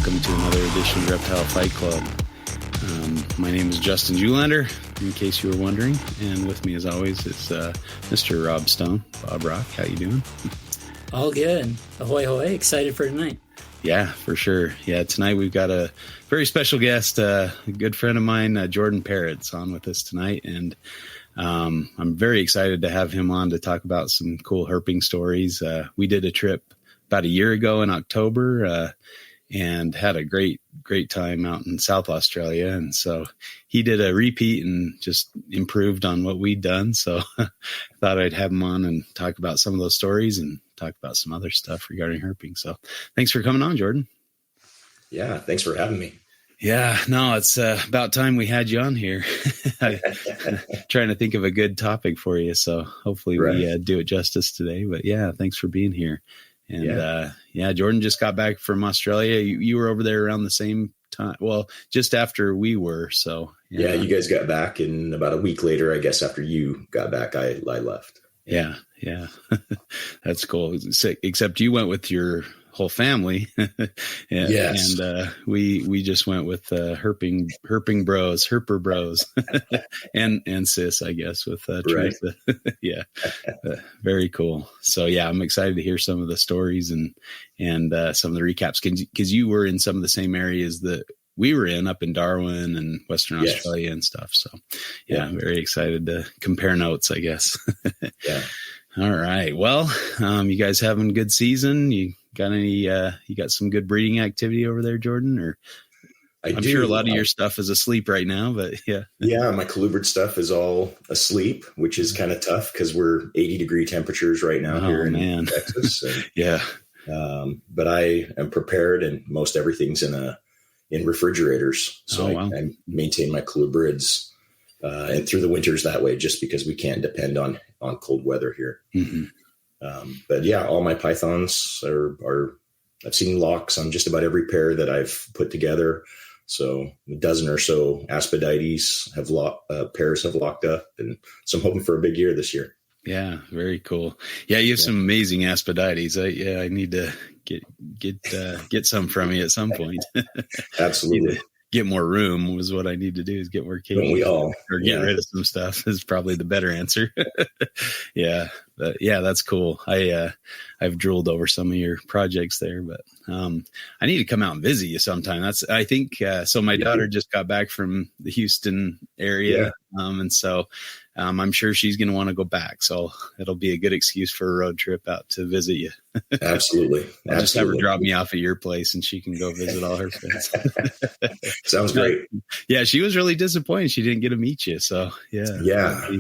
welcome to another edition of Reptile Fight Club. My name is Justin Julander, in case you were wondering, and with me as always is Mr. Rob Stone. Bob Rock, how you doing? All good. Ahoy, ahoy. Excited for tonight. Yeah, for sure. Yeah, tonight we've got a very special guest, a good friend of mine, Jorden Perrett's on with us tonight, and I'm very excited to have him on to talk about some cool herping stories. We did a trip about a year ago in October and had a great time out in South Australia. And so he did a repeat and just improved on what we'd done. So I thought I'd have him on and talk about some of those stories and talk about some other stuff regarding herping. So thanks for coming on, Jorden. Yeah, thanks for having me. Yeah, no, it's about time we had you on here. Trying to think of a good topic for you. So hopefully we do it justice today. But yeah, thanks for being here. And Jorden just got back from Australia. You were over there around the same time. Well, just after we were. So yeah, you guys got back, and about a week later, I guess after you got back, I left. Yeah. That's cool. Except you went with your whole family. Yes. And we just went with herping bros, herper bros, and sis, I guess, with Teresa. Yeah. Very cool. So yeah, I'm excited to hear some of the stories and some of the recaps, because you were in some of the same areas that we were in up in Darwin and Western Australia and stuff. So yeah, I'm very excited to compare notes, I guess. Yeah. All right. Well, you guys having a good season? You got any, you got some good breeding activity over there, Jorden? Or I'm sure a lot of your stuff is asleep right now, but yeah. Yeah. My colubrid stuff is all asleep, which is kind of tough because we're 80-degree temperatures right now here in Texas. And, yeah. But I am prepared, and most everything's in refrigerators. So I maintain my colubrids and through the winters that way, just because we can't depend on cold weather here. Mm-hmm. But yeah, all my pythons are I've seen locks on just about every pair that I've put together. So a dozen or so Aspidites pairs have locked up, and so I'm hoping for a big year this year. Yeah, very cool. Yeah, you have some amazing Aspidites. I need to get some from you at some point. Absolutely. Get more room was what I need to do, is get more cages. We all or get rid of some stuff is probably the better answer. Yeah. But yeah, that's cool. I've drooled over some of your projects there, but I need to come out and visit you sometime. I think so my daughter just got back from the Houston area. And so I'm sure she's going to want to go back. So it'll be a good excuse for a road trip out to visit you. Absolutely. I'll just have her drop me off at your place and she can go visit all her friends. Sounds great. Yeah. She was really disappointed she didn't get to meat you. So yeah.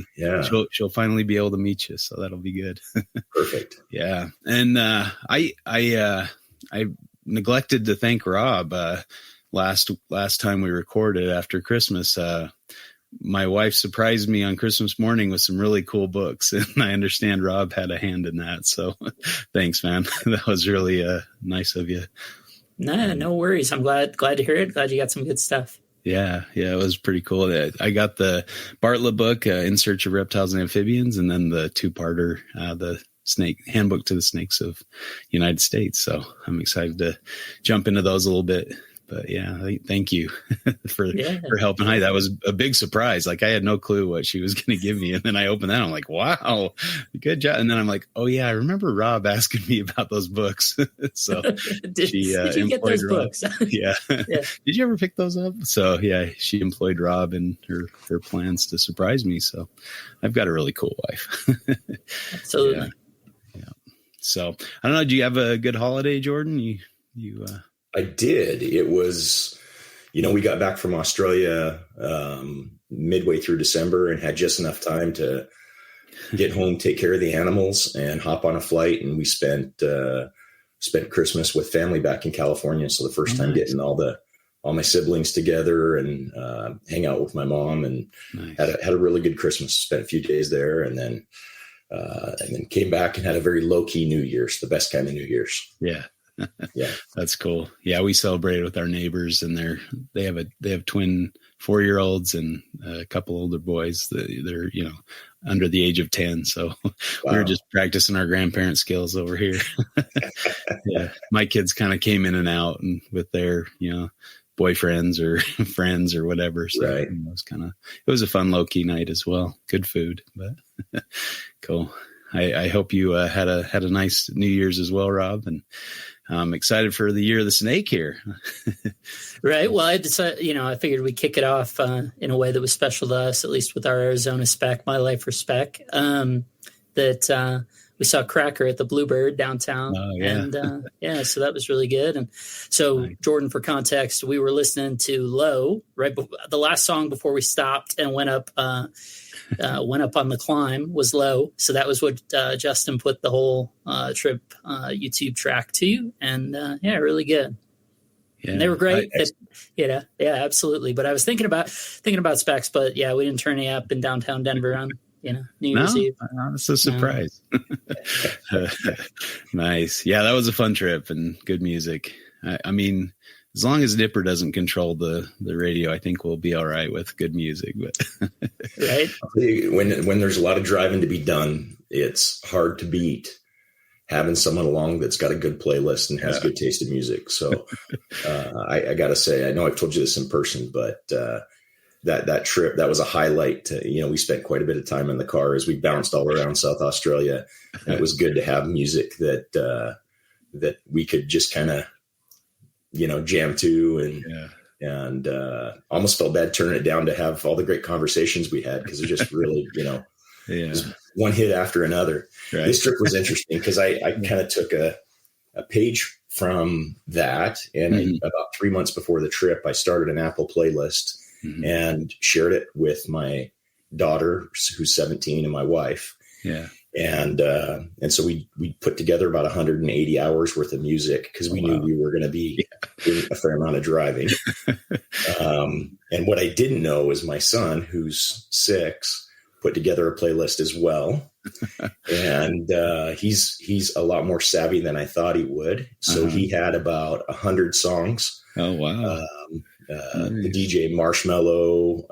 She'll finally be able to meet you. So that'll be good. Perfect. Yeah. And I neglected to thank Rob last time we recorded after Christmas. My wife surprised me on Christmas morning with some really cool books, and I understand Rob had a hand in that. So thanks, man. That was really nice of you. No worries. I'm glad to hear it. Glad you got some good stuff. Yeah, it was pretty cool. I got the Bartlett book, In Search of Reptiles and Amphibians, and then the two-parter, the Handbook to the Snakes of United States. So I'm excited to jump into those a little bit. But yeah, thank you for helping. Hi, that was a big surprise. Like, I had no clue what she was going to give me. And then I opened that. I'm like, wow, good job. And then I'm like, oh yeah, I remember Rob asking me about those books. So did you get those books? Yeah. Did you ever pick those up? So yeah, she employed Rob in her plans to surprise me. So I've got a really cool wife. Absolutely. Yeah. So I don't know. Do you have a good holiday, Jorden? I did. It was, we got back from Australia midway through December and had just enough time to get home, take care of the animals, and hop on a flight. And we spent Christmas with family back in California. So the first time getting all my siblings together and hang out with my mom, and had a really good Christmas. Spent a few days there, and then came back and had a very low key New Year's, the best kind of New Year's. Yeah. Yeah, that's cool. Yeah, we celebrated with our neighbors, and they have twin 4-year-olds and a couple older boys. They're under the age of 10. So we were just practicing our grandparent skills over here. Yeah. My kids kind of came in and out and with their, boyfriends or friends or whatever. So right. It was a fun low key night as well. Good food, but cool. I hope you had a nice New Year's as well, Rob, and I'm excited for the year of the snake here. Right. Well, I decided, I figured we'd kick it off in a way that was special to us, at least with our Arizona spec, My Life for Spec, that we saw Cracker at the Bluebird downtown. Oh, yeah. And so that was really good. And so, nice. Jordan, for context, we were listening to Low, right? The last song before we stopped and went up on the climb was Low. So that was what Justin put the whole trip YouTube track to. And really good. Yeah, and they were great. Yeah, absolutely. But I was thinking about specs, but we didn't turn any up in downtown Denver on New Year's Eve. That's a surprise. Nice. Yeah, that was a fun trip and good music. I mean, as long as Dipper doesn't control the radio, I think we'll be all right with good music. But right. When there's a lot of driving to be done, it's hard to beat having someone along that's got a good playlist and has good taste in music. So I got to say, I know I've told you this in person, but that trip, that was a highlight. We spent quite a bit of time in the car as we bounced all around South Australia. And it was good to have music that we could just kind of, jam to and almost felt bad turning it down to have all the great conversations we had, because it just really, just one hit after another. Right. This trip was interesting because I kind of took a page from that, and about 3 months before the trip, I started an Apple playlist and shared it with my daughter, who's 17, and my wife. Yeah. And so we put together about 180 hours worth of music, because we knew we were going to be doing a fair amount of driving. And what I didn't know was my son, who's 6, put together a playlist as well. And he's a lot more savvy than I thought he would. So he had about 100 songs. Oh, wow. The DJ Marshmello,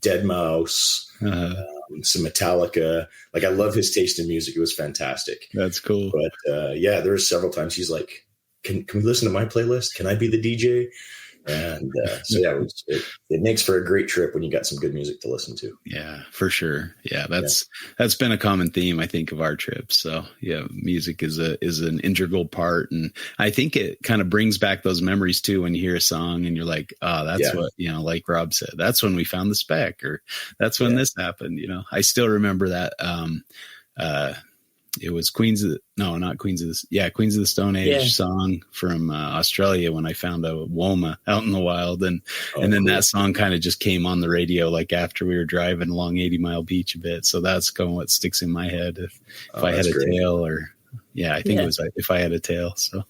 Deadmau5, some Metallica. Like, I love his taste in music. It was fantastic. That's cool. But there were several times he's like, can we listen to my playlist? Can I be the DJ? And it makes for a great trip when you got some good music to listen to. Yeah, for sure. Yeah, that's been a common theme, I think, of our trips. So music is an integral part, and I think it kind of brings back those memories too when you hear a song and you're like, oh, that's what like Rob said, that's when we found the spec, or that's when this happened. I still remember that. It was Queens of the Stone Age song from Australia when I found a Woma out in the wild. And then that song kind of just came on the radio, like after we were driving along 80 Mile Beach a bit. So that's what sticks in my head. If I had a tail, or I think it was If I Had a Tail. So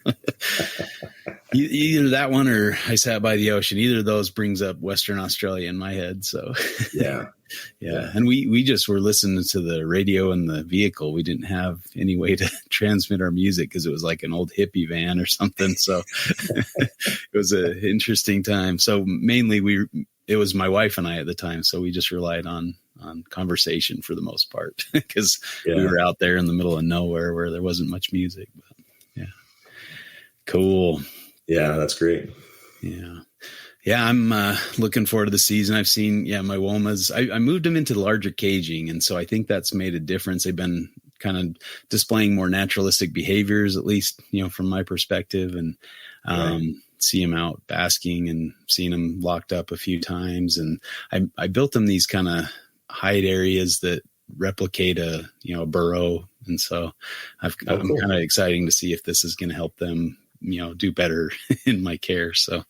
either that one or I Sat by the Ocean, either of those brings up Western Australia in my head. So yeah. And we just were listening to the radio in the vehicle. We didn't have any way to transmit our music because it was like an old hippie van or something. So it was an interesting time. So mainly it was my wife and I at the time. So we just relied on conversation for the most part, because we were out there in the middle of nowhere where there wasn't much music. But cool. Yeah, that's great. Yeah, I'm looking forward to the season. I've seen, my Womas. I moved them into larger caging, and so I think that's made a difference. They've been kind of displaying more naturalistic behaviors, at least, from my perspective, and see them out basking and seen them locked up a few times. And I built them these kind of hide areas that replicate a burrow, and so I'm kind of exciting to see if this is going to help them do better in my care. So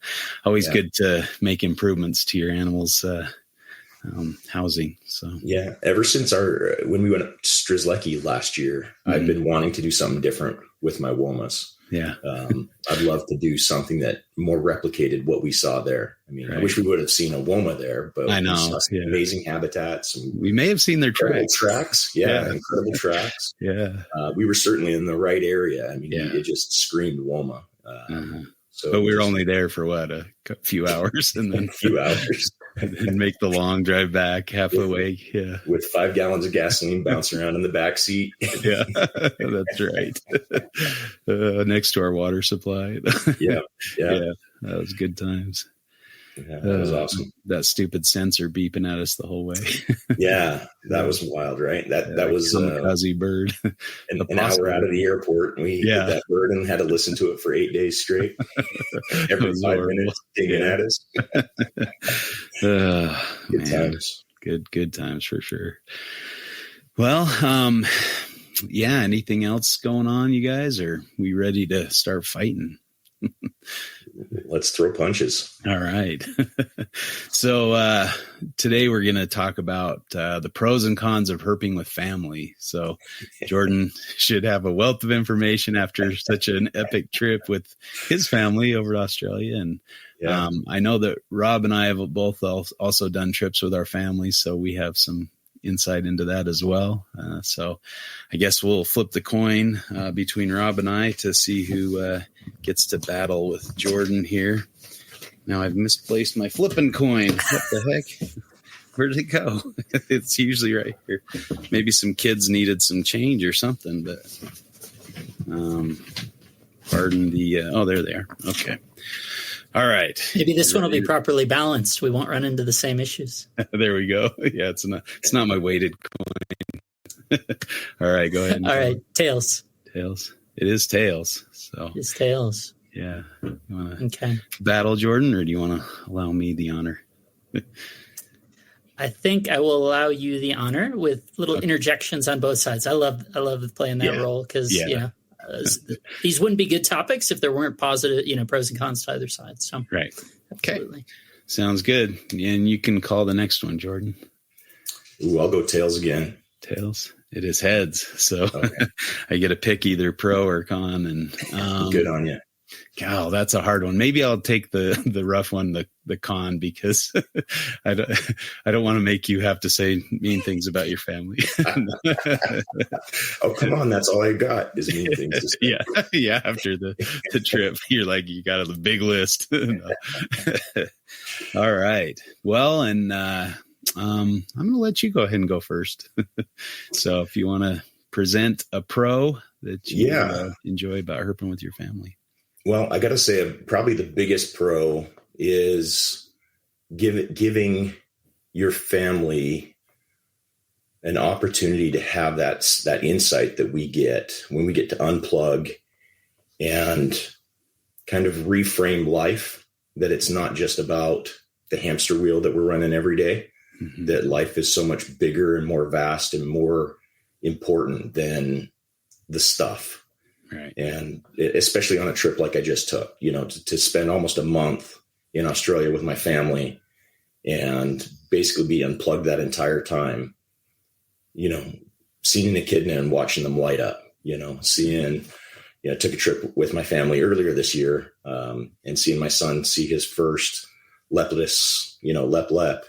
always good to make improvements to your animals' housing. So ever since when we went up to Strzelecki last year, I've been wanting to do something different with my Womas. I'd love to do something that more replicated what we saw there. I mean, I wish we would have seen a Woma there, but I know we saw some amazing habitats. We may have seen their tracks. Incredible tracks. We were certainly in the right area. I mean, it just screamed Woma. So, but we were only there for a few hours, and then a few hours. And make the long drive back half awake. Yeah. With 5 gallons of gasoline bouncing around in the back seat. Yeah, that's right. Next to our water supply. Yeah. Yeah. That was good times. Yeah, that was awesome. That stupid sensor beeping at us the whole way. Yeah, that was wild, right? That was a kamikaze bird. An hour out of the airport, and we hit that bird and had to listen to it for 8 days straight. Every 5 minutes, digging at us. Good times. Good times for sure. Well, anything else going on, you guys? Are we ready to start fighting? Let's throw punches. All right. So today we're going to talk about the pros and cons of herping with family. So Jordan should have a wealth of information after such an epic trip with his family over to Australia. And I know that Rob and I have both also done trips with our families, so we have some insight into that as well. So I guess we'll flip the coin between Rob and I to see who gets to battle with Jordan here. Now I've misplaced my flipping coin. What the heck? Where did it go? It's usually right here. Maybe some kids needed some change or something, but pardon the there they are. Okay. All right. Maybe this one will be properly balanced. We won't run into the same issues. There we go. Yeah, it's not my weighted coin. All right, go ahead. All right, tails. Tails. It is tails. So it's tails. Yeah. You want to battle, Jordan, or do you want to allow me the honor? I think I will allow you the honor with little interjections on both sides. I love playing that role because these wouldn't be good topics if there weren't positive, pros and cons to either side. So right. Absolutely. Okay. Sounds good. And you can call the next one, Jordan. Ooh, I'll go tails again. Tails. It is heads. So I get to pick either pro or con. And good on you. God, that's a hard one. Maybe I'll take the rough one, the con, because I don't want to make you have to say mean things about your family. Oh, come on. That's all I got is mean things to say. Yeah. After the trip, you're like, you got a big list. All right. Well, and I'm going to let you go ahead and go first. So if you want to present a pro that you enjoy about herping with your family. Well, I got to say, probably the biggest pro is giving your family an opportunity to have that insight that we get when we get to unplug and kind of reframe life, that it's not just about the hamster wheel that we're running every day, that life is so much bigger and more vast and more important than the stuff. Right. And especially on a trip like I just took, to spend almost a month in Australia with my family and basically be unplugged that entire time, seeing an echidna and watching them light up, took a trip with my family earlier this year and seeing my son see his first lepless, lep,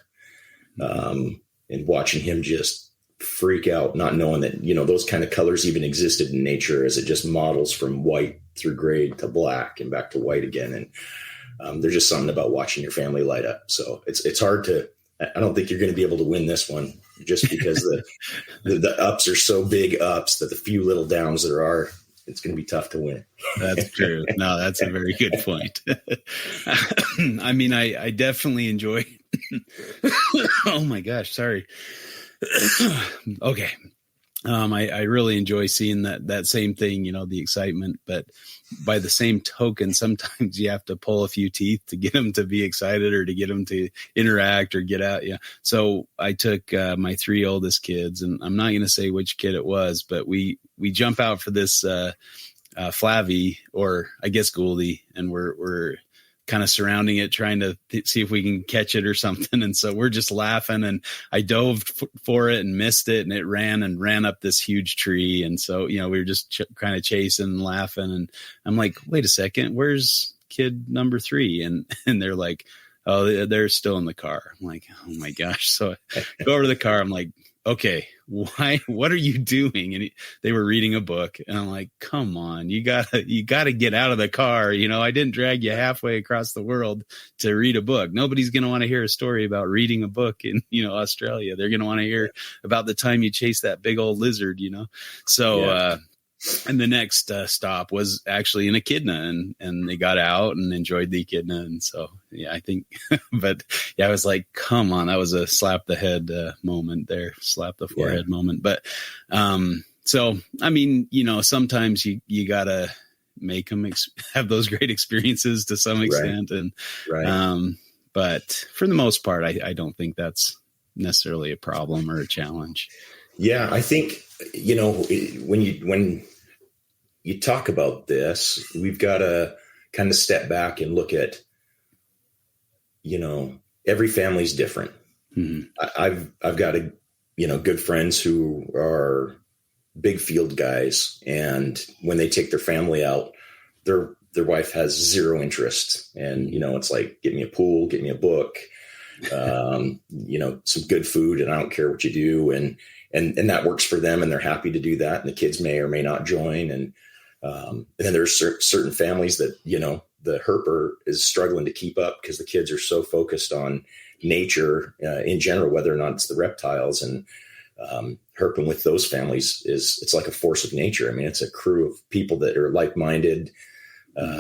and watching him just freak out, not knowing that, those kind of colors even existed in nature, as it just models from white through gray to black and back to white again. And there's just something about watching your family light up. So it's hard to, I don't think you're going to be able to win this one just because the ups are so big ups that the few little downs there are, it's going to be tough to win. That's true. No, that's a very good point. I mean, I definitely enjoy, oh my gosh, sorry. Okay. I really enjoy seeing that same thing, the excitement, but by the same token, sometimes you have to pull a few teeth to get them to be excited or to get them to interact or get out. Yeah. So I took my 3 oldest kids, and I'm not going to say which kid it was, but we jump out for this Flavie, or I guess Gouldy, and we're kind of surrounding it, trying to see if we can catch it or something. And so we're just laughing, and I dove for it and missed it, and it ran up this huge tree. And so, we were just kind of chasing and laughing, and I'm like, wait a second, where's kid number 3? And they're like, oh, they're still in the car. I'm like, oh my gosh. So I go over to the car. I'm like, okay, what are you doing? And they were reading a book, and I'm like, come on, you gotta get out of the car. I didn't drag you halfway across the world to read a book. Nobody's going to want to hear a story about reading a book in, Australia. They're going to want to hear about the time you chased that big old lizard, So, and the next stop was actually an echidna, and they got out and enjoyed the echidna. And so, I think, but I was like, come on, that was a slap the head moment there, slap the forehead moment. But, so, I mean, sometimes you gotta make them have those great experiences to some extent. Right. And, but for the most part, I don't think that's necessarily a problem or a challenge. Yeah. I think, when you talk about this, we've got to kind of step back and look at, every family's different. Mm-hmm. I've got good friends who are big field guys, and when they take their family out, their wife has zero interest. And, it's like, get me a pool, get me a book, some good food, and I don't care what you do. And that works for them, and they're happy to do that. And the kids may or may not join. And then there's certain families that, the herper is struggling to keep up because the kids are so focused on nature in general, whether or not it's the reptiles. And herping with those families it's like a force of nature. I mean, it's a crew of people that are like-minded,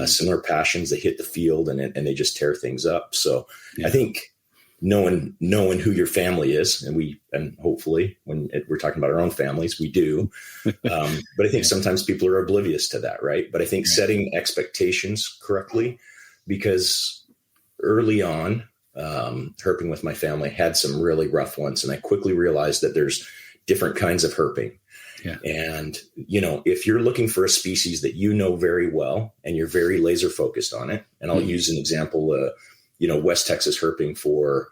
similar passions. They hit the field and they just tear things up. So I think knowing who your family is, and hopefully when we're talking about our own families, we do. But I think sometimes people are oblivious to that. Right. But I think setting expectations correctly, because early on, herping with my family had some really rough ones. And I quickly realized that there's different kinds of herping. Yeah. And, if you're looking for a species that very well, and you're very laser focused on it, and I'll use an example, West Texas herping for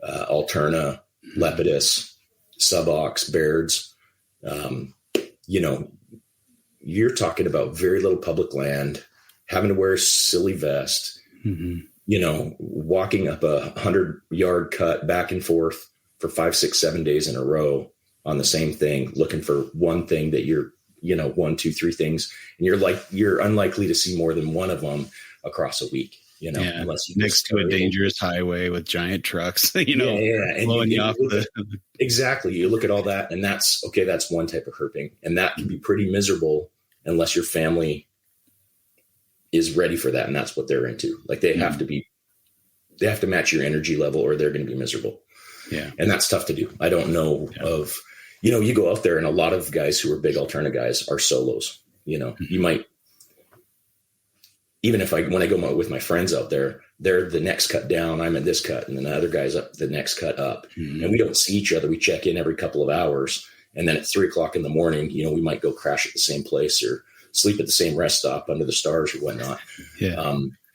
Alterna, Lepidus, Subox, Bairds. You're talking about very little public land, having to wear a silly vest, walking up a 100-yard cut back and forth for 5, 6, 7 days in a row on the same thing, looking for one thing that you're, 1, 2, 3 things. And you're unlikely to see more than one of them across a week. Unless you next to a dangerous highway with giant trucks, and blowing you off exactly. You look at all that, and that's one type of herping, and that can be pretty miserable unless your family is ready for that, and that's what they're into. Like they have to match your energy level, or they're going to be miserable. Yeah, and that's tough to do. I don't know of, you go out there, and a lot of guys who are big Alterna guys are solos. You might. Even when I go with my friends out there, they're the next cut down, I'm at this cut, and then the other guy's up the next cut up. Mm-hmm. And we don't see each other. We check in every couple of hours. And then at 3:00 in the morning, we might go crash at the same place or sleep at the same rest stop under the stars or whatnot. Yeah.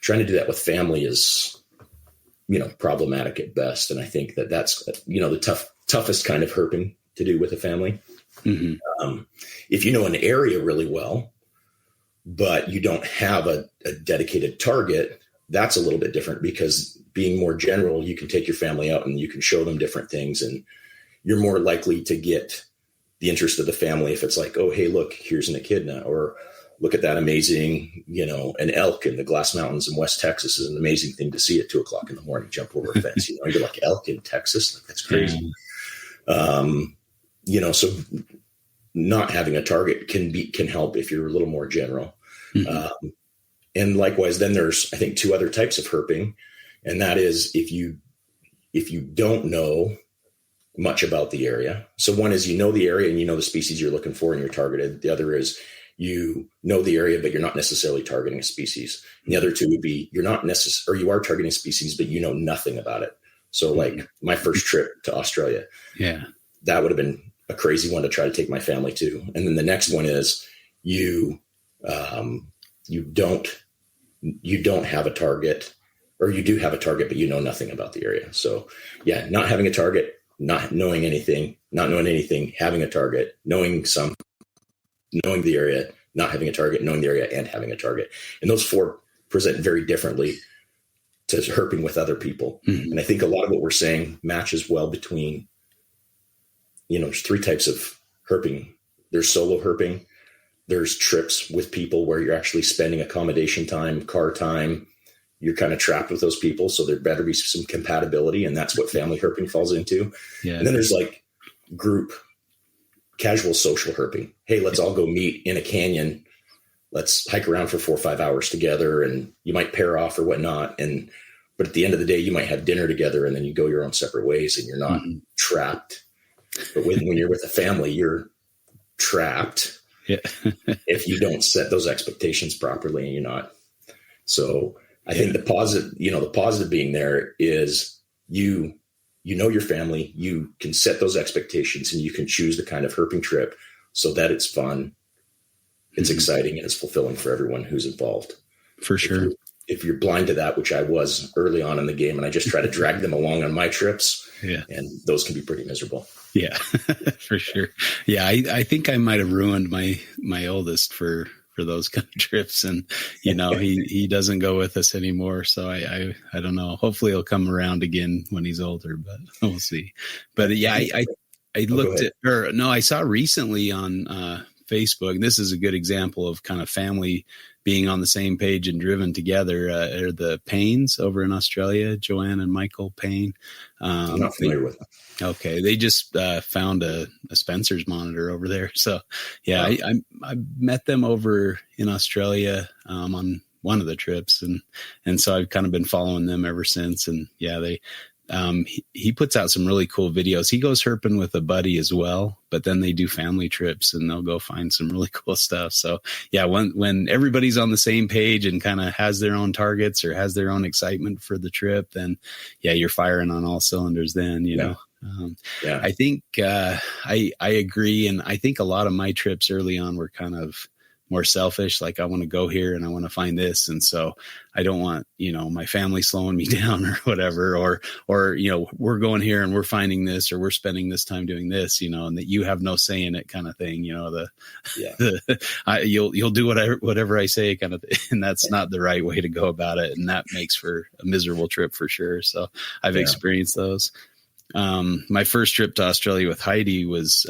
Trying to do that with family is, problematic at best. And I think that's, the toughest kind of herping to do with a family. Mm-hmm. If you know an area really well, but you don't have a dedicated target, that's a little bit different, because being more general, you can take your family out and you can show them different things, and you're more likely to get the interest of the family if it's like, oh, hey, look, here's an echidna, or look at that amazing, an elk in the Glass Mountains in West Texas is an amazing thing to see at 2:00 in the morning, jump over a fence. You're like, elk in Texas? Like, that's crazy. So not having a target can help if you're a little more general. Mm-hmm. And likewise, then there's, I think, 2 other types of herping. And that is if you don't know much about the area. So one is, the area and the species you're looking for and you're targeted. The other is you know the area, but you're not necessarily targeting a species. And the other 2 would be you are targeting a species, but you know nothing about it. So like my first trip to Australia, that would have been a crazy one to try to take my family to. And then the next one is you don't have a target, or you do have a target, but you know nothing about the area. So not having a target, not knowing anything, having a target, knowing the area, not having a target, knowing the area, and having a target. And those 4 present very differently to herping with other people. Mm-hmm. And I think a lot of what we're saying matches well between there's 3 types of herping. There's solo herping. There's trips with people where you're actually spending accommodation time, car time. You're kind of trapped with those people. So there better be some compatibility. And that's what family herping falls into. Yeah. And then there's like group, casual social herping. Hey, let's all go meet in a canyon. Let's hike around for 4 or 5 hours together, and you might pair off or whatnot. But at the end of the day, you might have dinner together, and then you go your own separate ways, and you're not trapped. But when you're with a family, you're trapped. Yeah. If you don't set those expectations properly, and you're not. So I think the positive being there is you know your family, you can set those expectations, and you can choose the kind of herping trip so that it's fun, it's exciting, and it's fulfilling for everyone who's involved. For sure. If you're blind to that, which I was early on in the game, and I just try to drag them along on my trips, and those can be pretty miserable. Yeah, for sure. Yeah, I think I might have ruined my oldest for those kind of trips, and he doesn't go with us anymore. So I don't know. Hopefully he'll come around again when he's older, but we'll see. But yeah, I looked at, or no, I saw recently on Facebook, and this is a good example of kind of family being on the same page and driven together, are the Paynes over in Australia, Joanne and Michael Payne. I'm not familiar with them. Okay. They just found a Spencer's monitor over there. So yeah, I met them over in Australia on one of the trips. And so I've kind of been following them ever since. And yeah, he puts out some really cool videos. He goes herping with a buddy as well, but then they do family trips and they'll go find some really cool stuff. So yeah, when everybody's on the same page and kind of has their own targets or has their own excitement for the trip, then yeah, you're firing on all cylinders then, you know. I think I agree. And I think a lot of my trips early on were kind of more selfish. Like I want to go here and I want to find this. And so I don't want, my family slowing me down or whatever, or, we're going here and we're finding this, or we're spending this time doing this, and that you have no say in it kind of thing, you'll do whatever I say kind of thing. And that's not the right way to go about it. And that makes for a miserable trip for sure. So I've experienced those. My first trip to Australia with Heidi was,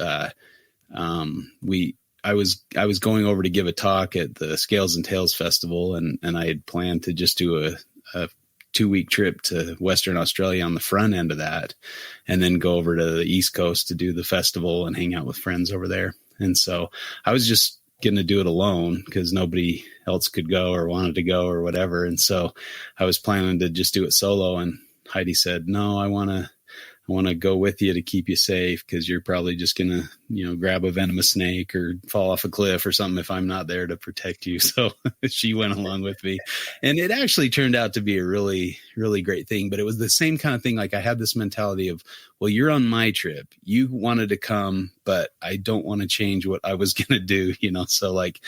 I was going over to give a talk at the Scales and Tails Festival, and I had planned to just do a 2-week trip to Western Australia on the front end of that, and then go over to the East Coast to do the festival and hang out with friends over there. And so I was just going to do it alone because nobody else could go or wanted to go or whatever. And so I was planning to just do it solo. And Heidi said, no, I want to go with you to keep you safe, because you're probably just going to, grab a venomous snake or fall off a cliff or something if I'm not there to protect you. So she went along with me, and it actually turned out to be a really, really great thing. But it was the same kind of thing. Like I had this mentality of, well, you're on my trip. You wanted to come, but I don't want to change what I was going to do, So like,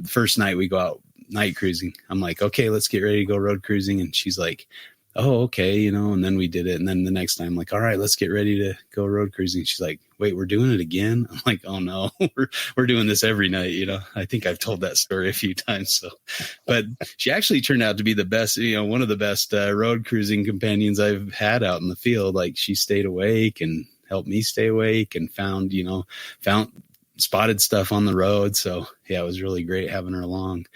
first night we go out night cruising. I'm like, okay, let's get ready to go road cruising. And she's like, oh, okay, and then we did it. And then the next time, like, all right, let's get ready to go road cruising. She's like, wait, we're doing it again? I'm like, oh no, we're doing this every night. I think I've told that story a few times. So, but she actually turned out to be the best, one of the best road cruising companions I've had out in the field. Like she stayed awake and helped me stay awake and found spotted stuff on the road. So yeah, it was really great having her along.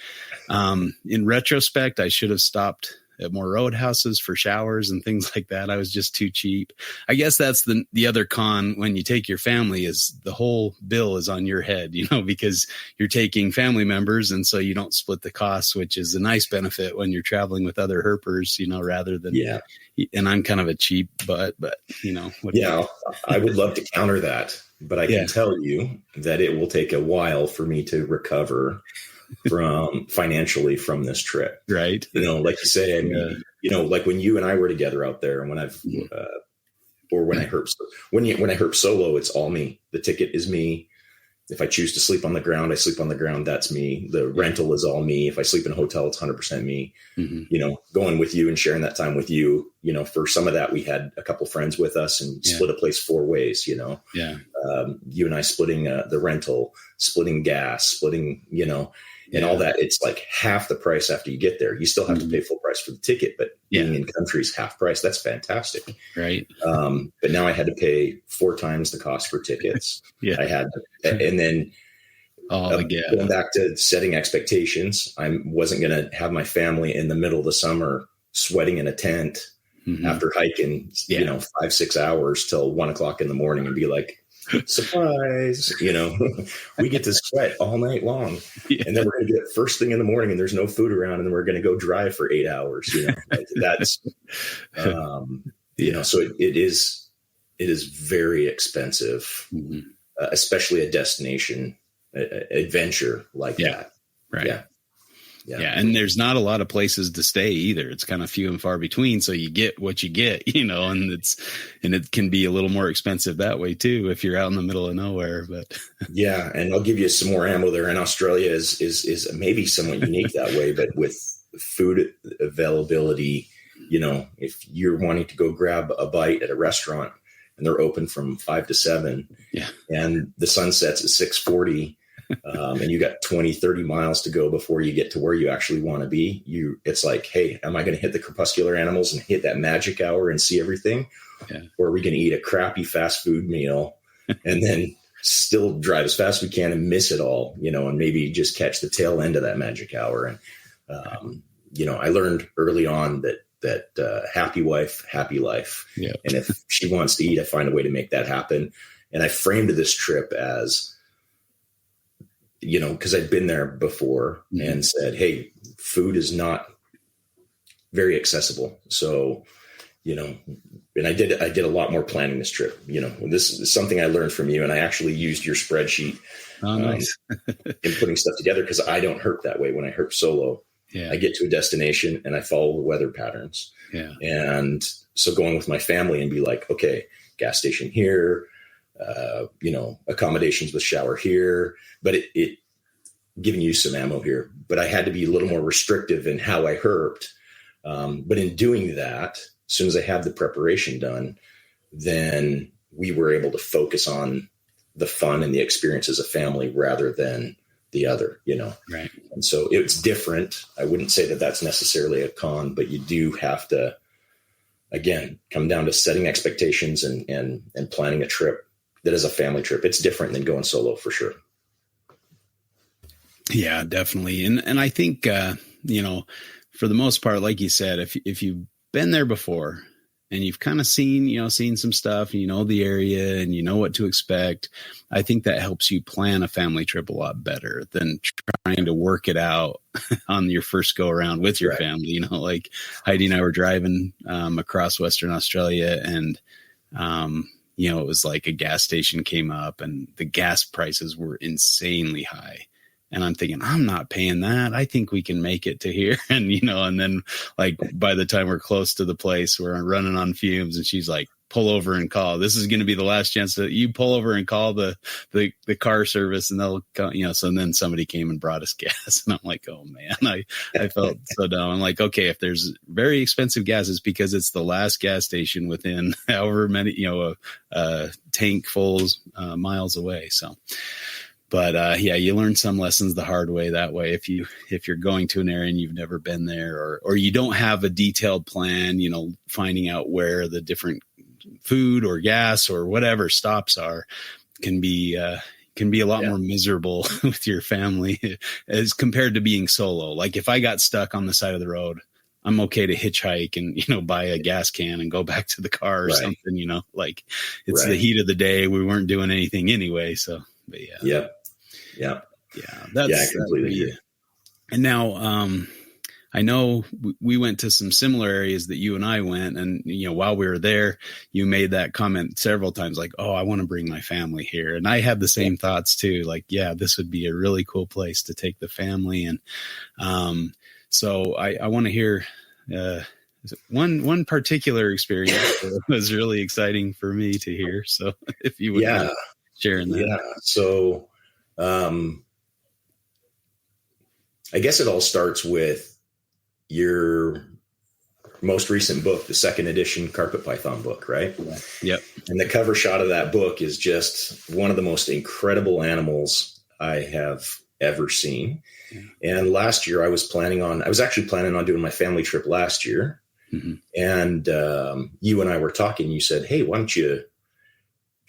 In retrospect, I should have stopped at more roadhouses for showers and things like that. I was just too cheap. I guess that's the other con when you take your family, is the whole bill is on your head, because you're taking family members. And so you don't split the costs, which is a nice benefit when you're traveling with other herpers, rather than, and I'm kind of a cheap butt, but I would love to counter that, but I can tell you that it will take a while for me to recover financially from this trip. Right. Like you say, I mean, like when you and I were together out there, and when I've, or when I herp, when I herp solo, it's all me. The ticket is me. If I choose to sleep on the ground, I sleep on the ground. That's me. The rental is all me. If I sleep in a hotel, it's 100% me. Going with you and sharing that time with you, for some of that, we had a couple friends with us and split a place 4 ways, you and I splitting the rental, splitting gas, splitting, and all that. It's like half the price after you get there. You still have to pay full price for the ticket, but being in country's half price, that's fantastic. Right. But now I had to pay 4 times the cost for tickets. I had, and then going back to setting expectations, I wasn't going to have my family in the middle of the summer sweating in a tent after hiking, 5-6 hours till 1 o'clock in the morning and be like, surprise, we get to sweat all night long. And then we're going to get first thing in the morning and there's no food around and then we're going to go drive for 8 hours. Like that's, so it is very expensive, especially a destination adventure like that. Right. Yeah. And there's not a lot of places to stay either. It's kind of few and far between. So you get what you get, and it can be a little more expensive that way too, if you're out in the middle of nowhere, but yeah. And I'll give you some more ammo there. And Australia is maybe somewhat unique that way, but with food availability, if you're wanting to go grab a bite at a restaurant and they're open from 5 to 7 and the sun sets at 6:40, and you got 20-30 miles to go before you get to where you actually want to be. It's like, hey, am I going to hit the crepuscular animals and hit that magic hour and see everything? Or are we going to eat a crappy fast food meal and then still drive as fast as we can and miss it all, and maybe just catch the tail end of that magic hour? And, I learned early on that happy wife, happy life. And if she wants to eat, I find a way to make that happen. And I framed this trip as, because I'd been there before and said, hey, food is not very accessible. So, and I did a lot more planning this trip. This is something I learned from you, and I actually used your spreadsheet in putting stuff together because I don't herp that way. When I herp solo, I get to a destination and I follow the weather patterns. And so going with my family and be like, okay, gas station here, accommodations with shower here, but it giving you some ammo here, but I had to be a little more restrictive in how I herped. But in doing that, as soon as I had the preparation done, then we were able to focus on the fun and the experience as a family rather than the other, Right. And so it's different. I wouldn't say that that's necessarily a con, but you do have to, again, come down to setting expectations and planning a trip that is a family trip. It's different than going solo for sure. Yeah, definitely. And I think, for the most part, like you said, if you've been there before and you've kind of seen some stuff, and the area and you know what to expect, I think that helps you plan a family trip a lot better than trying to work it out on your first go around with your family. Like Heidi and I were driving across Western Australia and, it was like a gas station came up and the gas prices were insanely high. And I'm thinking, I'm not paying that. I think we can make it to here. And, and then like by the time we're close to the place, we're running on fumes. And she's like, pull over and call. This is going to be the last chance that you pull over and call the car service and they'll come, so and then somebody came and brought us gas. And I'm like, oh man, I felt so dumb. I'm like, okay, if there's very expensive gas, it's because it's the last gas station within however many, a tank full miles away. So. But you learn some lessons the hard way that way. If you're going to an area and you've never been there, or you don't have a detailed plan, finding out where the different food or gas or whatever stops are can be a lot more miserable with your family as compared to being solo. Like if I got stuck on the side of the road, I'm okay to hitchhike and, buy a gas can and go back to the car or something, like it's the heat of the day. We weren't doing anything anyway. So, but yeah. That's completely. And now, I know we went to some similar areas that you and I went, and while we were there, you made that comment several times, like, "Oh, I want to bring my family here," and I had the same thoughts too. Like, this would be a really cool place to take the family, and so I want to hear one particular experience that was really exciting for me to hear. So, if you would mind sharing that, So. I guess it all starts with your most recent book, the second edition Carpet Python book, right? Yep. And the cover shot of that book is just one of the most incredible animals I have ever seen. And last year I was actually planning on doing my family trip last year. Mm-hmm. And you and I were talking, you said, hey,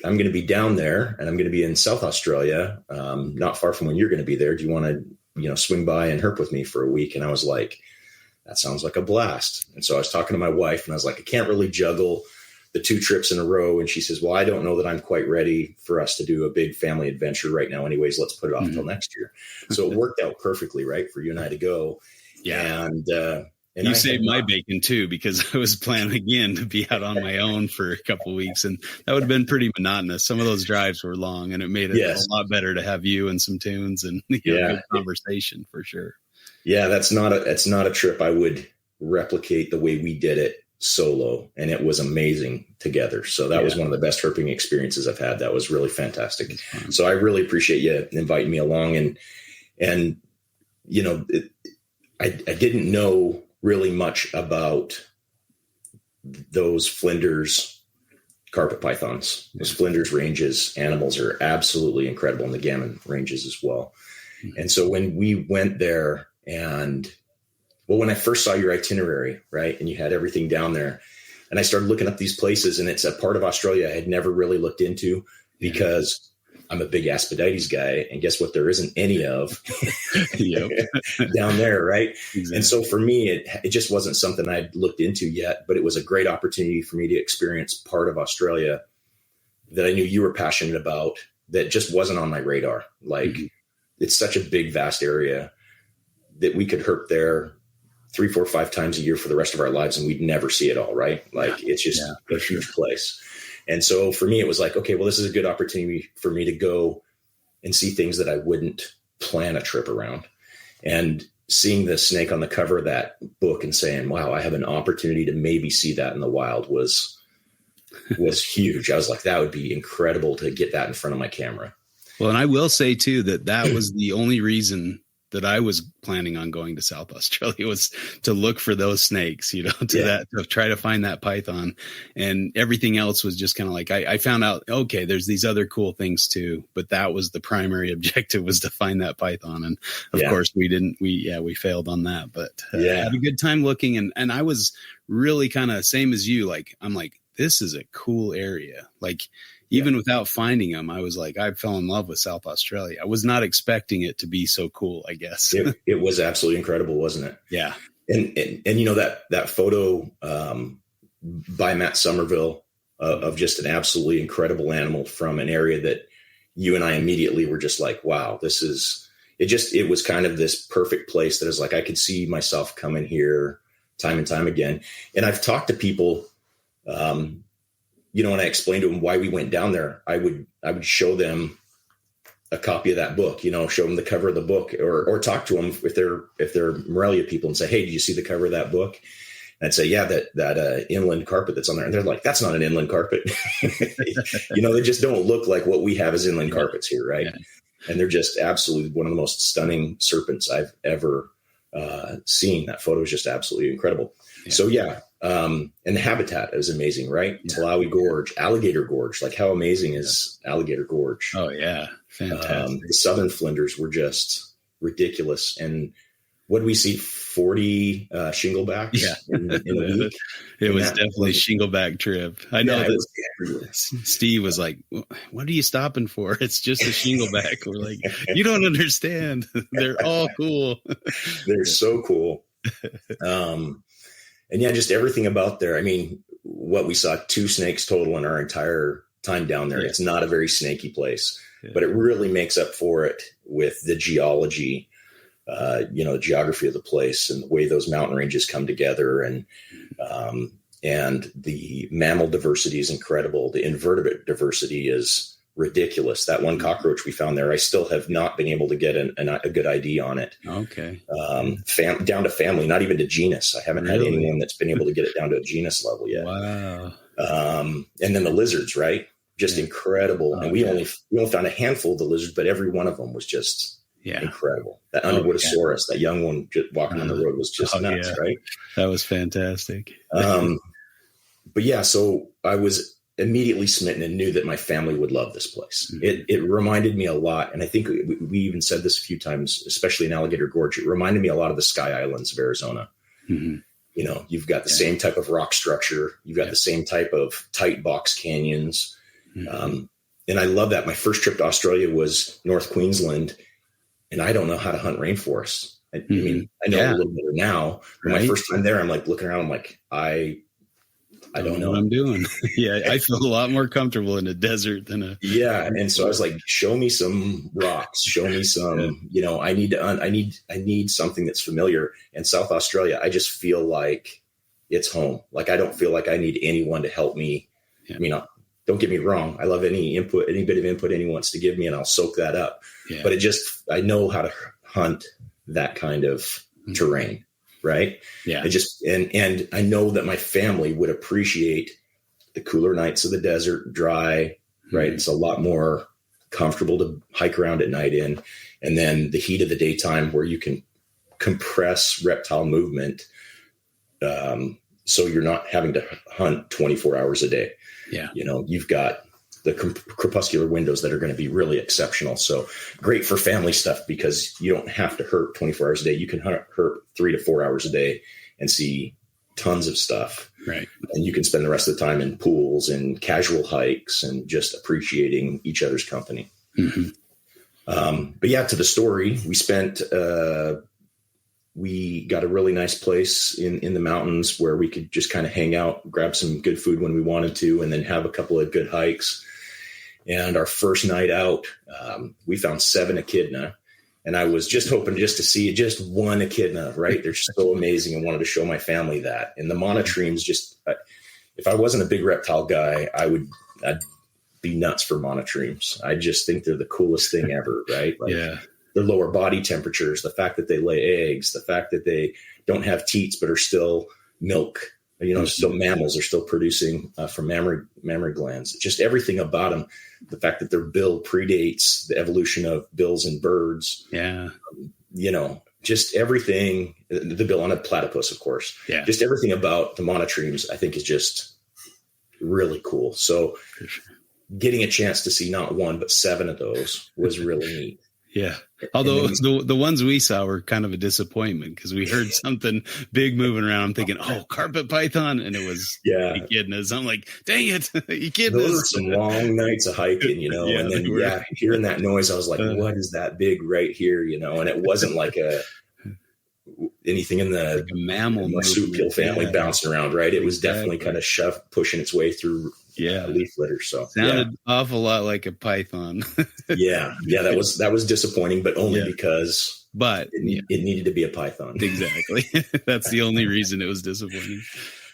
I'm going to be down there and I'm going to be in South Australia, not far from when you're going to be there. Do you want to, swing by and herp with me for a week? And I was like, that sounds like a blast. And so I was talking to my wife and I was like, I can't really juggle the 2 trips in a row. And she says, well, I don't know that I'm quite ready for us to do a big family adventure right now. Anyways, let's put it off till next year. So it worked out perfectly, right, for you and I to go. Yeah. And you saved my bacon too, because I was planning again to be out on my own for a couple of weeks, and that would have been pretty monotonous. Some of those drives were long, and it made it a lot better to have you and some tunes and good conversation for sure. Yeah, that's not a trip I would replicate the way we did it solo, and it was amazing together. So that was one of the best herping experiences I've had. That was really fantastic. So I really appreciate you inviting me along, and I didn't know really much about those Flinders carpet pythons. Those Flinders ranges animals are absolutely incredible, and the gammon ranges as well. Mm-hmm. And so when we went there when I first saw your itinerary, right, and you had everything down there, and I started looking up these places, and it's a part of Australia I had never really looked into because I'm a big Aspidistes guy, and guess what? There isn't any of down there, right? Exactly. And so for me, it just wasn't something I'd looked into yet, but it was a great opportunity for me to experience part of Australia that I knew you were passionate about that just wasn't on my radar. Like it's such a big, vast area that we could herp there 3, 4, 5 times a year for the rest of our lives, and we'd never see it all, right? Like it's just a huge place. And so for me, it was like, okay, well, this is a good opportunity for me to go and see things that I wouldn't plan a trip around. And seeing the snake on the cover of that book and saying, wow, I have an opportunity to maybe see that in the wild was huge. I was like, that would be incredible to get that in front of my camera. Well, and I will say too, that was the only reason that I was planning on going to South Australia was to look for those snakes, to try to find that python, and everything else was just kind of like, I found out, okay, there's these other cool things too, but that was the primary objective, was to find that python. And of course we failed on that, but had a good time looking. And I was really kind of same as you. Like, I'm like, this is a cool area. Like, even without finding them, I was like, I fell in love with South Australia. I was not expecting it to be so cool, I guess. It was absolutely incredible, wasn't it? Yeah. And that photo by Matt Somerville of just an absolutely incredible animal from an area that you and I immediately were just like, wow, it was kind of this perfect place that is like, I could see myself coming here time and time again. And I've talked to people, when I explained to them why we went down there, I would show them a copy of that book, show them the cover of the book, or talk to them if they're Morelia people and say, hey, did you see the cover of that book? And I'd say, yeah, that inland carpet that's on there. And they're like, that's not an inland carpet. They just don't look like what we have as inland carpets here. Right. Yeah. And they're just absolutely one of the most stunning serpents I've ever seen. That photo is just absolutely incredible. Yeah. So and the habitat is amazing, right? Yeah. Talawi Gorge, Alligator Gorge. Like, how amazing is Alligator Gorge? Oh yeah, fantastic. The southern Flinders were just ridiculous. And what did we see? 40 shinglebacks in a week. It was definitely a shingleback trip. I know that Steve was like, what are you stopping for? It's just a shingleback. We're like, you don't understand. They're all cool. They're so cool. And just everything about there. I mean, what we saw, 2 snakes total in our entire time down there. Yeah. It's not a very snaky place, but it really makes up for it with the geology, the geography of the place and the way those mountain ranges come together. And the mammal diversity is incredible. The invertebrate diversity is ridiculous. That one cockroach we found there, I still have not been able to get a good ID on it. Okay. Down to family, not even to genus. I haven't had anyone that's been able to get it down to a genus level yet. Wow. And then the lizards, right? Just incredible. And we only found a handful of the lizards, but every one of them was just incredible. That Underwoodosaurus, that young one just walking on the road was just nuts, right? That was fantastic. But so I was immediately smitten and knew that my family would love this place. Mm-hmm. It reminded me a lot. And I think we even said this a few times, especially in Alligator Gorge. It reminded me a lot of the Sky Islands of Arizona. Mm-hmm. You know, you've got the same type of rock structure. You've got the same type of tight box canyons. Mm-hmm. And I love that. My first trip to Australia was North Queensland, and I don't know how to hunt rainforests. I mean, I know a little better now. But my first time there, I'm like looking around. I'm like, I don't know what I'm doing. I feel a lot more comfortable in a desert than a. Yeah. And so I was like, show me some rocks, show me some, you know, I need something that's familiar. And South Australia, I just feel like it's home. Like, I don't feel like I need anyone to help me. Yeah. I mean, don't get me wrong. I love any bit of input anyone wants to give me, and I'll soak that up. Yeah. But I know how to hunt that kind of terrain. Right. Yeah. And I know that my family would appreciate the cooler nights of the desert, dry, right. Mm-hmm. It's a lot more comfortable to hike around at night in. And then the heat of the daytime where you can compress reptile movement. So you're not having to hunt 24 hours a day. Yeah. You know, you've got the crepuscular windows that are going to be really exceptional. So great for family stuff because you don't have to herp 24 hours a day. You can herp 3 to 4 hours a day and see tons of stuff. Right. And you can spend the rest of the time in pools and casual hikes and just appreciating each other's company. Mm-hmm. But yeah, to the story, we got a really nice place in the mountains where we could just kind of hang out, grab some good food when we wanted to, and then have a couple of good hikes. And our first night out, we found 7 echidna, and I was just hoping to see just one echidna, right? They're so amazing, and wanted to show my family that. And the monotremes, if I wasn't a big reptile guy, I'd be nuts for monotremes. I just think they're the coolest thing ever, right? Like, yeah. Their lower body temperatures, the fact that they lay eggs, the fact that they don't have teats but are still milk, you know, still mammals are still producing from mammary glands. Just everything about them. The fact that their bill predates the evolution of bills in birds. Yeah. You know, just everything. The bill on a platypus, of course. Yeah. Just everything about the monotremes, I think, is just really cool. So getting a chance to see not 1 but 7 of those was really neat. Yeah. Although the ones we saw were kind of a disappointment because we heard something big moving around. I'm thinking, carpet python. And it was echidnas. I'm like, dang it, echidnas. Those were some long nights of hiking, you know, and then, hearing that noise, I was like, what is that big right here? You know, and it wasn't like anything in the like a mammal marsupial family bouncing around, right? It was definitely kind of pushing its way through leaf litter. So sounded awful lot like a python. That was disappointing, but only because it needed to be a python. Exactly. That's the only reason it was disappointing.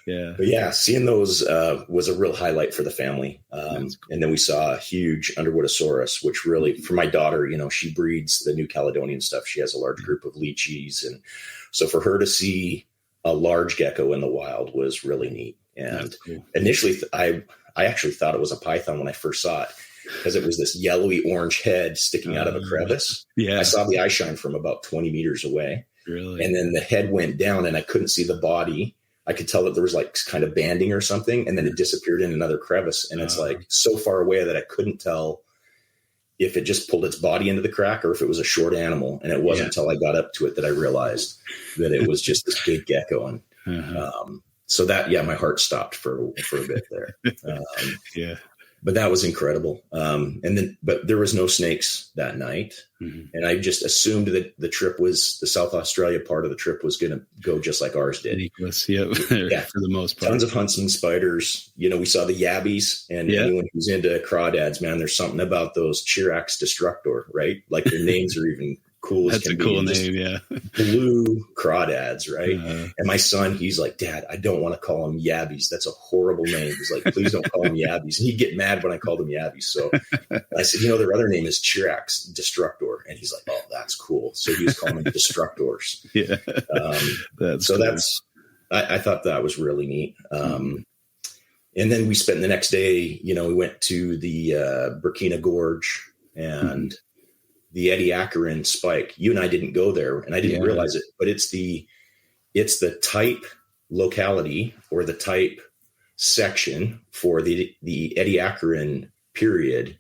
Yeah. But seeing those was a real highlight for the family. Cool. And then we saw a huge Underwoodosaurus, which really, for my daughter, you know, she breeds the New Caledonian stuff. She has a large group of lychees. And so for her to see a large gecko in the wild was really neat. And cool. Initially, I actually thought it was a python when I first saw it because it was this yellowy orange head sticking out of a crevice. Yeah. I saw the eye shine from about 20 meters away. Really? And then the head went down and I couldn't see the body. I could tell that there was like kind of banding or something, and then it disappeared in another crevice. And it's like so far away that I couldn't tell if it just pulled its body into the crack or if it was a short animal. And it wasn't until I got up to it that I realized that it was just this big gecko. And so that, my heart stopped for a bit there. But that was incredible. But there was no snakes that night. Mm-hmm. And I just assumed that the South Australia part of the trip was going to go just like ours did. For the most part. Tons of hunts and spiders. You know, we saw the yabbies, and anyone who's into crawdads, man, there's something about those Chirax destructor, right? Like their names are even cool. That's a cool name. Blue crawdads, right? And my son, he's like, Dad, I don't want to call them yabbies. That's a horrible name. He's like, please don't call them yabbies. And he'd get mad when I called them yabbies. So I said, their other name is Chirax destructor. And he's like, oh, that's cool. So he was calling them destructors. I thought that was really neat. And then we spent the next day, we went to the Burkina Gorge and the Ediacaran spike. You and I didn't go there, and I didn't realize it, but it's the type locality or the type section for the Ediacaran period,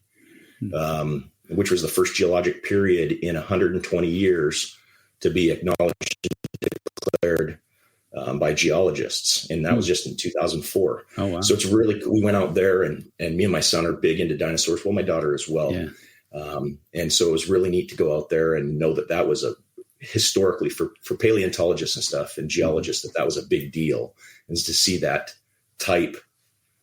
which was the first geologic period in 120 years to be acknowledged and declared by geologists. And that was just in 2004. Oh, wow. So it's really cool. We went out there, and me and my son are big into dinosaurs. Well, my daughter as well. Yeah. And so it was really neat to go out there and know that was a historically for paleontologists and stuff and geologists, that was a big deal, and to see that type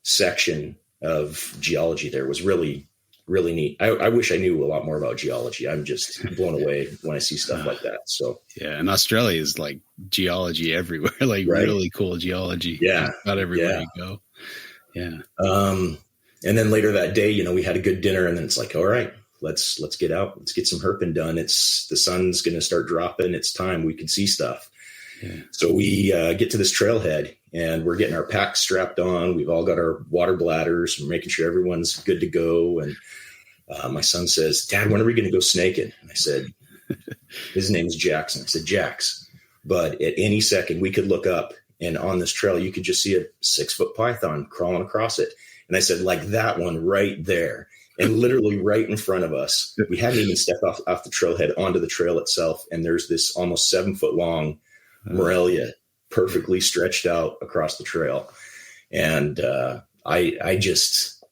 section of geology there was really, really neat. I wish I knew a lot more about geology. I'm just blown away when I see stuff like that. So yeah, and Australia is like geology everywhere, like really cool geology. Yeah, not everywhere you go. Yeah. And then later that day, we had a good dinner, and then it's like, all right, let's get out, let's get some herping done. The sun's going to start dropping. It's time we can see stuff. Yeah. So we get to this trailhead, and we're getting our packs strapped on. We've all got our water bladders. We're making sure everyone's good to go. And my son says, "Dad, when are we going to go snaking?" And I said, his name is Jackson. I said, "Jax, but at any second we could look up, and on this trail, you could just see a 6-foot python crawling across it." And I said, "Like that one right there." And literally right in front of us, we hadn't even stepped off the trailhead onto the trail itself. And there's this almost 7-foot long Morelia perfectly stretched out across the trail. And I just,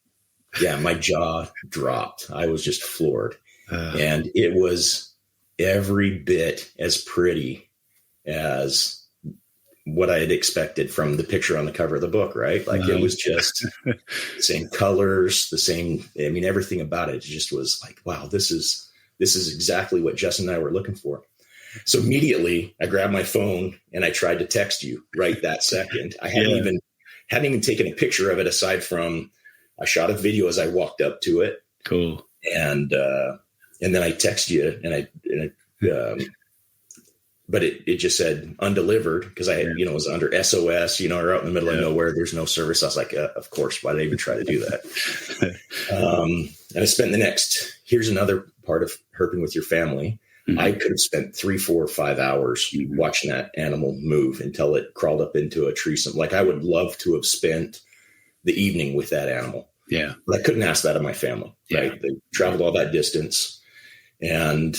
my jaw dropped. I was just floored. And it was every bit as pretty as what I had expected from the picture on the cover of the book, right? Like it was just the same colors, everything about it just was like, wow, this is exactly what Justin and I were looking for. So immediately I grabbed my phone and I tried to text you right that second. I hadn't even taken a picture of it, aside from I shot a video as I walked up to it. Cool. And then I text you, but it just said undelivered, because I had, it was under SOS, or out in the middle of nowhere, there's no service. I was like, of course, why did I even try to do that? And I spent here's another part of herping with your family. Mm-hmm. I could have spent 3, 4, 5 hours watching that animal move until it crawled up into a tree. Like I would love to have spent the evening with that animal. Yeah. But I couldn't ask that of my family, right? They traveled all that distance. And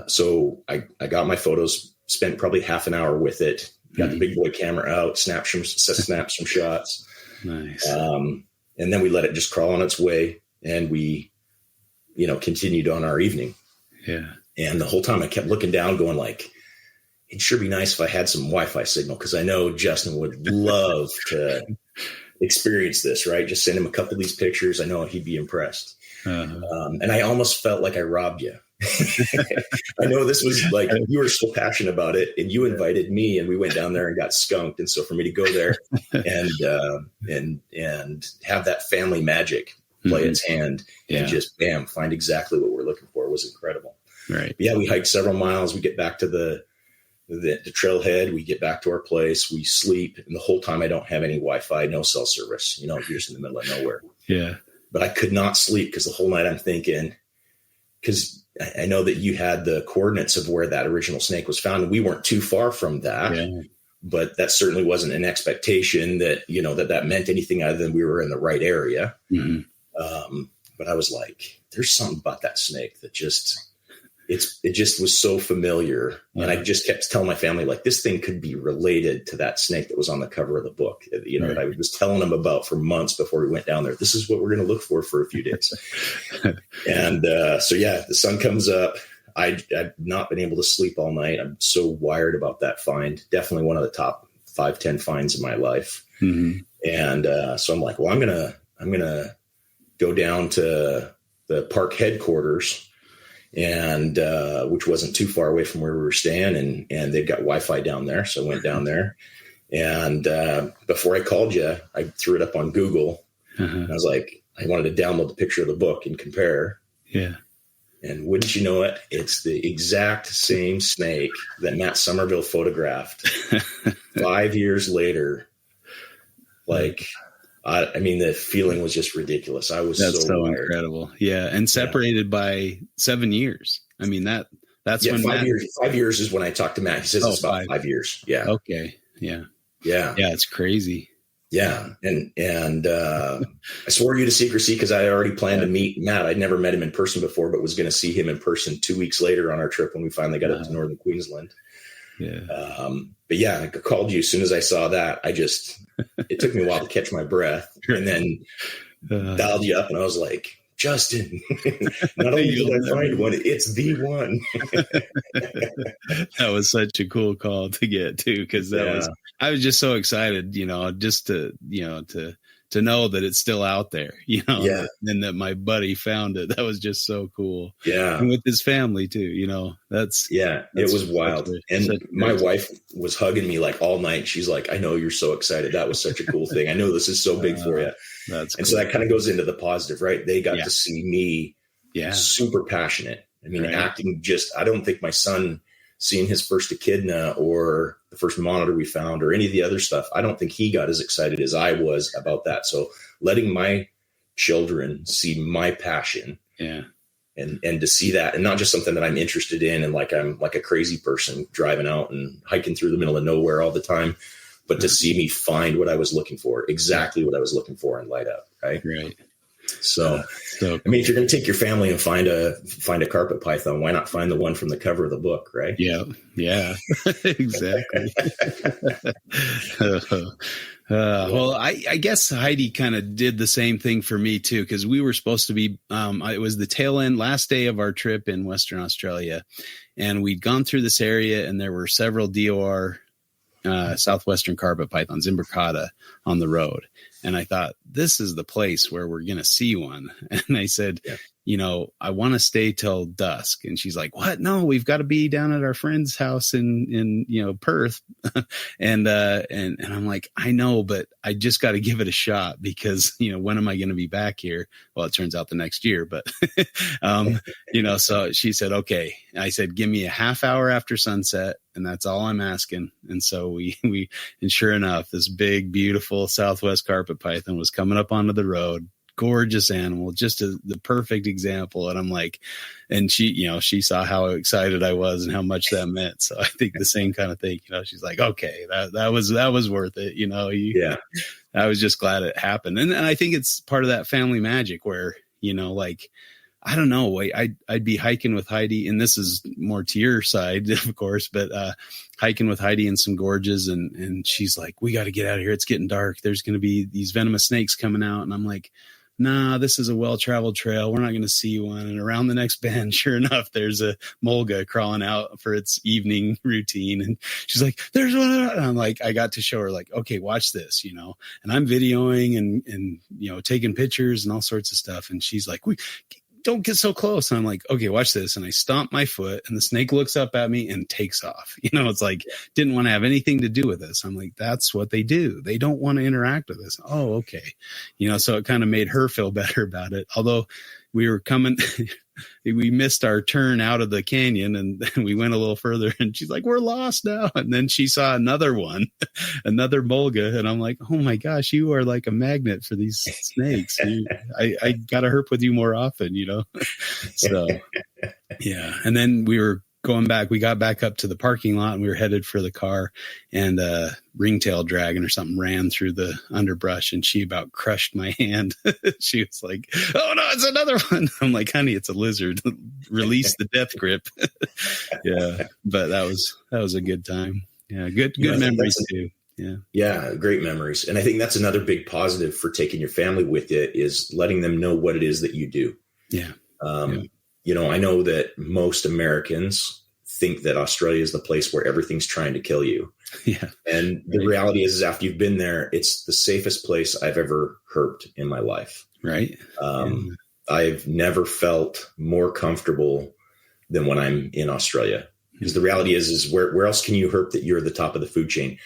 so I got my photos, spent probably half an hour with it, got the big boy camera out, snapped some shots. Nice. And then we let it just crawl on its way, and we, continued on our evening. Yeah. And the whole time I kept looking down going like, it'd sure be nice if I had some Wi-Fi signal, because I know Justin would love to experience this, right? Just send him a couple of these pictures. I know he'd be impressed. And I almost felt like I robbed you. I know this was like, you were so passionate about it, and you invited me, and we went down there and got skunked. And so for me to go there and have that family magic play its hand and just find exactly what we're looking for was incredible. Right. But we hiked several miles. We get back to the trailhead. We get back to our place. We sleep. And the whole time I don't have any Wi-Fi, no cell service, you're just in the middle of nowhere. Yeah. But I could not sleep, because the whole night I'm thinking, because I know that you had the coordinates of where that original snake was found, and we weren't too far from that, but that certainly wasn't an expectation that, that meant anything other than we were in the right area. Mm-hmm. But I was like, there's something about that snake that it just was so familiar. And I just kept telling my family, like, this thing could be related to that snake that was on the cover of the book, that I was telling them about for months before we went down there. This is what we're going to look for a few days. And the sun comes up. I've not been able to sleep all night. I'm so wired about that find. Definitely one of the top 5-10 finds in my life. Mm-hmm. And so I'm like, well, I'm gonna go down to the park headquarters, and which wasn't too far away from where we were staying, and they've got Wi-Fi down there. So I went down there, and before I called you, I threw it up on Google. And I was like, I wanted to download the picture of the book and compare. Yeah. And wouldn't you know it, it's the exact same snake that Matt Somerville photographed 5 years later. Like, the feeling was just ridiculous. That's so wired. Incredible. Yeah. And separated by 7 years. That's when 5 years. 5 years is when I talked to Matt. He says it's about 5 years. Yeah. Okay. Yeah. Yeah. Yeah. It's crazy. Yeah. And I swore you to secrecy because I already planned to meet Matt. I'd never met him in person before, but was going to see him in person 2 weeks later on our trip when we finally got up to northern Queensland. Yeah. But yeah, I called you as soon as I saw that. It took me a while to catch my breath, and then dialed you up, and I was like, Justin, not only did I find one, it's the one. That was such a cool call to get too, because I was just so excited, just to know that it's still out there, and that my buddy found it. That was just so cool. Yeah. And with his family too, that's it was wild. And my wife was hugging me like all night. She's like, I know you're so excited. That was such a cool thing. I know this is so big for you. That's and cool. So that kind of goes into the positive, right? They got to see me super passionate. I mean, acting I don't think my son seeing his first echidna or the first monitor we found or any of the other stuff, I don't think he got as excited as I was about that. So letting my children see my passion and to see that, and not just something that I'm interested in and like I'm like a crazy person driving out and hiking through the middle of nowhere all the time, but to see me find what I was looking for, exactly what I was looking for, and light up. Right. So cool. I mean, if you're going to take your family and find a carpet python, why not find the one from the cover of the book? Right. Yeah. Exactly. Well, I guess Heidi kind of did the same thing for me too, because we were supposed to be, it was the tail end last day of our trip in Western Australia, and we'd gone through this area and there were several DOR southwestern carpet pythons, imbricata, on the road. And I thought, this is the place where we're going to see one. And I said, I want to stay till dusk. And she's like, what? No, we've got to be down at our friend's house in Perth. and I'm like, I know, but I just got to give it a shot because, when am I going to be back here? Well, it turns out the next year, but, so she said, okay. I said, give me a half hour after sunset. And that's all I'm asking. And so we, and sure enough, this big, beautiful Southwest carpet python was coming up onto the road. Gorgeous animal, just the perfect example. And I'm like, and she saw how excited I was and how much that meant. So I think the same kind of thing, she's like, okay, that was worth it. I was just glad it happened. And I think it's part of that family magic where, I don't know, I'd be hiking with Heidi, and this is more to your side, of course, but hiking with Heidi in some gorges, and she's like, we got to get out of here. It's getting dark. There's going to be these venomous snakes coming out. And I'm like, nah, this is a well-traveled trail. We're not going to see one. And around the next bend, sure enough, there's a mulga crawling out for its evening routine. And she's like, there's one. And I'm like, I got to show her like, okay, watch this, and I'm videoing and taking pictures and all sorts of stuff. And she's like, don't get so close. And I'm like, okay, watch this. And I stomp my foot and the snake looks up at me and takes off. It's like, didn't want to have anything to do with this. I'm like, that's what they do. They don't want to interact with us. Oh, okay. So it kind of made her feel better about it. Although we were coming, we missed our turn out of the canyon and we went a little further and she's like, we're lost now. And then she saw another one, another mulga. And I'm like, oh my gosh, you are like a magnet for these snakes. I got to herp with you more often, So yeah. And then we got back up to the parking lot and we were headed for the car, and ringtail dragon or something ran through the underbrush and she about crushed my hand. She was like, oh no, it's another one. I'm like, honey, it's a lizard. Release the death grip. Yeah. But that was a good time. Yeah. Good memories too. Yeah. Yeah. Great memories. And I think that's another big positive for taking your family with you, is letting them know what it is that you do. Yeah. I know that most Americans think that Australia is the place where everything's trying to kill you. Yeah. And the reality is after you've been there, it's the safest place I've ever herped in my life. Right. I've never felt more comfortable than when I'm in Australia, because the reality is where else can you herp that you're at the top of the food chain?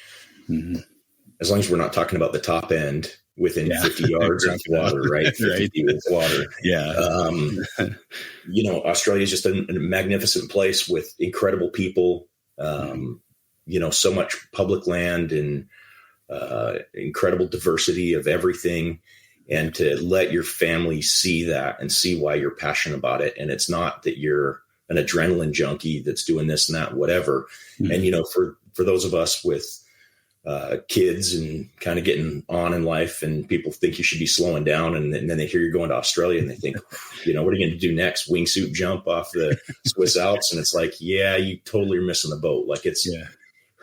Mm-hmm. As long as we're not talking about the top end within 50 yards of water, right? 50 feet of water. Yeah. Australia is just a magnificent place with incredible people, so much public land and incredible diversity of everything. And to let your family see that and see why you're passionate about it. And it's not that you're an adrenaline junkie that's doing this and that, whatever. Mm-hmm. And, for those of us with kids and kind of getting on in life, and people think you should be slowing down. And then they hear you're going to Australia and they think, what are you going to do next? Wingsuit jump off the Swiss Alps? And it's like, yeah, you totally are missing the boat. Like it's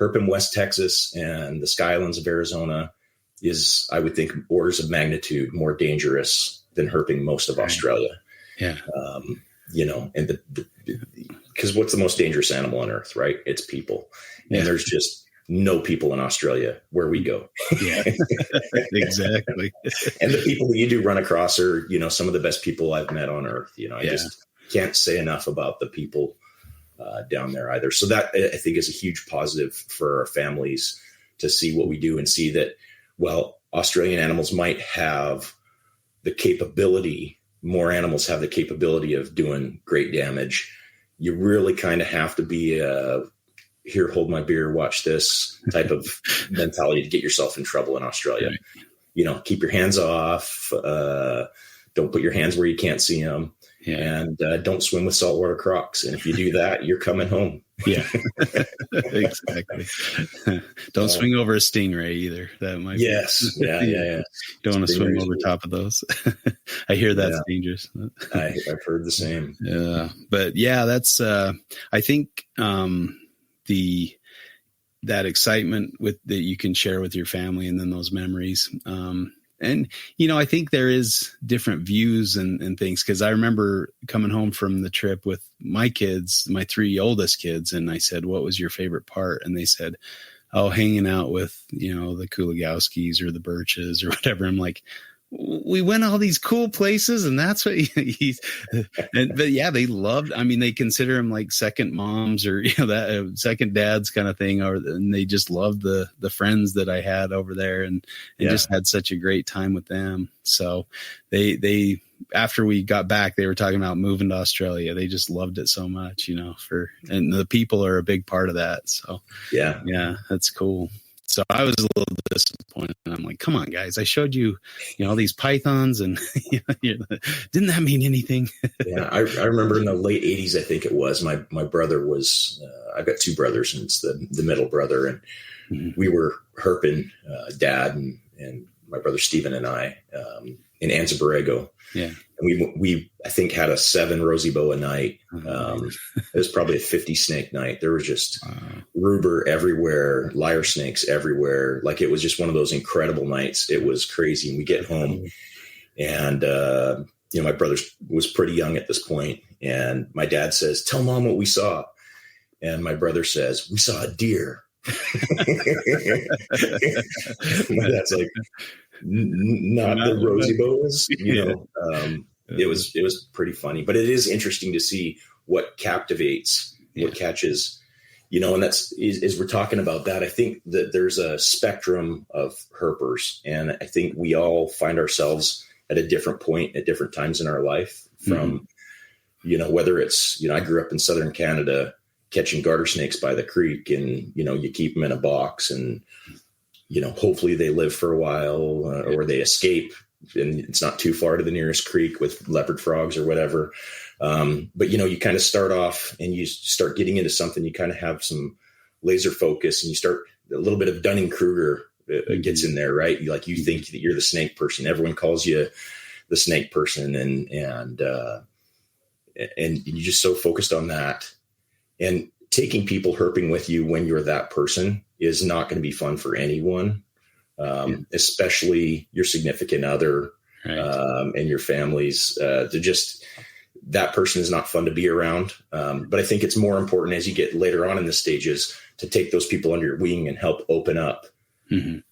herping West Texas and the Skylands of Arizona is, I would think, orders of magnitude more dangerous than herping most of Australia. Yeah. And because what's the most dangerous animal on earth, right? It's people. And there's just no people in Australia where we go. Yeah, exactly. And the people that you do run across are, some of the best people I've met on earth. I just can't say enough about the people down there either. So that, I think, is a huge positive for our families to see what we do and see that, well, Australian animals might have the capability, more animals have the capability of doing great damage. You really kind of have to be here, hold my beer, watch this type of mentality to get yourself in trouble in Australia. Right. Keep your hands off. Don't put your hands where you can't see them. Yeah. And don't swim with saltwater crocs. And if you do that, you're coming home. Yeah, exactly. Don't swing over a stingray either. That might be. Yeah. Don't want to swim over top of those. I hear that's dangerous. I've heard the same. Yeah, but that's. I think that excitement that you can share with your family, and then those memories. And, I think there is different views and things, because I remember coming home from the trip with my kids, my 3 oldest kids, and I said, what was your favorite part? And they said, oh, hanging out with, the Kuligowskis or the Birches or whatever. I'm like, we went all these cool places, and that's what they loved. I mean, they consider him like second moms or, that second dads kind of thing. And they just loved the friends that I had over there and just had such a great time with them. So they, after we got back, they were talking about moving to Australia. They just loved it so much, and the people are a big part of that. So yeah, that's cool. So I was a little disappointed. And I'm like, come on, guys. I showed you, all these pythons, and didn't that mean anything? Yeah, I remember in the late 80s, I think it was, my brother was, I've got 2 brothers, and it's the middle brother. And we were herping, Dad and my brother Stephen and I in Anza Borrego. Yeah. And we I think had a 7 rosy boa night. It was probably a 50 snake night. There was just rhubarb everywhere, lyre snakes everywhere. Like, it was just one of those incredible nights. It was crazy. And we get home, and my brother was pretty young at this point, and my dad says, "Tell Mom what we saw." And my brother says, "We saw a deer." My dad's like, not the rosy boas, It was pretty funny, but it is interesting to see what captivates, what catches, and that's, as we're talking about that, I think that there's a spectrum of herpers, and I think we all find ourselves at a different point at different times in our life from, whether it's, I grew up in Southern Canada catching garter snakes by the creek, and, you keep them in a box, and, hopefully they live for a while or they escape, and it's not too far to the nearest creek with leopard frogs or whatever. But, you kind of start off and you start getting into something, you kind of have some laser focus, and you start a little bit of Dunning-Kruger gets in there, right? You think that you're the snake person. Everyone calls you the snake person. And you're just so focused on that, and taking people herping with you when you're that person is not going to be fun for anyone. Especially your significant other, and your families, that person is not fun to be around. But I think it's more important as you get later on in the stages to take those people under your wing and help open up the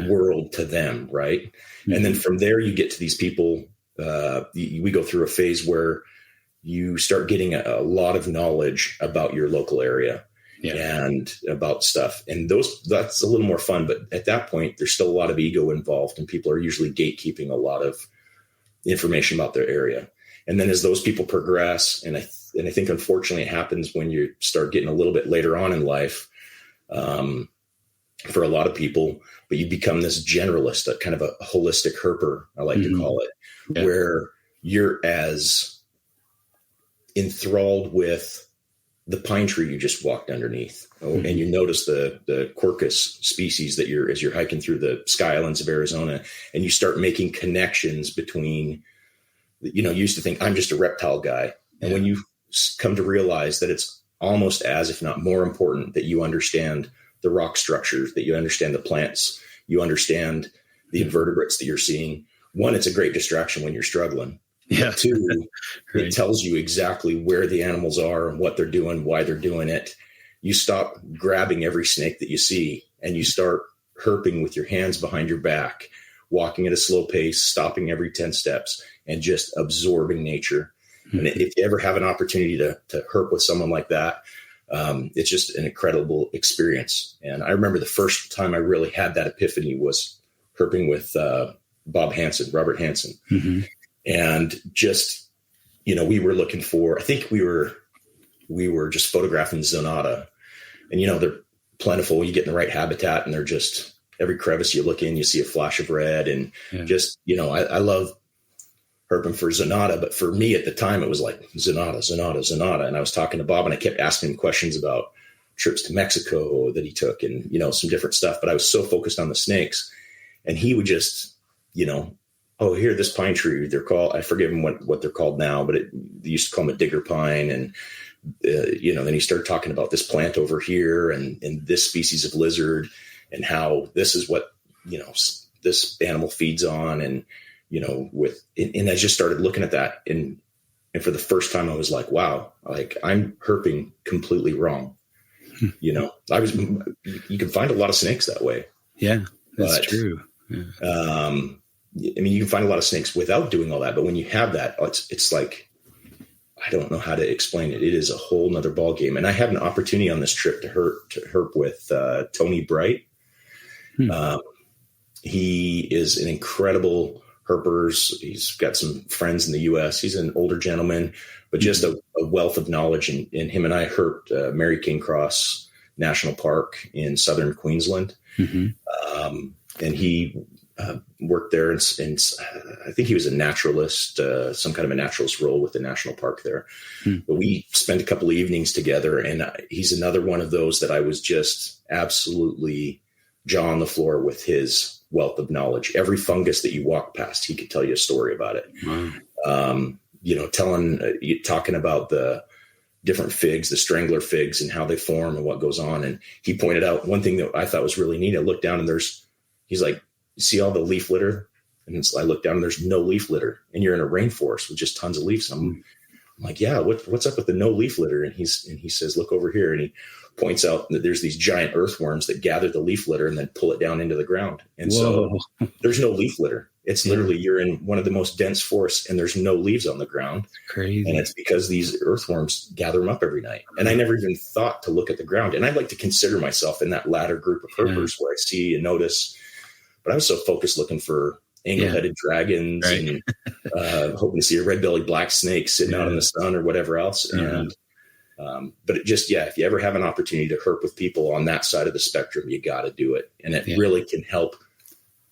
world to them. Right. Mm-hmm. And then from there, you get to these people, we go through a phase where you start getting a lot of knowledge about your local area. And about stuff. And that's a little more fun. But at that point, there's still a lot of ego involved, and people are usually gatekeeping a lot of information about their area. And then as those people progress, and I think unfortunately it happens when you start getting a little bit later on in life, for a lot of people, but you become this generalist, a kind of a holistic herper, I like to call it, where you're as enthralled with the pine tree you just walked underneath. And you notice the Quercus species that as you're hiking through the Sky Islands of Arizona, and you start making connections between, you used to think I'm just a reptile guy. And when you come to realize that it's almost as, if not more important, that you understand the rock structures, that you understand the plants, you understand the invertebrates that you're seeing. One, it's a great distraction when you're struggling. Yeah. Two, right. It tells you exactly where the animals are and what they're doing, why they're doing it. You stop grabbing every snake that you see and you start herping with your hands behind your back, walking at a slow pace, stopping every 10 steps, and just absorbing nature. Mm-hmm. And if you ever have an opportunity to herp with someone like that, it's just an incredible experience. And I remember the first time I really had that epiphany was herping with Robert Hansen. Mm-hmm. And just, we were looking for, I think we were just photographing Zonata, and, they're plentiful. You get in the right habitat and they're just every crevice you look in, you see a flash of red, and just, I love herping for Zonata, but for me at the time, it was like Zonata. And I was talking to Bob and I kept asking him questions about trips to Mexico that he took and, some different stuff, but I was so focused on the snakes, and he would just, oh, here, this pine tree, they're called, I forget what they're called now, but they used to call them a digger pine. And, then he started talking about this plant over here and this species of lizard and how this is what, this animal feeds on. And, and I just started looking at that. And for the first time, I was like, wow, like I'm herping completely wrong. You can find a lot of snakes that way. Yeah, that's true. Yeah. You can find a lot of snakes without doing all that, but when you have that, it's like, I don't know how to explain it. It is a whole nother ball game. And I had an opportunity on this trip to herp with Tony Bright. He is an incredible herper. He's got some friends in the U.S. He's an older gentleman, but just a wealth of knowledge. And him and I herped Mary King Cross National Park in southern Queensland. Mm-hmm. And he worked there, and I think he was a naturalist, some kind of a naturalist role with the national park there. But we spent a couple of evenings together, and he's another one of those that I was just absolutely jaw on the floor with his wealth of knowledge. Every fungus that you walk past, he could tell you a story about it. Wow. Talking about the different figs, the strangler figs, and how they form and what goes on. And he pointed out one thing that I thought was really neat. I looked down and he's like, you see all the leaf litter? And I look down and there's no leaf litter, and you're in a rainforest with just tons of leaves. I'm like, yeah, what's up with the no leaf litter? And he says, look over here. And he points out that there's these giant earthworms that gather the leaf litter and then pull it down into the ground. And so there's no leaf litter. It's literally, you're in one of the most dense forests and there's no leaves on the ground. Crazy. And it's because these earthworms gather them up every night. And I never even thought to look at the ground. And I like to consider myself in that latter group of herpers where I see and notice, but I was so focused looking for angle-headed dragons and hoping to see a red-bellied black snake sitting out in the sun or whatever else. And but it just, if you ever have an opportunity to herp with people on that side of the spectrum, you got to do it. And it really can help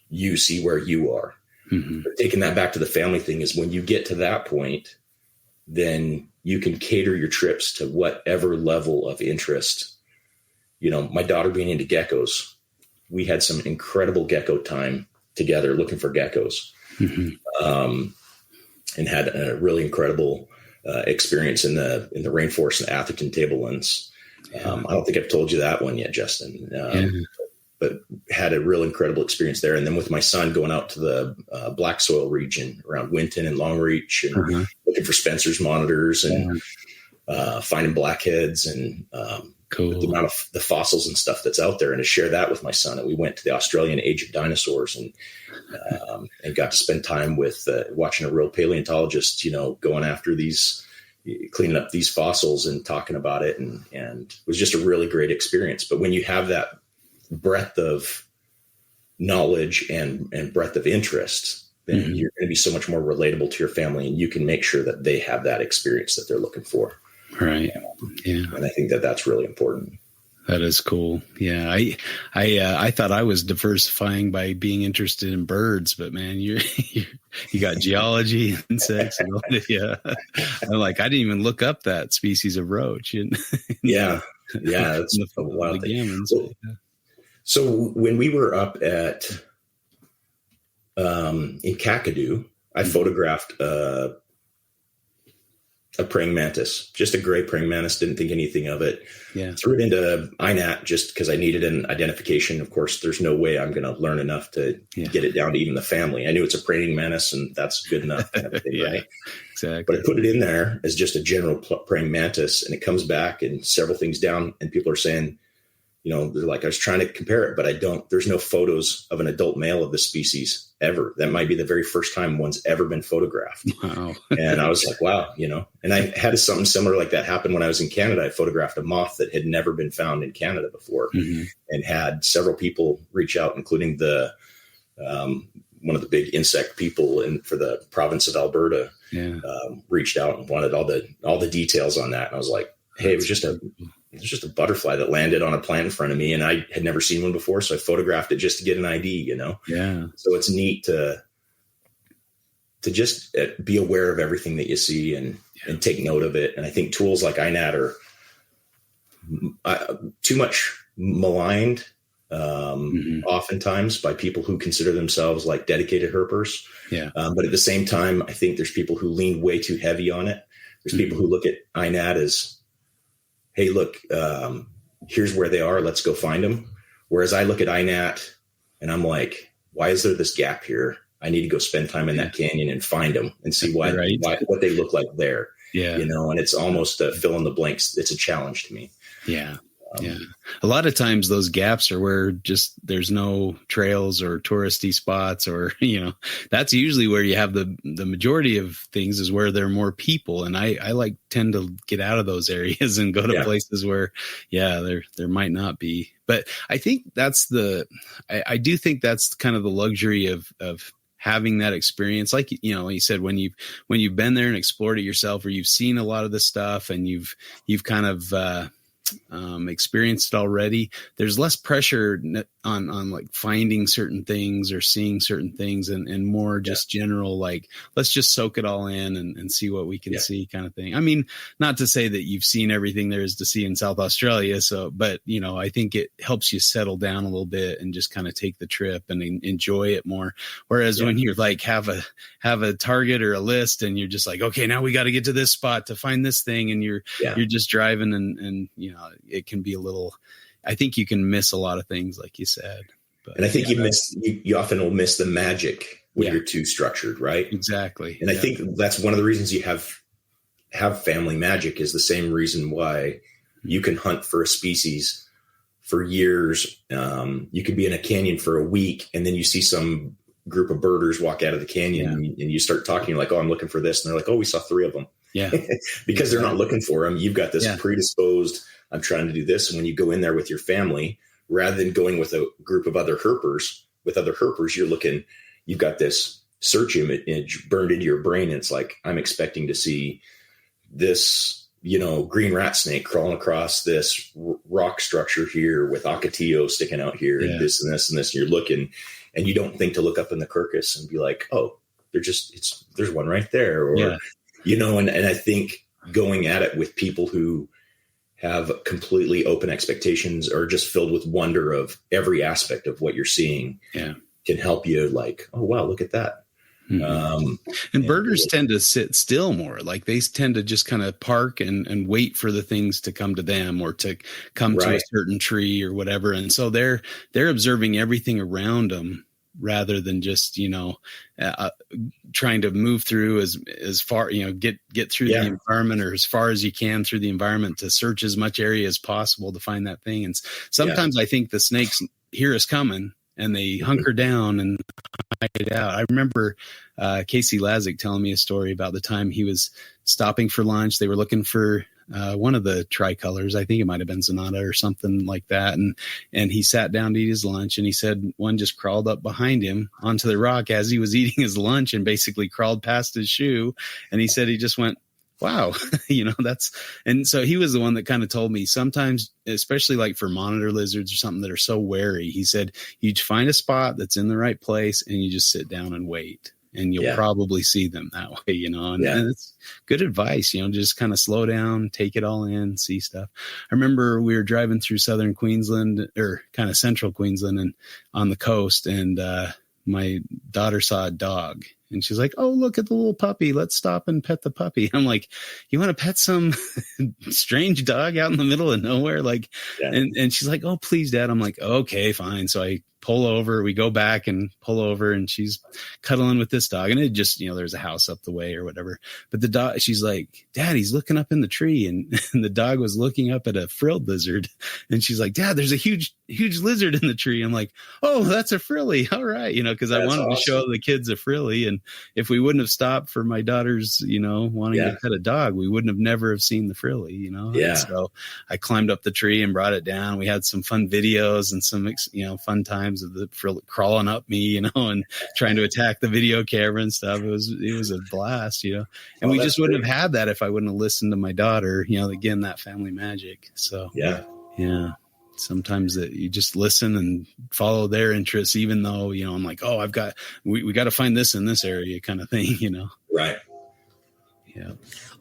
you see where you are. Mm-hmm. But taking that back to the family thing is when you get to that point, then you can cater your trips to whatever level of interest. My daughter being into geckos, we had some incredible gecko time together looking for geckos, and had a really incredible experience in the rainforest in the Atherton tablelands. I don't think I've told you that one yet, Justin, but had a real incredible experience there. And then with my son going out to the black soil region around Winton and Longreach and looking for Spencer's monitors and finding blackheads and the amount of the fossils and stuff that's out there, and to share that with my son. And we went to the Australian Age of Dinosaurs and got to spend time with watching a real paleontologist, going after cleaning up these fossils and talking about it. And it was just a really great experience. But when you have that breadth of knowledge and breadth of interest, then you're going to be so much more relatable to your family, and you can make sure that they have that experience that they're looking for. Right. Yeah. And I think that that's really important. That is cool. Yeah. I thought I was diversifying by being interested in birds, but man, you got geology, insects, and all that. Yeah. I'm like, I didn't even look up that species of roach. Yeah. That's a wild thing. So when we were up at, in Kakadu, I photographed, a praying mantis, just a gray praying mantis. Didn't think anything of it. Yeah. Threw it into INAT just because I needed an identification. Of course, there's no way I'm going to learn enough to get it down to even the family. I knew it's a praying mantis, and that's good enough. Kind of thing, Yeah, right? Exactly. But I put it in there as just a general praying mantis, and it comes back and several things down, and people are saying, they're like, I was trying to compare it, but there's no photos of an adult male of this species ever. That might be the very first time one's ever been photographed. Wow. And I was like, wow, and I had something similar like that happen when I was in Canada. I photographed a moth that had never been found in Canada before, and had several people reach out, including the, one of the big insect people for the province of Alberta, reached out and wanted all the details on that. And I was like, hey, it was just a butterfly that landed on a plant in front of me, and I had never seen one before. So I photographed it just to get an ID, Yeah. So it's neat to just be aware of everything that you see and take note of it. And I think tools like INAT are too much maligned, oftentimes by people who consider themselves like dedicated herpers. Yeah. But at the same time, I think there's people who lean way too heavy on it. There's people who look at INAT as, hey, look, here's where they are. Let's go find them. Whereas I look at INAT and I'm like, why is there this gap here? I need to go spend time in that canyon and find them and see what they look like there. Yeah. And it's almost a fill in the blanks. It's a challenge to me. Yeah. A lot of times those gaps are where just there's no trails or touristy spots, or that's usually where you have the majority of things, is where there are more people. And I tend to get out of those areas and go to places where there might not be. But I think I do think that's kind of the luxury of having that experience. Like, you said, when you've been there and explored it yourself, or you've seen a lot of the stuff and you've kind of experienced it already, there's less pressure on like finding certain things or seeing certain things, and more just general, like, let's just soak it all in and see what we can see, kind of thing. I mean, not to say that you've seen everything there is to see in South Australia. But I think it helps you settle down a little bit and just kind of take the trip and enjoy it more. Whereas when you're like, have a target or a list, and you're just like, okay, now we got to get to this spot to find this thing. And you're just driving and it can be a little, I think you can miss a lot of things, like you said. But, and I think you often will miss the magic when you're too structured, right? Exactly. And I think that's one of the reasons you have family magic, is the same reason why you can hunt for a species for years. You could be in a canyon for a week, and then you see some group of birders walk out of the canyon, and you start talking, you're like, oh, I'm looking for this. And they're like, oh, we saw 3 of them. Yeah. Because they're not looking for them. You've got this predisposed, I'm trying to do this. And when you go in there with your family, rather than going with a group of other herpers, you've got this search image burned into your brain. And it's like, I'm expecting to see this, green rat snake crawling across this rock structure here with Ocotillo sticking out here, and this and this and this. And you're looking, and you don't think to look up in the carcass and be like, oh, there's one right there. Or, and I think going at it with people who have completely open expectations, or just filled with wonder of every aspect of what you're seeing, can help you, like, oh, wow, look at that. Mm-hmm. And birders tend to sit still more. Like, they tend to just kind of park and wait for the things to come to them, or to come to a certain tree or whatever. And so they're observing everything around them, rather than just, trying to move through as far, get through the environment, or as far as you can through the environment, to search as much area as possible to find that thing. And sometimes I think the snakes hear us coming, and they hunker down and hide out. I remember Casey Lazick telling me a story about the time he was stopping for lunch. They were looking for one of the tricolors. I think it might have been Sonata or something like that. And he sat down to eat his lunch, and he said one just crawled up behind him onto the rock as he was eating his lunch, and basically crawled past his shoe. And he said he just went wow, and so he was the one that kind of told me sometimes, especially like for monitor lizards or something that are so wary, he said, you find a spot that's in the right place and you just sit down and wait. And you'll probably see them that way, and it's good advice, just kind of slow down, take it all in, see stuff. I remember we were driving through southern Queensland or kind of central Queensland and on the coast, and my daughter saw a dog and she's like, oh, look at the little puppy. Let's stop and pet the puppy. I'm like, you want to pet some strange dog out in the middle of nowhere? And she's like, oh, please, Dad. I'm like, okay, fine. So I pull over, we go back and pull over, and she's cuddling with this dog. And it just, there's a house up the way or whatever. But the dog, she's like, Dad, he's looking up in the tree. And the dog was looking up at a frilled lizard. And she's like, Dad, there's a huge lizard in the tree. I'm like, oh, that's a frilly. All right. Because I wanted to show the kids a frilly. And if we wouldn't have stopped for my daughter's, wanting to pet a dog, we wouldn't have never have seen the frilly, Yeah. And so I climbed up the tree and brought it down. We had some fun videos and some, fun times of the frill crawling up me, and trying to attack the video camera and stuff. It was a blast, and we just wouldn't have had that if I wouldn't have listened to my daughter, again, that family magic. So yeah. Sometimes that you just listen and follow their interests, even though, I'm like, oh, we got to find this in this area kind of thing, Right. Yeah.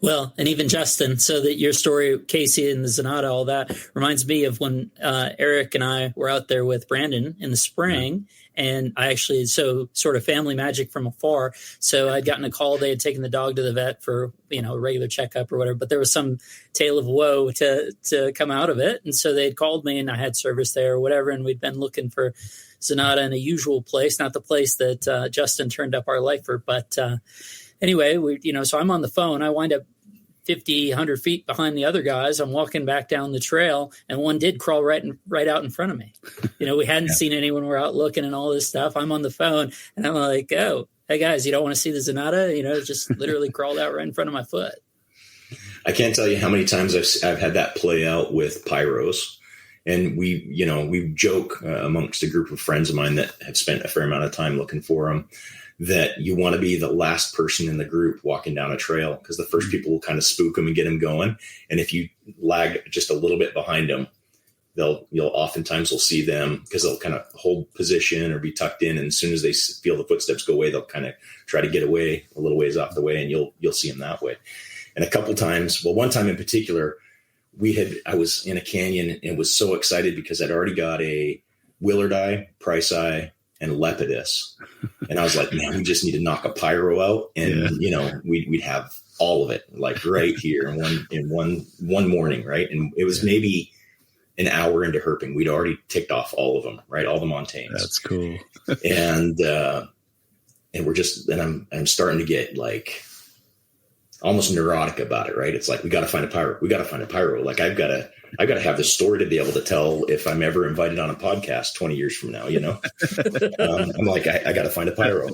Well, and even Justin, so that your story, Casey and the Zanata, all that reminds me of when Eric and I were out there with Brandon in the spring. And I actually, so sort of family magic from afar. So I'd gotten a call. They had taken the dog to the vet for, a regular checkup or whatever, but there was some tale of woe to come out of it. And so they had called me and I had service there or whatever. And we'd been looking for Zanata in a usual place, not the place that Justin turned up our lifer. But anyway, so I'm on the phone. I wind up 50, 100 feet behind the other guys. I'm walking back down the trail, and one did crawl right out in front of me. We hadn't seen anyone. We're out looking and all this stuff. I'm on the phone, and I'm like, oh, hey, guys, you don't want to see the Zanata? Just literally crawled out right in front of my foot. I can't tell you how many times I've had that play out with pyros. And we joke amongst a group of friends of mine that have spent a fair amount of time looking for them, that you want to be the last person in the group walking down a trail, because the first people will kind of spook them and get them going. And if you lag just a little bit behind them, oftentimes see them because they'll kind of hold position or be tucked in. And as soon as they feel the footsteps go away, they'll kind of try to get away a little ways off the way, and you'll see them that way. And a couple times, one time in particular, I was in a canyon and was so excited because I'd already got a Willardi, Price Eye, and Lepidus. And I was like, man, we just need to knock a pyro out. And, we'd have all of it like right here in one morning. Right. And it was maybe an hour into herping. We'd already ticked off all of them, right. All the montanes. That's cool. and I'm starting to get like almost neurotic about it. Right. It's like, we got to find a pyro. Like I've got to have this story to be able to tell if I'm ever invited on a podcast 20 years from now, I'm like, I got to find a pyro.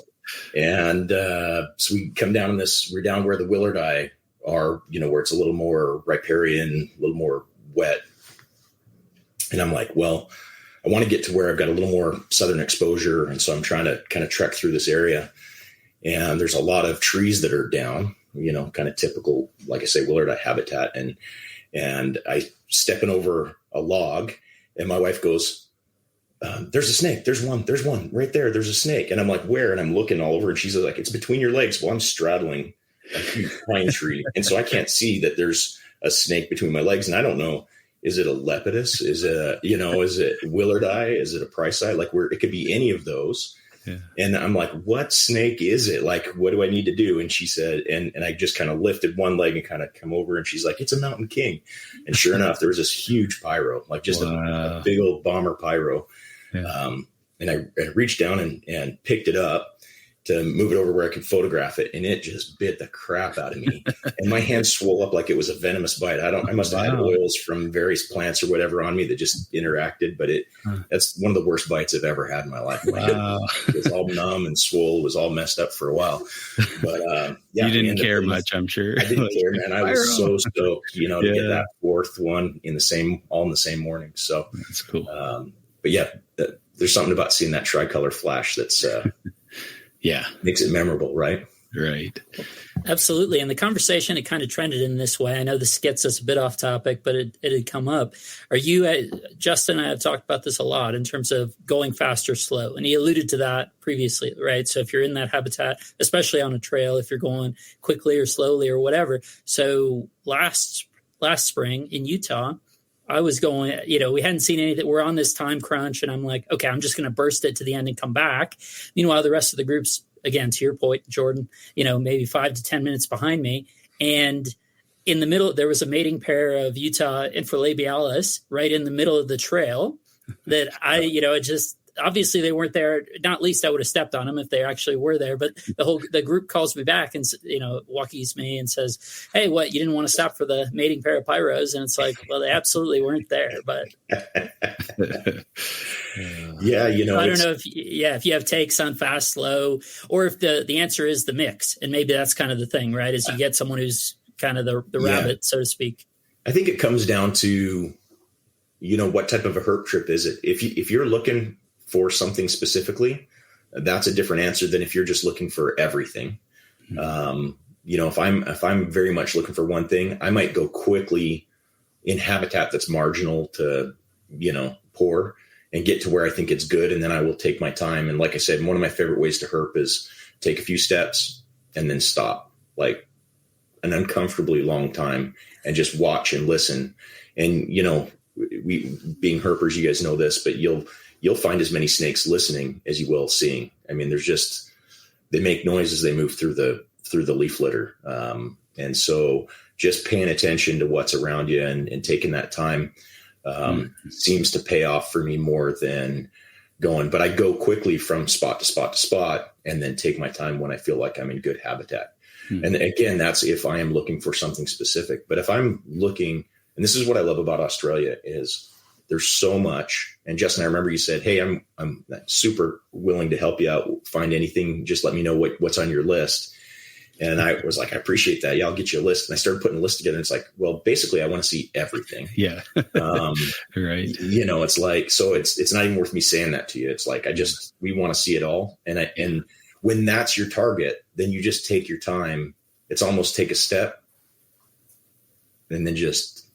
And so we come down we're down where the Willardi are, where it's a little more riparian, a little more wet. And I'm like, well, I want to get to where I've got a little more southern exposure. And so I'm trying to kind of trek through this area. And there's a lot of trees that are down, kind of typical, like I say, Willardi habitat. And I stepping over a log, and my wife goes, there's a snake. There's one right there. There's a snake. And I'm like, where? And I'm looking all over, and she's like, it's between your legs. Well, I'm straddling a huge pine tree. And so I can't see that there's a snake between my legs. And I don't know, is it a Lepidus? Is it Willardi? Is it a Price Eye? Like it could be any of those. Yeah. And I'm like, what snake is it? Like, what do I need to do? And she said, and I just kind of lifted one leg and kind of come over, and she's like, it's a mountain king. And sure enough, there was this huge pyro, like just a big old bomber pyro. Yeah. And I reached down and picked it up to move it over where I could photograph it. And it just bit the crap out of me. And my hand swole up like it was a venomous bite. I must have had oils from various plants or whatever on me that just interacted, but that's one of the worst bites I've ever had in my life. My head was all numb and swole, was all messed up for a while. But you didn't care much, I'm sure. I didn't care, man. I was so stoked, to get that fourth one all in the same morning. So that's cool. But yeah, there's something about seeing that tricolor flash that's, makes it memorable, right? Right. Absolutely. And the conversation, it kind of trended in this way. I know this gets us a bit off topic, but it had come up. Are you, Justin and I have talked about this a lot in terms of going fast or slow. And he alluded to that previously, right? So if you're in that habitat, especially on a trail, if you're going quickly or slowly or whatever. So last spring in Utah, I was going, we hadn't seen anything. We're on this time crunch and I'm like, okay, I'm just going to burst it to the end and come back. Meanwhile, the rest of the group's, again, to your point, Jordan, maybe 5 to 10 minutes behind me. And in the middle, there was a mating pair of Utah infralabialis right in the middle of the trail that it just, obviously they weren't there. Not least I would have stepped on them if they actually were there. But the group calls me back and, walkies me and says, hey, what, you didn't want to stop for the mating pair of pyros? And it's like, well, they absolutely weren't there. But yeah, I don't know if you have takes on fast, slow, or if the answer is the mix. And maybe that's kind of the thing, right? Is you get someone who's kind of the rabbit, so to speak. I think it comes down to, what type of a herp trip is it? If you're looking for something specifically, that's a different answer than if you're just looking for everything. Mm-hmm. If I'm very much looking for one thing, I might go quickly in habitat that's marginal to, poor and get to where I think it's good. And then I will take my time. And like I said, one of my favorite ways to herp is take a few steps and then stop, like an uncomfortably long time, and just watch and listen. And, we being herpers, you guys know this, but you'll find as many snakes listening as you will seeing. I mean, they make noise as they move through the leaf litter. And so just paying attention to what's around you and taking that time seems to pay off for me more than going, but I go quickly from spot to spot to spot and then take my time when I feel like I'm in good habitat. Mm-hmm. And again, that's if I am looking for something specific. But if I'm looking, and this is what I love about Australia, is there's so much. And Justin, I remember you said, hey, I'm super willing to help you out. Find anything. Just let me know what's on your list. And I was like, I appreciate that. Yeah, I'll get you a list. And I started putting a list together. And it's like, well, basically I want to see everything. Yeah. Right. It's like, so it's not even worth me saying that to you. It's like, we want to see it all. And when that's your target, then you just take your time. It's almost take a step and then just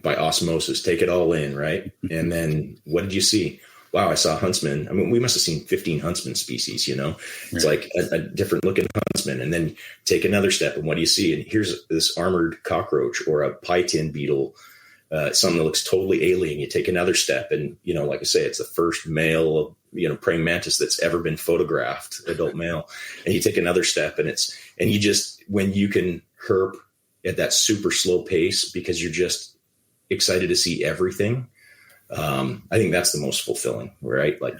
by osmosis, take it all in. Right. And then what did you see? Wow, I saw huntsman. I mean, we must have seen 15 huntsman species, It's like a different looking huntsman. And then take another step. And what do you see? And here's this armored cockroach or a pie-tin beetle, something that looks totally alien. You take another step. And, like I say, it's the first male, praying mantis that's ever been photographed, adult male. And you take another step and when you can herp at that super slow pace because you're just excited to see everything. I think that's the most fulfilling, right? Like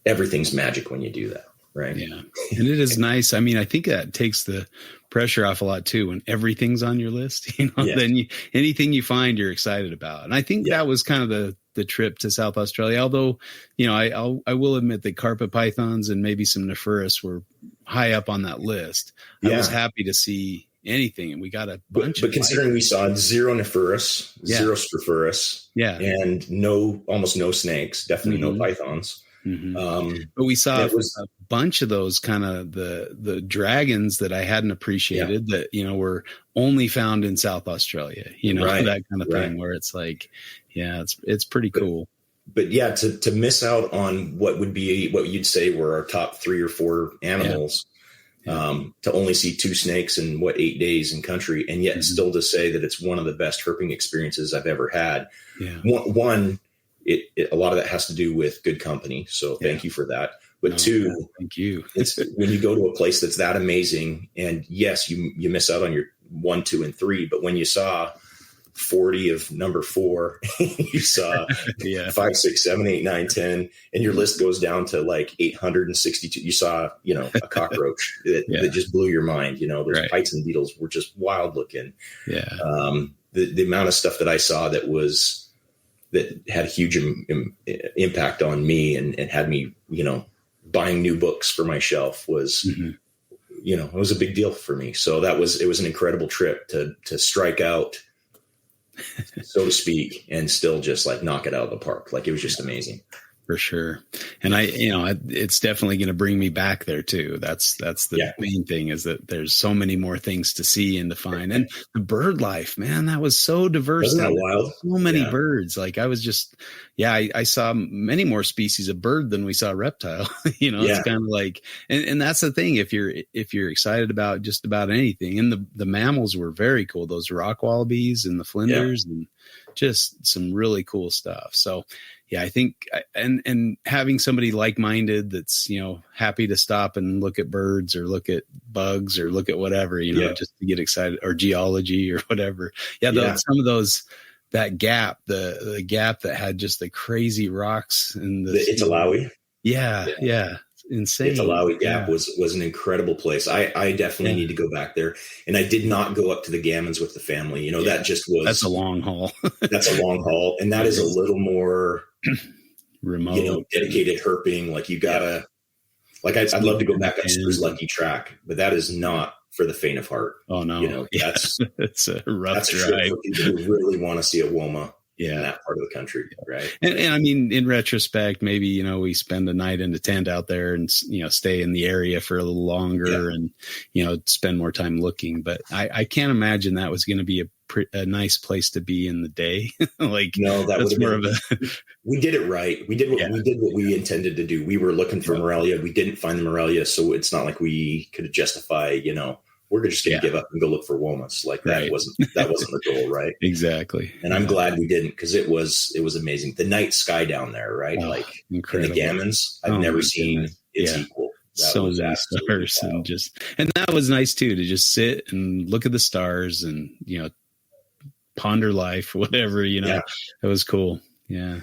everything's magic when you do that. Right. Yeah. And it is nice. I mean, I think that takes the pressure off a lot too, when everything's on your list, then anything you find you're excited about. And I think that was kind of the trip to South Australia. Although, I will admit that carpet pythons and maybe some Nephurus were high up on that list. I was happy to see anything, and we got a bunch but considering we saw 0 Nephurus, 0 Strophaurus, and almost no snakes, definitely no pythons. Mm-hmm. But we saw a bunch of those kind of the dragons that I hadn't appreciated that, were only found in South Australia, that kind of thing where it's like, it's pretty cool. But to miss out on what you'd say were our top 3 or 4 animals, to only see 2 snakes in 8 days in country, and yet still to say that it's one of the best herping experiences I've ever had. Yeah. One, a lot of that has to do with good company. So thank you for that. But 2, thank you. It's when you go to a place that's that amazing, and yes, you miss out on your 1, 2, and 3, but when you saw 40 of number 4, you saw 5, 6, 7, 8, 9, 10, and your list goes down to like 862. You saw, a cockroach that just blew your mind. Those pites and beetles were just wild looking. Yeah. The amount of stuff that I saw that had huge impact on me and had me, buying new books for my shelf was, it was a big deal for me. So it was an incredible trip to strike out, so to speak, and still just like knock it out of the park. Like it was just amazing. For sure. And it's definitely going to bring me back there too. That's the main thing, is that there's so many more things to see and to find. And the bird life, man, that was so diverse. Wasn't that wild? So many birds. Like I was just, I saw many more species of bird than we saw reptile. It's kind of like, and that's the thing. If you're excited about just about anything, and the mammals were very cool. Those rock wallabies and the flinders and just some really cool stuff. So I think, and having somebody like-minded that's, happy to stop and look at birds or look at bugs or look at whatever, just to get excited, or geology or whatever. Some of those, that gap, the gap that had just the crazy rocks and the Italawi. Yeah. Insane. Italawi Gap was an incredible place. I definitely need to go back there. And I did not go up to the Gammons with the family. That just was. That's a long haul. That's a long haul. And that is a little more remote, dedicated herping. Like you gotta, I'd love to go back up Spruce Lucky Track, but that is not for the faint of heart. Oh no. That's it's a rough drive. Trip for people who really want to see a Woma. In that part of the country, right? And I mean, in retrospect, maybe we spend a night in a tent out there and stay in the area for a little longer and spend more time looking. But I can't imagine that was going to be a nice place to be in the day. No, that's more of a. We did it right. We did what we intended to do. We were looking for Morelia. We didn't find the Morelia, so it's not like we could justify. We're just going to give up and go look for Womas. That wasn't the goal, right? Exactly. And I'm glad we didn't, because it was amazing. The night sky down there, right? Incredible. In the Gammons, I've never seen its equal. So many stars, and that was nice too, to just sit and look at the stars and ponder life, whatever. It was cool. Yeah.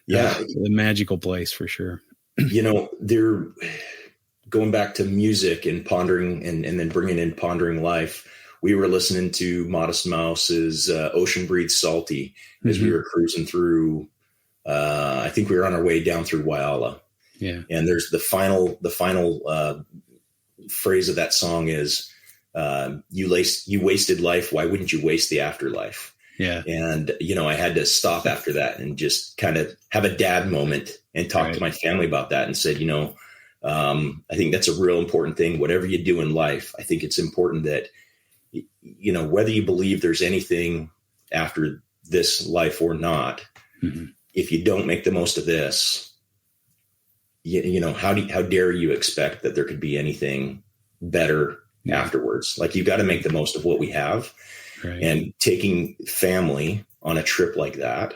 A magical place for sure. They're. Going back to music and pondering and then bringing in pondering life, we were listening to Modest Mouse's Ocean Breathes Salty as we were cruising through. I think we were on our way down through Waiala. Yeah. And there's the final phrase of that song is, you wasted life. Why wouldn't you waste the afterlife? Yeah. And, I had to stop after that and just kind of have a dad moment and talk to my family about that and said, I think that's a real important thing. Whatever you do in life, I think it's important that, whether you believe there's anything after this life or not, if you don't make the most of this, how dare you expect that there could be anything better afterwards? You've got to make the most of what we have. Right. And taking family on a trip like that,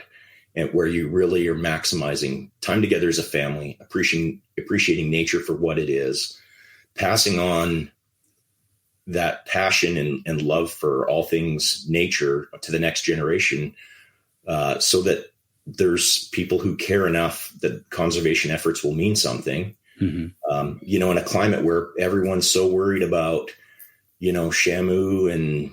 and where you really are maximizing time together as a family, appreciating nature for what it is, passing on that passion and love for all things nature to the next generation, so that there's people who care enough that conservation efforts will mean something. In a climate where everyone's so worried about, shamu and,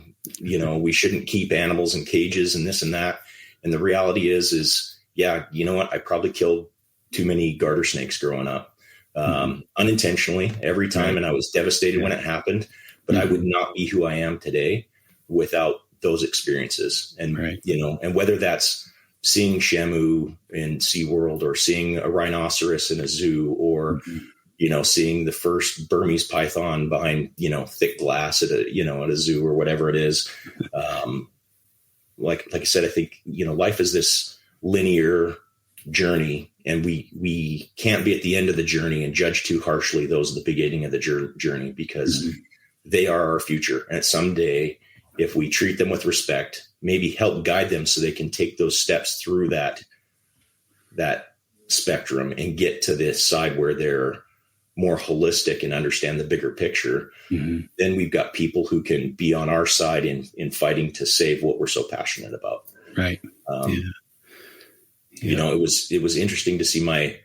we shouldn't keep animals in cages and this and that. And the reality is, I probably killed too many garter snakes growing up, unintentionally every time. And I was devastated when it happened, but I would not be who I am today without those experiences. And, and whether that's seeing shamu in SeaWorld or seeing a rhinoceros in a zoo or, seeing the first Burmese python behind, thick glass at a zoo or whatever it is. Like I said, I think, life is this linear journey, and we can't be at the end of the journey and judge too harshly those at the beginning of the journey, because they are our future. And someday, if we treat them with respect, maybe help guide them so they can take those steps through that spectrum and get to this side where they're more holistic and understand the bigger picture, then we've got people who can be on our side in fighting to save what we're so passionate about. Right. It was interesting to see my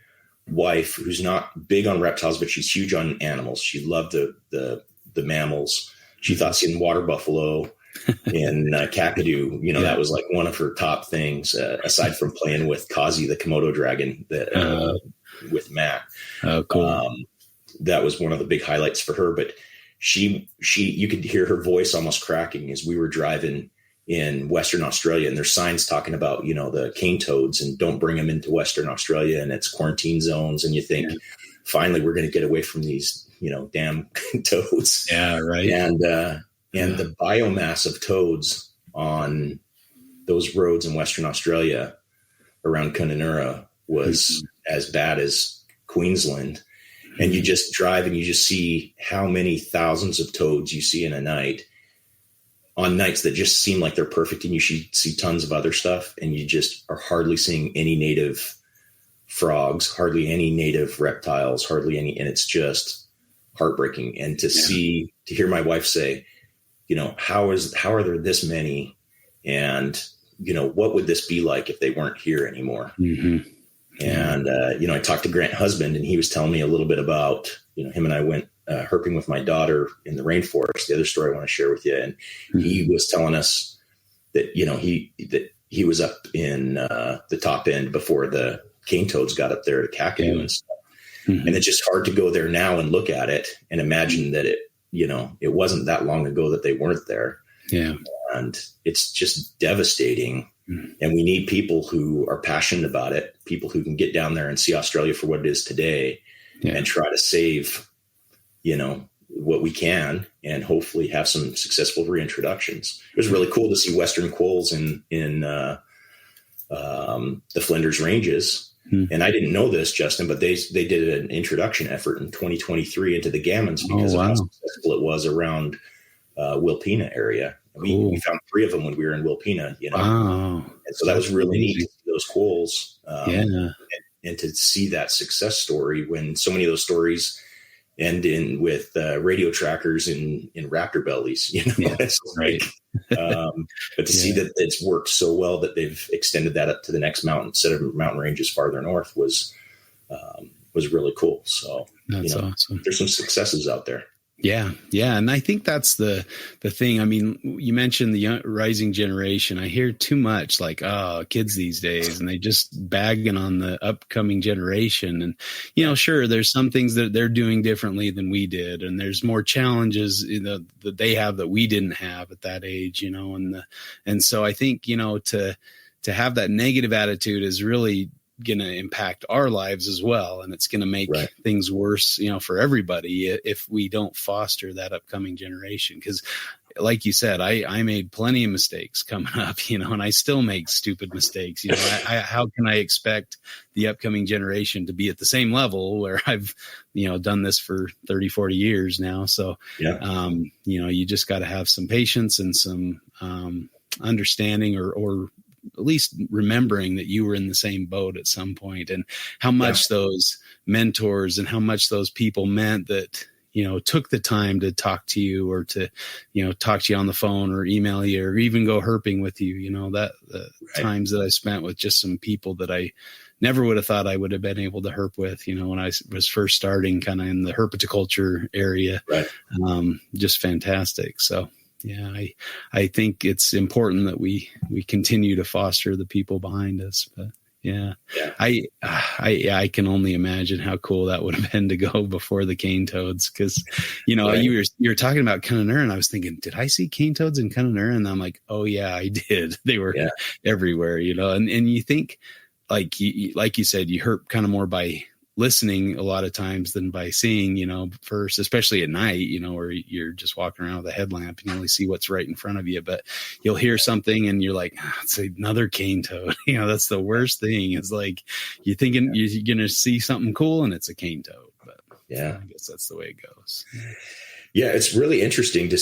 wife, who's not big on reptiles, but she's huge on animals. She loved the mammals. She thought seeing water buffalo and kakadu, that was like one of her top things, aside from playing with Kazi, the Komodo dragon, with Matt. Oh, cool. That was one of the big highlights for her, but you could hear her voice almost cracking as we were driving in Western Australia, and there's signs talking about, the cane toads and don't bring them into Western Australia, and it's quarantine zones. And you think, finally, we're going to get away from these, damn toads. Yeah. Right. And the biomass of toads on those roads in Western Australia around Kununurra was as bad as Queensland. And you just drive and you just see how many thousands of toads you see in a night, on nights that just seem like they're perfect, and you see tons of other stuff, and you just are hardly seeing any native frogs, hardly any native reptiles, hardly any. And it's just heartbreaking. And to hear my wife say, how are there this many? And, what would this be like if they weren't here anymore? Mm-hmm. And, I talked to Grant husband, and he was telling me a little bit about, him and I went herping with my daughter in the rainforest. The other story I want to share with you. And he was telling us that, he was up in the top end before the cane toads got up there to Kakadu and stuff. Mm-hmm. And it's just hard to go there now and look at it and imagine that it wasn't that long ago that they weren't there. Yeah. And it's just devastating. Mm-hmm. And we need people who are passionate about it, people who can get down there and see Australia for what it is today and try to save, what we can, and hopefully have some successful reintroductions. It was really cool to see Western quolls in the Flinders Ranges. And I didn't know this, Justin, but they did an introduction effort in 2023 into the gammons because of how successful it was around Wilpena area. We found 3 of them when we were in Wilpena, and so that was really neat to see those quolls and to see that success story when so many of those stories end in with radio trackers in raptor bellies. It's right. But to see that it's worked so well that they've extended that up to the next mountain set of mountain ranges farther north was really cool. So that's awesome. There's some successes out there. Yeah. Yeah. And I think that's the thing. I mean, you mentioned the young, rising generation. I hear too much like, kids these days, and they just bagging on the upcoming generation. And, sure, there's some things that they're doing differently than we did. And there's more challenges that they have that we didn't have at that age, and so I think, to have that negative attitude is really going to impact our lives as well. And it's going to make things worse, for everybody if we don't foster that upcoming generation. Cause like you said, I made plenty of mistakes coming up, and I still make stupid mistakes. How can I expect the upcoming generation to be at the same level where I've, done this for 30, 40 years now. So, you just got to have some patience and some, understanding or at least remembering that you were in the same boat at some point, and how much those mentors and how much those people meant that, took the time to talk to you or to, talk to you on the phone or email you or even go herping with you, times that I spent with just some people that I never would have thought I would have been able to herp with, when I was first starting kind of in the herpetoculture area, just fantastic. So. Yeah, I think it's important that we continue to foster the people behind us. But I can only imagine how cool that would have been to go before the cane toads, because you were talking about Kununurra, and I was thinking, did I see cane toads in Kununurra? And I'm like, oh yeah, I did. They were everywhere, and you think like you said, you herp kind of more by listening a lot of times than by seeing, first, especially at night, where you're just walking around with a headlamp and you only see what's right in front of you, but you'll hear something and you're like, it's another cane toad. That's the worst thing. It's like, you're thinking you're going to see something cool and it's a cane toad, but I guess that's the way it goes. Yeah. It's really interesting to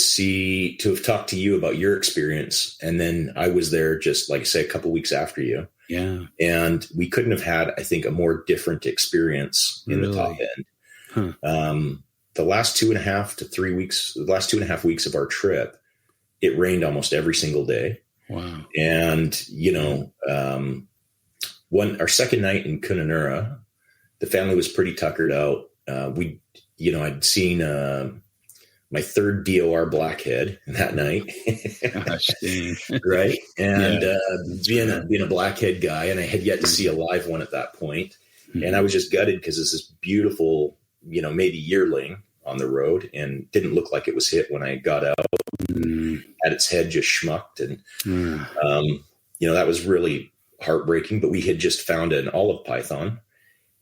have talked to you about your experience. And then I was there just like I say, a couple of weeks after you. Yeah. And we couldn't have had, I think, a more different experience in the top end. Huh. The last 2.5 weeks of our trip, it rained almost every single day. Wow. And, our second night in Kununurra, the family was pretty tuckered out. I'd seen, my third DOR blackhead that night. Gosh, dang. Right. And being a blackhead guy, and I had yet to see a live one at that point. Mm-hmm. And I was just gutted because it's this beautiful, maybe yearling on the road, and didn't look like it was hit when I got out. Mm-hmm. had its head just schmucked. And, that was really heartbreaking, but we had just found an olive python.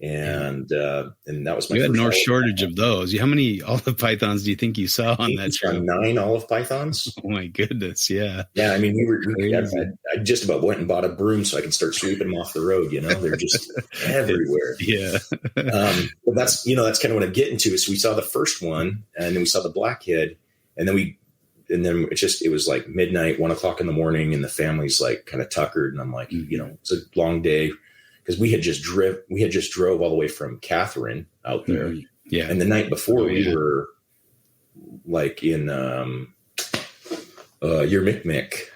And that was my. You had first no shortage of those. How many olive pythons do you think you saw on that trip? 9 olive pythons. Oh my goodness! Yeah. Yeah, I mean, I just about went and bought a broom so I can start sweeping them off the road. They're just everywhere. Yeah. But that's kind of what I'm getting to. Is we saw the first one, and then we saw the blackhead, and then it was like midnight, 1 o'clock in the morning, and the family's like kind of tuckered, and I'm like, it's a long day. Because we had just drove all the way from Catherine out there. Mm-hmm. Yeah. And the night before we were like in your Micmac,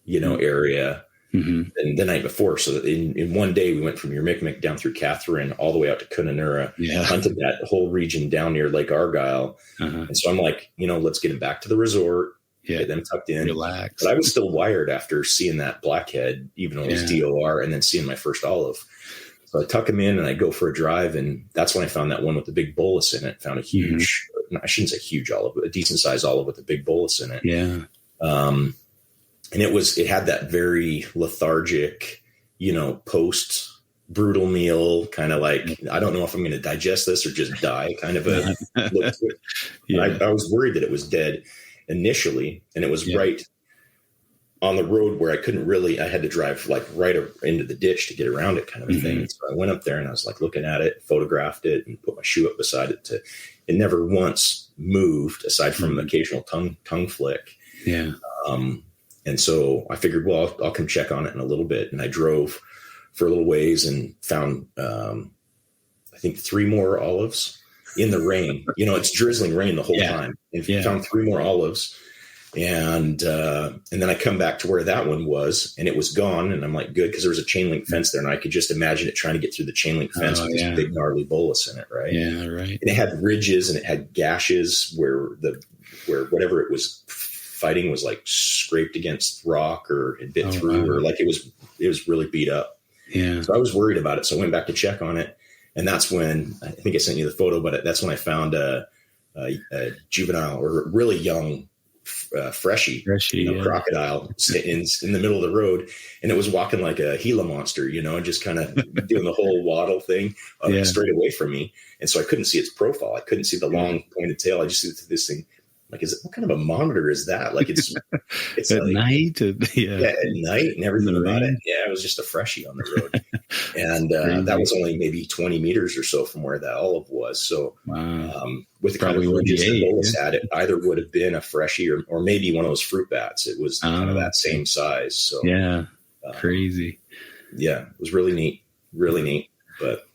area. Mm-hmm. And the night before. So in one day we went from your Micmac down through Catherine all the way out to Kununurra, hunted that whole region down near Lake Argyle. Uh-huh. And so I'm like, let's get them back to the resort. Get them tucked in. Relax. But I was still wired after seeing that blackhead, even though it was DOR, and then seeing my first olive. So I tuck him in and I go for a drive, and that's when I found that one with the big bolus in it. Found a huge, I shouldn't say huge olive, but a decent sized olive with a big bolus in it. Yeah. And it had that very lethargic, post brutal meal, kind of like, I don't know if I'm going to digest this or just die kind of a look to it. I was worried that it was dead initially, and it was right on the road where I had to drive like right into the ditch to get around it, kind of a thing. So I went up there and I was like looking at it, photographed it, and put my shoe up beside it. It never once moved aside from an occasional tongue flick. Yeah. And so I figured, well, I'll come check on it in a little bit. And I drove for a little ways and found, I think 3 more olives in the rain. It's drizzling rain the whole time. And found 3 more olives. And then I come back to where that one was, and it was gone. And I'm like, good, because there was a chain link fence there, and I could just imagine it trying to get through the chain link fence with this big gnarly bolus in it, right? Yeah, right. And it had ridges and it had gashes where whatever it was fighting was like scraped against rock or it bit through, or like it was really beat up. Yeah. So I was worried about it. So I went back to check on it, and that's when I think I sent you the photo, but that's when I found a juvenile or really young freshie crocodile in the middle of the road, and it was walking like a Gila monster, just kind of doing the whole waddle thing straight away from me. And so I couldn't see its profile. I couldn't see the long pointed tail. I just see this thing. Like, what kind of a monitor is that? Like it's at like, night. At night and everything about it. Yeah, it was just a freshie on the road. And that was only maybe 20 meters or so from where that olive was. So with the kind of ridges the bolus had, it either would have been a freshie or maybe one of those fruit bats. It was kind of that same size. So crazy. Yeah, it was really neat. Really neat. But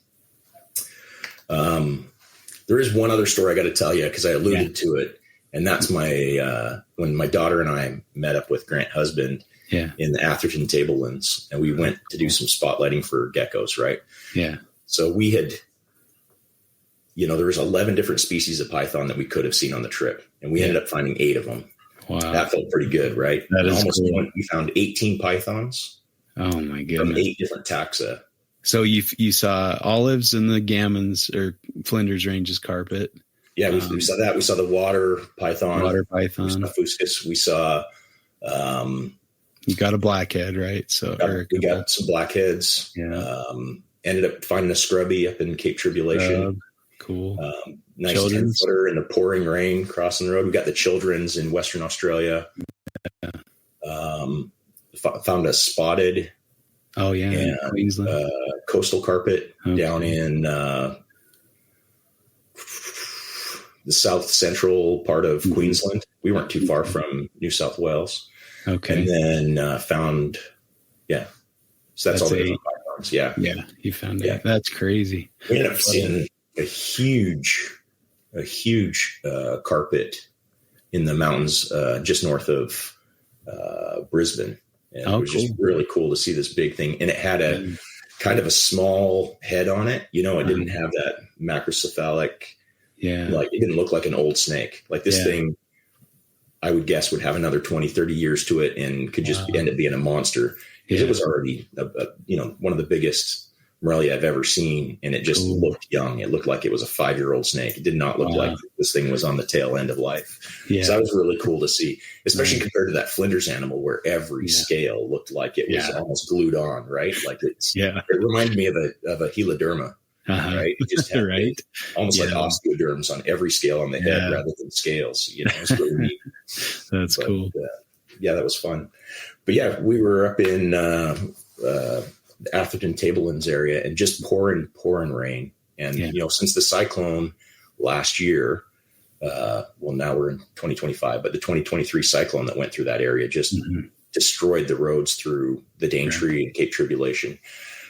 there is one other story I got to tell you, because I alluded to it. And that's when my daughter and I met up with Grant Husband in the Atherton Tablelands, and we went to do some spotlighting for geckos, right? Yeah. So we had, there was 11 different species of python that we could have seen on the trip, and we ended up finding 8 of them. Wow. That felt pretty good, right? That is almost cool. We found 18 pythons. Oh my goodness. From 8 different taxa. So you saw olives in the Gammons or Flinders Ranges carpet. Yeah, we saw that. We saw the water python. We saw fuscus. We saw. You got a blackhead, right? So we got some blackheads. Yeah. Ended up finding a scrubby up in Cape Tribulation. Cool. Nice 10-footer in the pouring rain crossing the road. We got the children's in Western Australia. Found a spotted. Oh yeah, in Queensland. Coastal carpet down in the south central part of Queensland. We weren't too far from New South Wales. Okay. And then found, so that's all the different pythons. Yeah. Yeah. You found it. That's crazy. We ended up seeing a huge carpet in the mountains just north of Brisbane. And it was just really cool to see this big thing. And it had a kind of a small head on it. It didn't have that macrocephalic. Yeah. Like it didn't look like an old snake. Like this thing, I would guess, would have another 20, 30 years to it and could just end up being a monster. Because it was already, one of the biggest Morelia I've ever seen. And it just looked young. It looked like it was a 5-year-old snake. It did not look like this thing was on the tail end of life. Yeah. So that was really cool to see, especially compared to that Flinders animal where every scale looked like it was almost glued on, right? Like it reminded me of a heloderma, right? It just had almost like osteoderms on every scale on the head rather than scales. You know, it's really neat. That's cool. Yeah, that was fun. But yeah, we were up in the Atherton Tablelands area and just pouring rain. And, you know, since the cyclone last year, well, now we're in 2025, but the 2023 cyclone that went through that area just destroyed the roads through the Daintree and Cape Tribulation.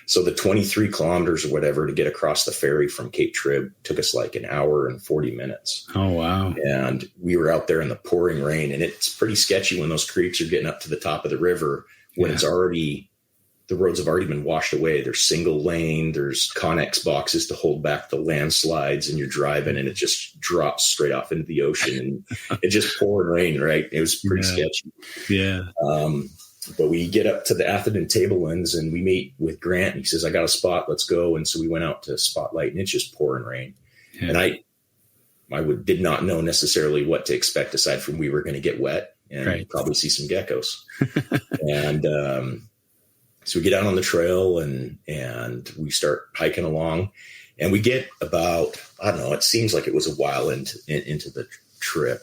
So the 23 kilometers or whatever to get across the ferry from Cape Trib took us like an hour and 40 minutes. Oh, wow. And we were out there in the pouring rain, and it's pretty sketchy when those creeks are getting up to the top of the river when it's already, the roads have already been washed away. There's single lane, there's Connex boxes to hold back the landslides, and you're driving and it just drops straight off into the ocean, and it just pouring rain, right? It was pretty sketchy. Yeah. But we get up to the Atherton Tablelands and we meet with Grant, and he says, I got a spot, let's go. And so we went out to Spotlight, and it's just pouring rain. Yeah. And I did not know necessarily what to expect aside from we were going to get wet and probably see some geckos. And so we get out on the trail and we start hiking along, and we get about, I don't know, it seems like it was a while into the trip.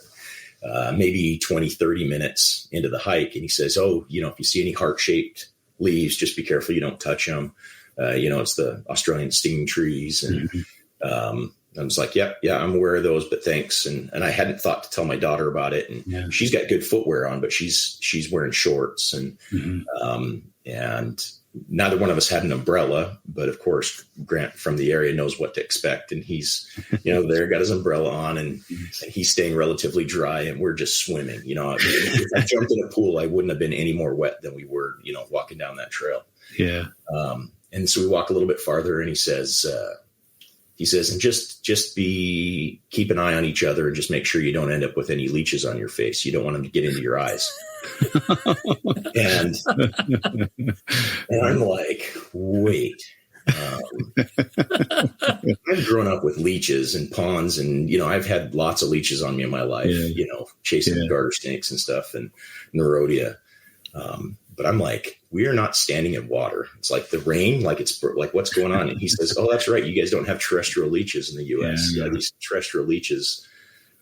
Maybe 20, 30 minutes into the hike. And he says, oh, you know, if you see any heart-shaped leaves, just be careful you don't touch them. You know, it's the Australian stinging trees. And I was like, yeah, I'm aware of those, but thanks. And I hadn't thought to tell my daughter about it. And she's got good footwear on, but she's wearing shorts. And neither one of us had an umbrella, but of course Grant from the area knows what to expect. And he's, you know, there got his umbrella on, and he's staying relatively dry, and we're just swimming. You know, if I jumped in a pool, I wouldn't have been any more wet than we were, you know, walking down that trail. Yeah. And so we walk a little bit farther, and he says, and just keep an eye on each other, and just make sure you don't end up with any leeches on your face. You don't want them to get into your eyes. and I'm like, wait, I've grown up with leeches and ponds, and, you know, I've had lots of leeches on me in my life, you know, chasing garter snakes and stuff and Neurodia. But I'm like, we are not standing in water. It's like the rain, like it's like, what's going on? And he says, oh, that's right. You guys don't have terrestrial leeches in the U.S. Yeah, these terrestrial leeches,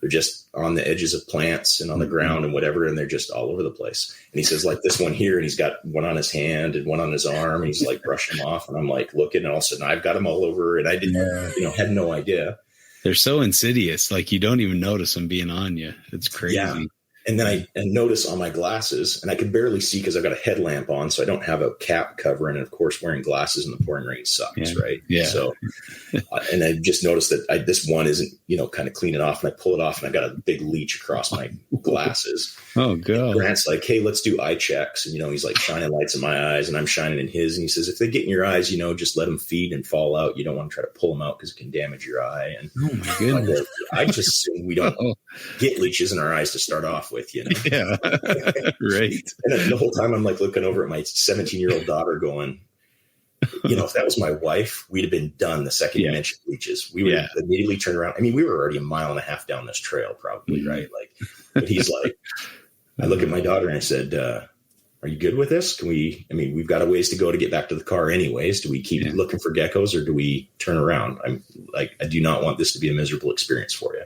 they're just on the edges of plants and on the ground and whatever, and they're just all over the place. And he says, like this one here, and he's got one on his hand and one on his arm, and he's like brushing them off. And I'm like looking, and all of a sudden I've got them all over, and I didn't, you know, had no idea. They're so insidious. Like you don't even notice them being on you. It's crazy. Yeah. And then I notice on my glasses, and I can barely see because I've got a headlamp on, so I don't have a cap covering. And of course, wearing glasses in the pouring rain sucks, right? Yeah. So, and I just noticed that this one isn't, you know, kind of clean it off, and I pull it off, and I got a big leech across my glasses. Oh, God. And Grant's like, hey, let's do eye checks. And, you know, he's like shining lights in my eyes, and I'm shining in his. And he says, if they get in your eyes, you know, just let them feed and fall out. You don't want to try to pull them out because it can damage your eye. And oh, my goodness. I just assume we don't get leeches in our eyes to start off with, you know? Yeah. Right. And the whole time I'm like looking over at my 17-year-old daughter going, you know, if that was my wife, we'd have been done the second you mentioned leeches. We would immediately turn around. I mean, we were already a mile and a half down this trail probably, right? Like, but he's like, I look at my daughter and I said, are you good with this? We've got a ways to go to get back to the car anyways. Do we keep looking for geckos, or do we turn around? I'm like, I do not want this to be a miserable experience for you.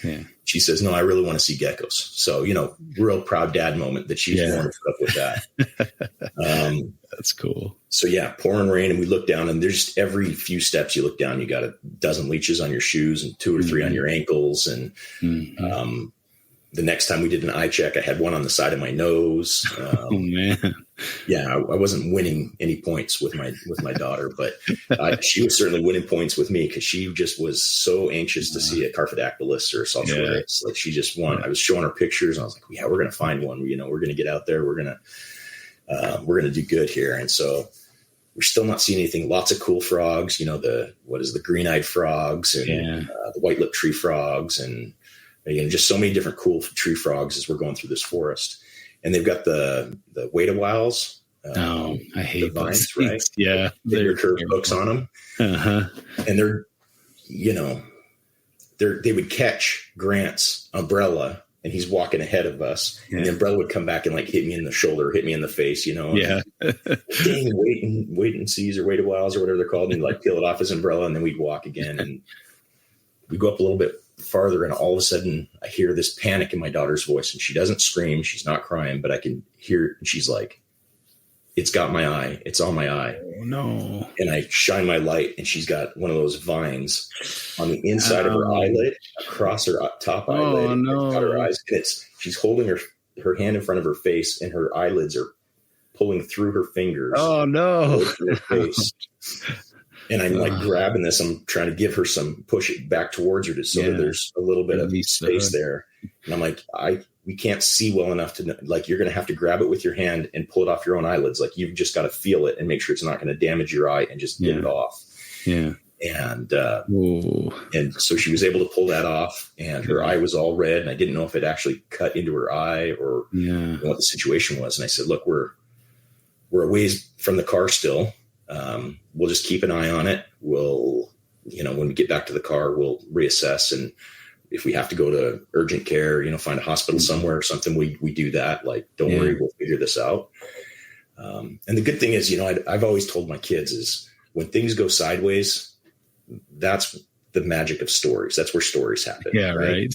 Yeah. She says, no, I really want to see geckos. So, you know, real proud dad moment that she's warmed up with that. That's cool. So pouring rain, and we look down, and there's every few steps you look down, you got a dozen leeches on your shoes and 2 or 3 on your ankles. And the next time we did an eye check, I had one on the side of my nose. Oh man. Yeah. I wasn't winning any points with my daughter, but she was certainly winning points with me, because she just was so anxious to see a Carphodactylus or a Saltularis. Like she just won. I was showing her pictures, and I was like, yeah, we're going to find one. You know, we're going to get out there. We're going to do good here. And so we're still not seeing anything. Lots of cool frogs, you know, the green-eyed frogs and the white-lipped tree frogs, and again, just so many different cool tree frogs as we're going through this forest. And they've got the Weta-Wiles I hate the vines, those. right? Yeah. They're curved hooks on them. Uh-huh. And they would catch Grant's umbrella and he's walking ahead of us. Yeah. And the umbrella would come back and like hit me in the shoulder, hit me in the face, Yeah. Dang, wait and sees or wait a whiles or whatever they're called. And he'd like peel it off his umbrella and then we'd walk again. And we go up a little bit farther and all of a sudden I hear this panic in my daughter's voice and she doesn't scream. She's not crying, but I can hear it. And she's like, it's got my eye. It's on my eye. Oh, no. And I shine my light and she's got one of those vines on the inside of her eyelid, across her top eyelid. Oh, no. Got her eyes. And she's holding her hand in front of her face and her eyelids are pulling through her fingers. Oh, no. Her face. And I'm like grabbing this. I'm trying to give her push it back towards her so that there's a little bit of space there. And I'm like, we can't see well enough to like, you're going to have to grab it with your hand and pull it off your own eyelids. Like you've just got to feel it and make sure it's not going to damage your eye and just get it off. Yeah. And so she was able to pull that off and her eye was all red. And I didn't know if it actually cut into her eye or what the situation was. And I said, look, we're a ways from the car still. We'll just keep an eye on it. We'll, when we get back to the car, we'll reassess. And if we have to go to urgent care, find a hospital somewhere or something, we do that. Like, don't worry, we'll figure this out. And the good thing is, I've always told my kids is when things go sideways, that's the magic of stories. That's where stories happen. Yeah. Right.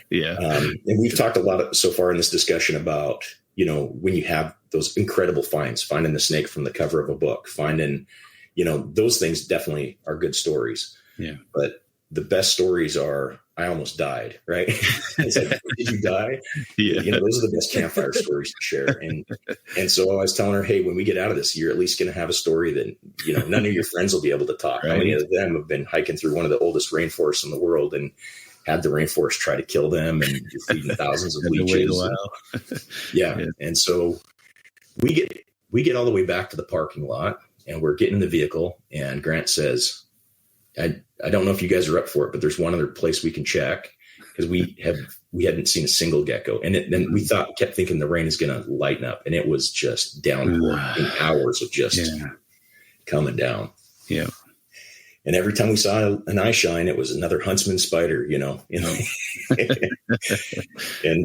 Yeah. And we've talked a lot so far in this discussion about, when you have those incredible finds, finding the snake from the cover of a book, finding, those things definitely are good stories. Yeah. But the best stories are, I almost died, right? It's like, did you die? Yeah. Those are the best campfire stories to share. And so I was telling her, hey, when we get out of this, you're at least going to have a story that, none of your friends will be able to talk. Right. How many of them have been hiking through one of the oldest rainforests in the world and had the rainforest try to kill them and you're feeding thousands of leeches. Yeah. And so we get all the way back to the parking lot and we're getting in the vehicle and Grant says, I don't know if you guys are up for it, but there's one other place we can check because we hadn't seen a single gecko. And then we kept thinking the rain is going to lighten up and it was just downpour in hours of just coming down. Yeah. And every time we saw an eye shine, it was another huntsman spider, and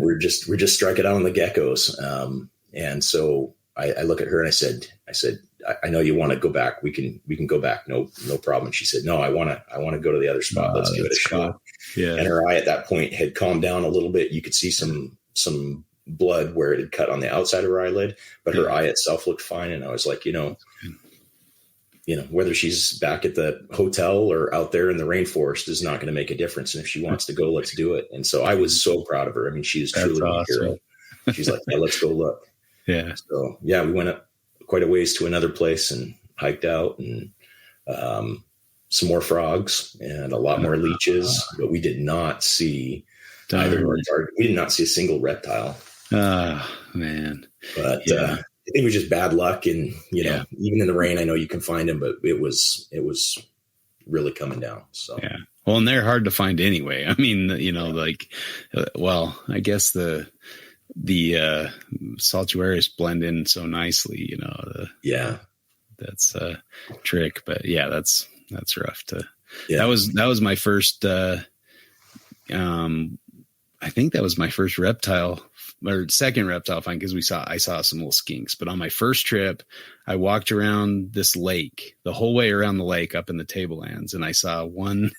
we're just striking out on the geckos. And so I look at her and I said, I know you want to go back. We can go back. No problem. And she said, no, I want to go to the other spot. Let's give it a shot. Cool. Yeah. And her eye at that point had calmed down a little bit. You could see some blood where it had cut on the outside of her eyelid, but her eye itself looked fine. And I was like, whether she's back at the hotel or out there in the rainforest is not going to make a difference. And if she wants to go, let's do it. And so I was so proud of her. I mean, she's truly a hero. She's like, yeah, let's go look. Yeah. So we went up quite a ways to another place and hiked out and some more frogs and a lot more leeches, but we did not see either. We did not see a single reptile. Man. But I think it was just bad luck. And, even in the rain, I know you can find them, but it was really coming down. So, yeah. Well, and they're hard to find anyway. I mean, I guess the saltuarius blend in so nicely, that's a trick, but that's rough that was my first, I think that was my first reptile or second reptile find. Cause I saw some little skinks, but on my first trip, I walked around this lake the whole way around the lake up in the tablelands. And I saw one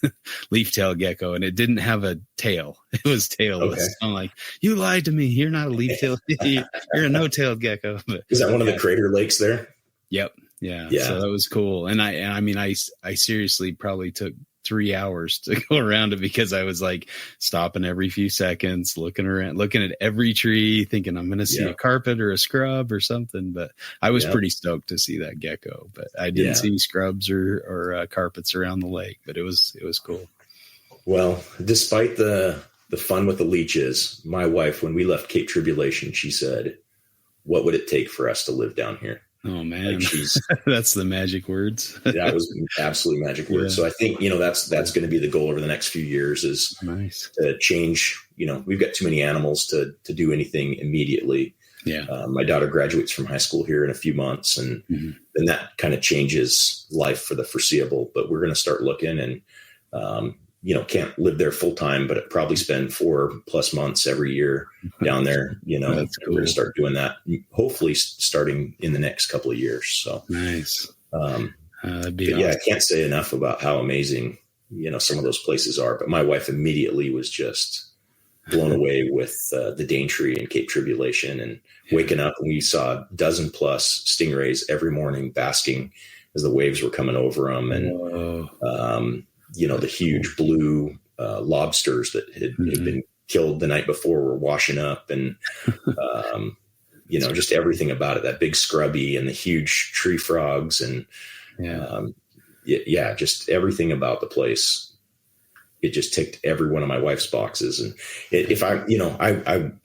leaf-tailed gecko and it didn't have a tail. It was tailless. Okay. I'm like, you lied to me. You're not a leaf-tailed. You're a no-tailed gecko. But, is that one of the crater lakes there? Yep. Yeah. So that was cool. And I seriously probably took 3 hours to go around it because I was like stopping every few seconds, looking around, looking at every tree, thinking I'm going to see a carpet or a scrub or something. But I was pretty stoked to see that gecko, but I didn't see scrubs or carpets around the lake, but it was cool. Well, despite the fun with the leeches, my wife, when we left Cape Tribulation, she said, what would it take for us to live down here? Oh man, that's the magic words. That was absolutely magic words. So I think, that's going to be the goal over the next few years is to change, we've got too many animals to do anything immediately. Yeah. My daughter graduates from high school here in a few months, and then that kind of changes life for the foreseeable. But we're going to start looking, and can't live there full time, but probably spend 4+ months every year down there. That's cool. We're going to start doing that, hopefully starting in the next couple of years. So nice. That'd be awesome. Yeah, I can't say enough about how amazing, some of those places are. But my wife immediately was just blown away with the Daintree and Cape Tribulation, and waking up, and we saw 12+ stingrays every morning basking as the waves were coming over them. And, the huge blue lobsters that had been killed the night before were washing up, and, just everything about it, that big scrubby and the huge tree frogs, and just everything about the place. It just ticked every one of my wife's boxes. And if I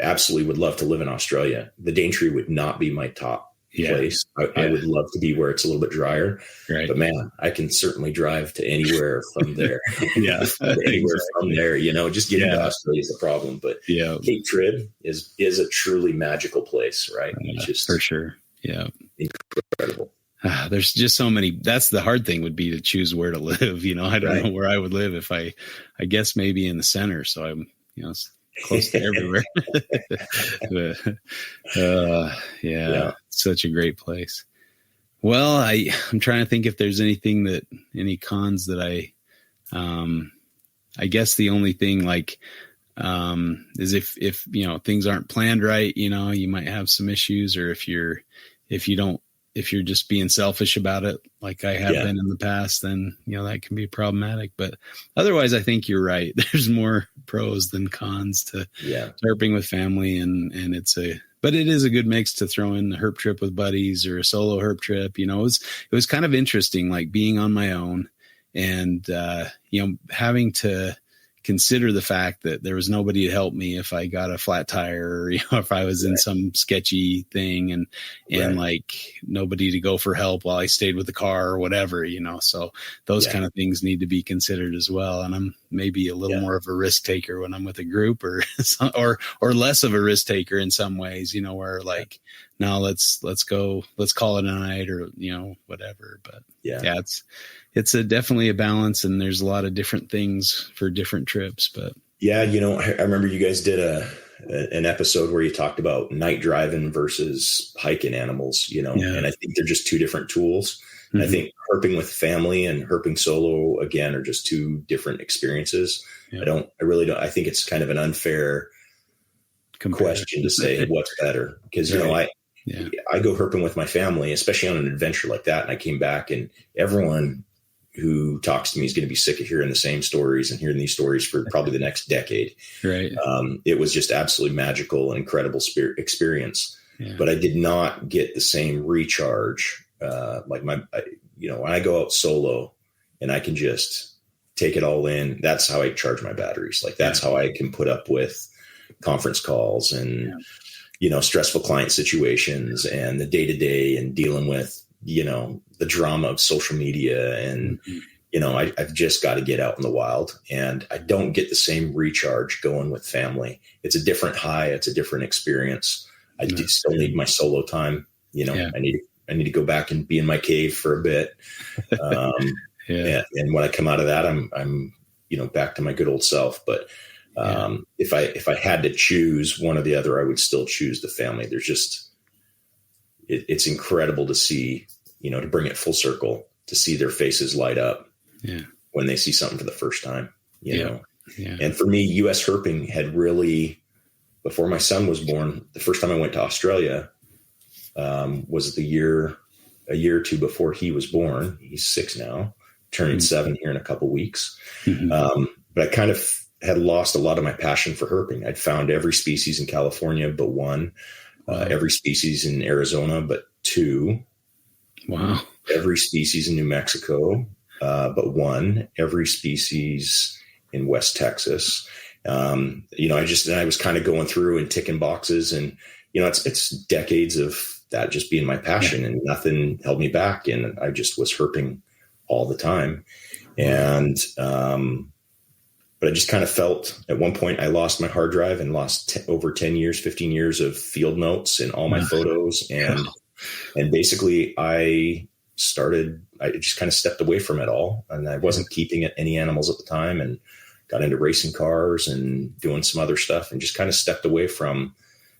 absolutely would love to live in Australia. The Daintree would not be my top place. I would love to be where it's a little bit drier, right? But man, I can certainly drive to anywhere from there. Anywhere from there, just getting to Australia is the problem. But Cape Trib is a truly magical place, right? It's just for sure. Yeah. Incredible. There's just so many. That's the hard thing would be to choose where to live. I don't know where I would live if I guess maybe in the center. So I'm, close to everywhere. But, such a great place. Well, I'm trying to think if there's any cons that I guess the only thing is if things aren't planned right, you might have some issues, or if you're just being selfish about it, like I have been in the past, then, that can be problematic. But otherwise, I think you're right. There's more pros than cons to herping with family. And but it is a good mix to throw in the herp trip with buddies or a solo herp trip. It was kind of interesting, like being on my own and, having to consider the fact that there was nobody to help me if I got a flat tire, or, if I was in some sketchy thing, and like nobody to go for help while I stayed with the car or whatever, so those kind of things need to be considered as well. And I'm maybe a little more of a risk taker when I'm with a group, or less of a risk taker in some ways, where like, no, let's call it a night, or, whatever. But it's definitely a balance, and there's a lot of different things for different trips. But I remember you guys did an episode where you talked about night driving versus hiking animals, and I think they're just two different tools. Mm-hmm. I think herping with family and herping solo, again, are just two different experiences. Yeah. I think it's kind of an unfair question to say what's better, because, I go herping with my family, especially on an adventure like that. And I came back, and everyone who talks to me is going to be sick of hearing the same stories and hearing these stories for probably the next decade. Right. It was just absolutely magical and incredible experience, but I did not get the same recharge. When I go out solo and I can just take it all in, that's how I charge my batteries. Like that's how I can put up with conference calls and, stressful client situations and the day-to-day and dealing with, the drama of social media. And, I've just got to get out in the wild, and I don't get the same recharge going with family. It's a different high. It's a different experience. I still need my solo time. I need to go back and be in my cave for a bit. And when I come out of that, I'm back to my good old self. But if I had to choose one or the other, I would still choose the family. There's just, it's incredible to see, to bring it full circle, to see their faces light up when they see something for the first time, know? Yeah. And for me, US herping had really, before my son was born, the first time I went to Australia was a year or two before he was born. He's 6 now, turning 7 here in a couple weeks. Mm-hmm. But I kind of had lost a lot of my passion for herping. I'd found every species in California but one, every species in Arizona but 2. Wow. Every species in New Mexico but 1, every species in West Texas. I was kind of going through and ticking boxes, and, it's decades of that just being my passion, and nothing held me back. And I just was herping all the time. And, But I just kind of felt at one point I lost my hard drive and lost over 10 years, 15 years of field notes and all my photos. And basically I just kind of stepped away from it all. And I wasn't keeping any animals at the time, and got into racing cars and doing some other stuff, and just kind of stepped away from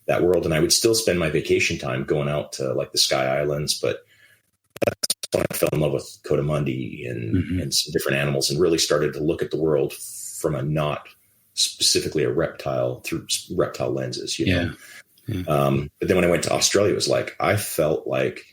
that world. And I would still spend my vacation time going out to like the Sky Islands, but that's when I fell in love with Coatimundi and some different animals, and really started to look at the world from a not specifically a reptile, through reptile lenses, you know? But then when I went to Australia, it was like, I felt like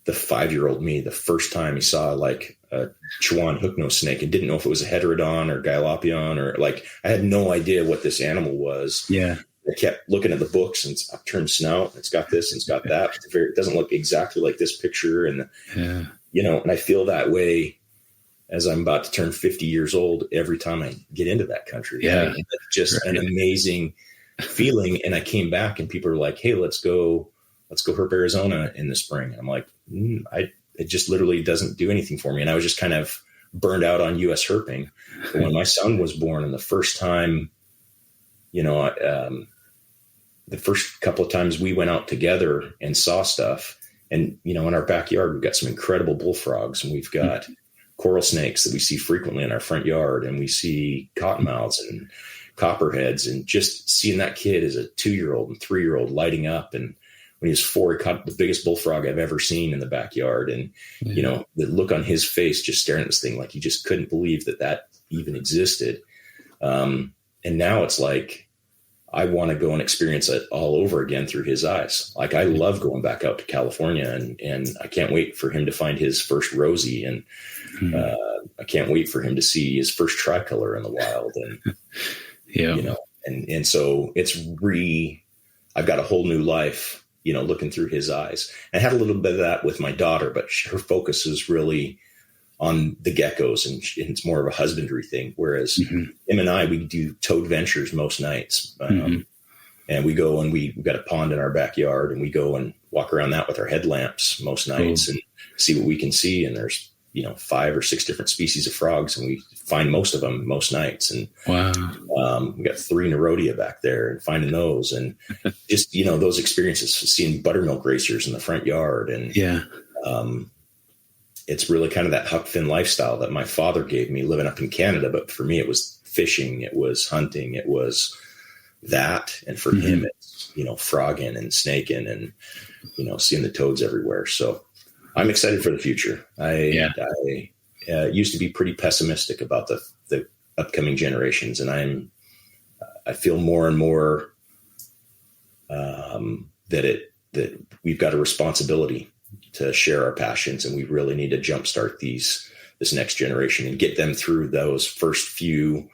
the 5-year-old me, the first time he saw like a Chuan hooknose snake and didn't know if it was a heterodon or Gylopion, or like, I had no idea what this animal was. Yeah. I kept looking at the books, and it's upturned snout. It's got this and it's got that. It doesn't look exactly like this picture. And, you know, and I feel that way as I'm about to turn 50 years old every time I get into that country. Yeah. Right? It's just an amazing feeling. And I came back and people are like, hey, let's go herp Arizona in the spring. And I'm like, it just literally doesn't do anything for me. And I was just kind of burned out on US herping. But when my son was born, and the first time, you know, the first couple of times we went out together and saw stuff, and, you know, in our backyard, we've got some incredible bullfrogs, and we've got coral snakes that we see frequently in our front yard, and we see cottonmouths and copperheads, and just seeing that kid as a 2-year-old and 3-year-old lighting up. And when he was 4, he caught the biggest bullfrog I've ever seen in the backyard. And, you know, the look on his face, just staring at this thing, like he just couldn't believe that even existed. And now it's like, I want to go and experience it all over again through his eyes. Like, I love going back out to California, and I can't wait for him to find his first Rosie. And I can't wait for him to see his first tricolor in the wild. And, you know, and so I've got a whole new life, you know, looking through his eyes. I had a little bit of that with my daughter, but her focus is really on the geckos, and it's more of a husbandry thing. Whereas him and I, we do towed ventures most nights. And we go, and we've got a pond in our backyard, and we go and walk around that with our headlamps most nights and see what we can see. And there's, you know, 5 or 6 different species of frogs, and we find most of them most nights. And we got 3 Nerodia back there, and finding those, and just, you know, those experiences, seeing buttermilk racers in the front yard. And it's really kind of that Huck Finn lifestyle that my father gave me living up in Canada. But for me, it was fishing, it was hunting, it was that. And for him, it's, you know, frogging and snaking and, you know, seeing the toads everywhere. So I'm excited for the future. I used to be pretty pessimistic about the upcoming generations. And I feel more and more that we've got a responsibility to share our passions, and we really need to jumpstart this next generation and get them through those first few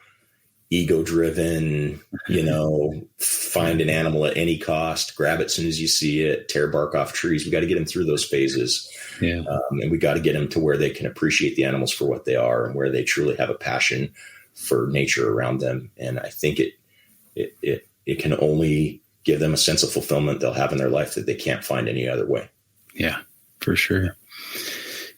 ego-driven, you know, find an animal at any cost, grab it as soon as you see it, tear bark off trees. We got to get them through those phases. And we got to get them to where they can appreciate the animals for what they are, and where they truly have a passion for nature around them. And I think it can only give them a sense of fulfillment they'll have in their life that they can't find any other way. Yeah, for sure.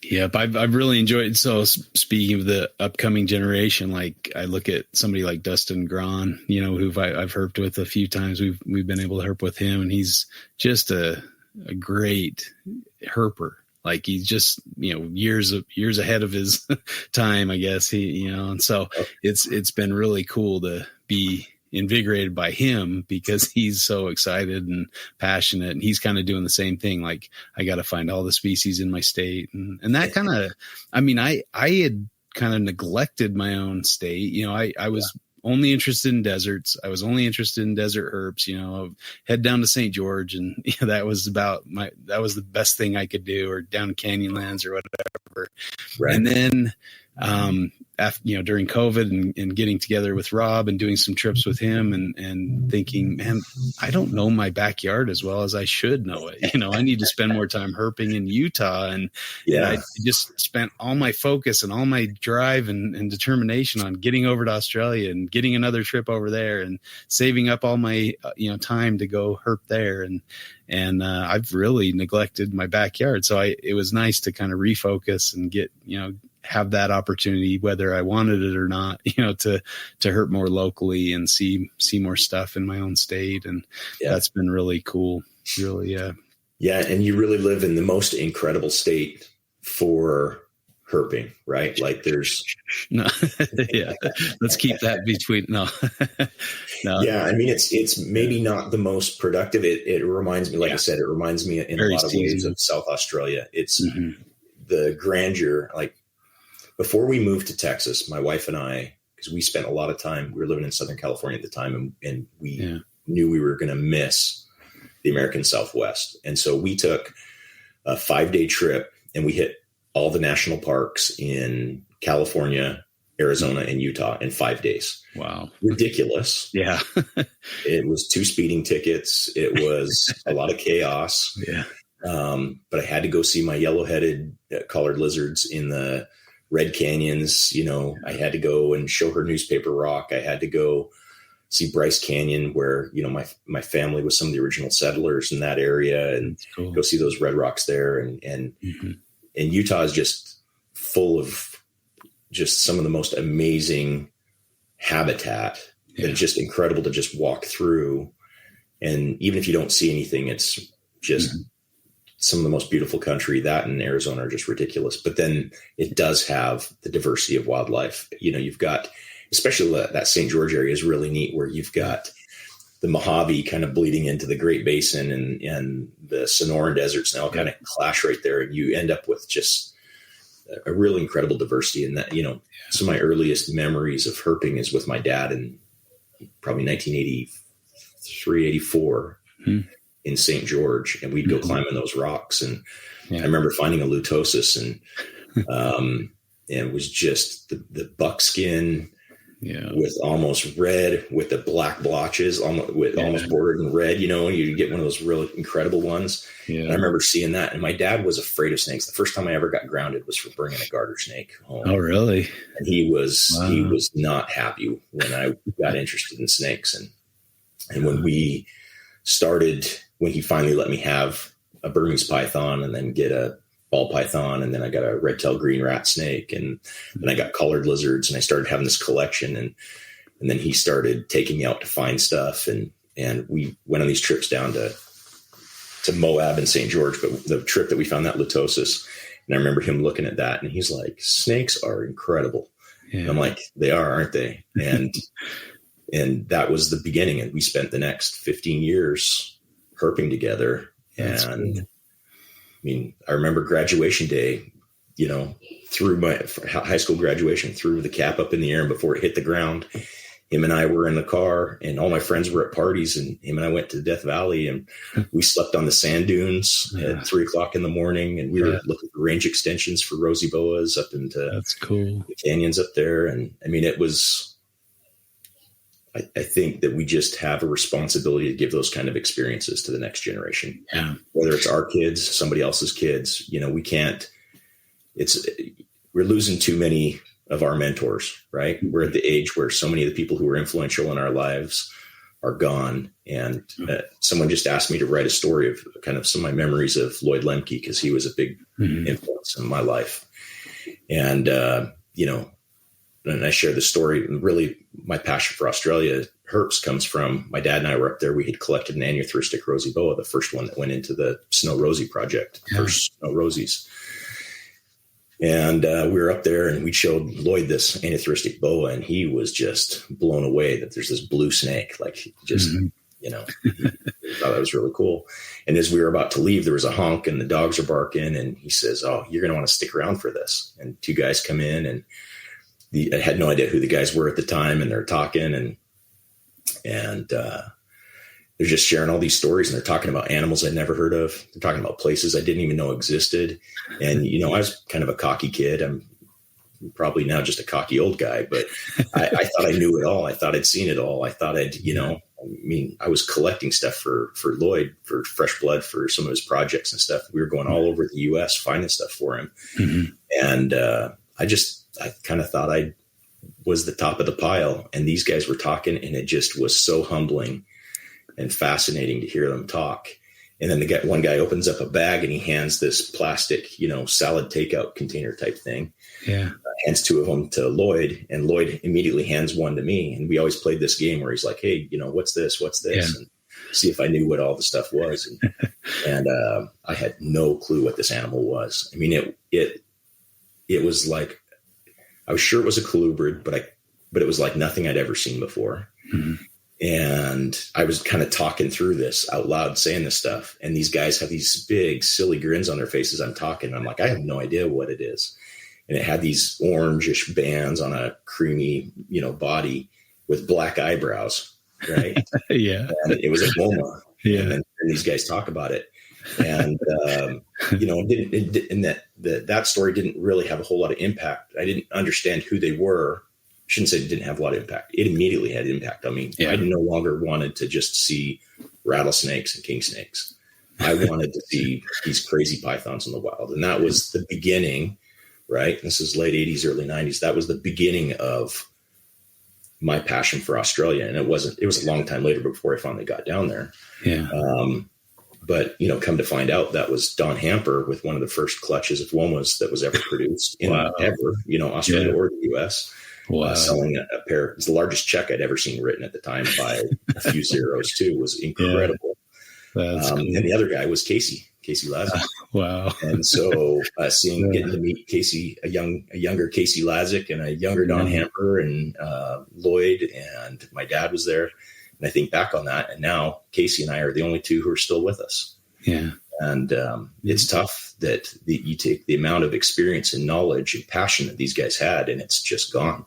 Yep. I've really enjoyed. So speaking of the upcoming generation, like I look at somebody like Dustin Grahn, you know, who I've herped with a few times. We've been able to herp with him, and he's just a great herper. Like he's just, you know, years ahead of his time, I guess. And so it's been really cool to be invigorated by him, because he's so excited and passionate, and he's kind of doing the same thing. Like, I got to find all the species in my state, and that kind of, I mean, I had kind of neglected my own state. You know, I was only interested in deserts. I was only interested in desert herps, you know, head down to St. George, and that was the best thing I could do, or down Canyonlands or whatever. Right. And then, after, you know, during COVID and getting together with Rob and doing some trips with him, and thinking, man, I don't know my backyard as well as I should know it. You know, I need to spend more time herping in Utah. And I just spent all my focus and all my drive and determination on getting over to Australia and getting another trip over there, and saving up all my, time to go herp there. And I've really neglected my backyard. So it was nice to kind of refocus and get, have that opportunity, whether I wanted it or not, to herp more locally and see more stuff in my own state. And that's been really cool. Really. Yeah. And you really live in the most incredible state for herping, right? Like there's no, yeah. Let's keep that between no. Yeah, I mean it's maybe not the most productive. It reminds me, like I said, it reminds me in very a lot of ways of South Australia. It's the grandeur. Like before we moved to Texas, my wife and I, because we spent a lot of time, we were living in Southern California at the time, and we knew we were going to miss the American Southwest, and so we took a 5-day trip and we hit all the national parks in California, Arizona, and Utah in 5 days. Wow. Ridiculous. Yeah. It was 2 speeding tickets. It was a lot of chaos. Yeah. But I had to go see my yellow-headed collared lizards in the Red Canyons. I had to go and show her Newspaper Rock. I had to go see Bryce Canyon where, my family was some of the original settlers in that area, and go see those red rocks there. And Utah is just full of just some of the most amazing habitat. Yeah. It's just incredible to just walk through. And even if you don't see anything, it's just some of the most beautiful country. That and Arizona are just ridiculous. But then it does have the diversity of wildlife. You've got, especially that St. George area is really neat, where you've got the Mojave kind of bleeding into the Great Basin and the Sonoran deserts, and they all kind of clash right there. And you end up with just a really incredible diversity. And that, some of my earliest memories of herping is with my dad in probably 1983, 84 in St. George. And we'd go climbing those rocks. And I remember finding a lutosis, and it was just the buckskin, with almost red, with the black blotches, almost bordered in red. You get one of those really incredible ones. Yeah. And I remember seeing that, and my dad was afraid of snakes. The first time I ever got grounded was for bringing a garter snake home. Oh, really? And he was not happy when I got interested in snakes. And when he finally let me have a Burmese python and then get a ball python, and then I got a red-tailed green rat snake, and then I got collared lizards, and I started having this collection, and then he started taking me out to find stuff, and we went on these trips down to Moab and St. George. But the trip that we found that lutosis, and I remember him looking at that, and he's like, "Snakes are incredible." And I'm like, "They are, aren't they?" And that was the beginning, and we spent the next 15 years herping together. That's cool. I remember graduation day, through my high school graduation, threw the cap up in the air, and before it hit the ground, him and I were in the car, and all my friends were at parties, and him and I went to Death Valley, and we slept on the sand dunes at 3:00 in the morning, and we were looking for range extensions for rosy boas up into the canyons up there. And it was, I think that we just have a responsibility to give those kind of experiences to the next generation. Yeah. Whether it's our kids, somebody else's kids, we can't, we're losing too many of our mentors, right? We're at the age where so many of the people who were influential in our lives are gone. And someone just asked me to write a story of kind of some of my memories of Lloyd Lemke, because he was a big influence in my life. And, and I share the story. Really, my passion for Australia herps comes from my dad and I were up there. We had collected an aneurystic rosy boa, the first one that went into the Snow Rosie project, first Snow Rosies. And we were up there, and we showed Lloyd this aneurystic boa, and he was just blown away that there's this blue snake, like just, he thought that was really cool. And as we were about to leave, there was a honk, and the dogs are barking, and he says, "Oh, you're going to want to stick around for this." And 2 guys come in, and I had no idea who the guys were at the time, and they're talking, and they're just sharing all these stories, and they're talking about animals I'd never heard of. They're talking about places I didn't even know existed. And, I was kind of a cocky kid. I'm probably now just a cocky old guy, but I thought I knew it all. I thought I'd seen it all. I thought I was collecting stuff for Lloyd, for Fresh Blood, for some of his projects and stuff. We were going all over the US finding stuff for him. And I kind of thought I was the top of the pile, and these guys were talking, and it just was so humbling and fascinating to hear them talk. And then one guy opens up a bag and he hands this plastic, salad takeout container type thing. Yeah. Hands 2 of them to Lloyd, and Lloyd immediately hands one to me. And we always played this game where he's like, hey, what's this? What's this? Yeah. And see if I knew what all the stuff was. And I had no clue what this animal was. I mean, it was like, I was sure it was a colubrid, but it was like nothing I'd ever seen before. Mm-hmm. And I was kind of talking through this out loud, saying this stuff. And these guys have these big, silly grins on their faces. I'm talking. I'm like, I have no idea what it is. And it had these orangish bands on a creamy, body with black eyebrows. Right. Yeah. And it was a MoMA. Yeah. And these guys talk about it. And, that story didn't really have a whole lot of impact. I didn't understand who they were. I shouldn't say it didn't have a lot of impact. It immediately had impact on me. Yeah. I no longer wanted to just see rattlesnakes and king snakes. I wanted to see these crazy pythons in the wild. And that was the beginning, right? This is late 80s, early 90s. That was the beginning of my passion for Australia. And it was a long time later before I finally got down there. Yeah. But, come to find out that was Don Hamper with one of the first clutches of womas that was ever produced Australia or the US. Wow. Selling a pair. It's the largest check I'd ever seen written at the time by a few zeros too. Was incredible. Yeah. Cool. And the other guy was Casey Lazick. Wow. And so getting to meet Casey, a younger Casey Lazick and a younger Don Hamper and Lloyd, and my dad was there. And I think back on that, and now Casey and I are the only 2 who are still with us. Yeah. And it's tough that you take the amount of experience and knowledge and passion that these guys had, and it's just gone.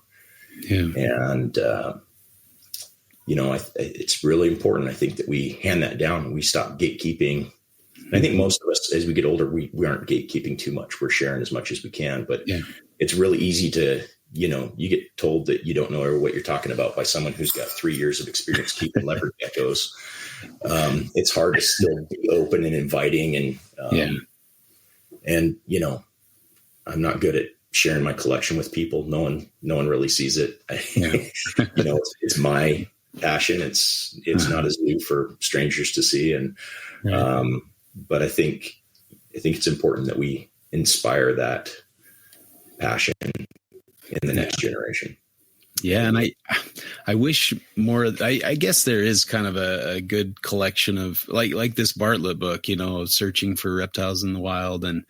Yeah. And, it's really important, I think, that we hand that down and we stop gatekeeping. And I think most of us, as we get older, we aren't gatekeeping too much. We're sharing as much as we can, but it's really easy to, you get told that you don't know what you're talking about by someone who's got 3 years of experience keeping leopard geckos. It's hard to still be open and inviting and I'm not good at sharing my collection with people. No one really sees it. It's my passion. It's not as new for strangers to see. And, but I think it's important that we inspire that passion in the next generation. Yeah. And I wish more, I guess there is kind of a good collection of like this Bartlett book, searching for reptiles in the wild, and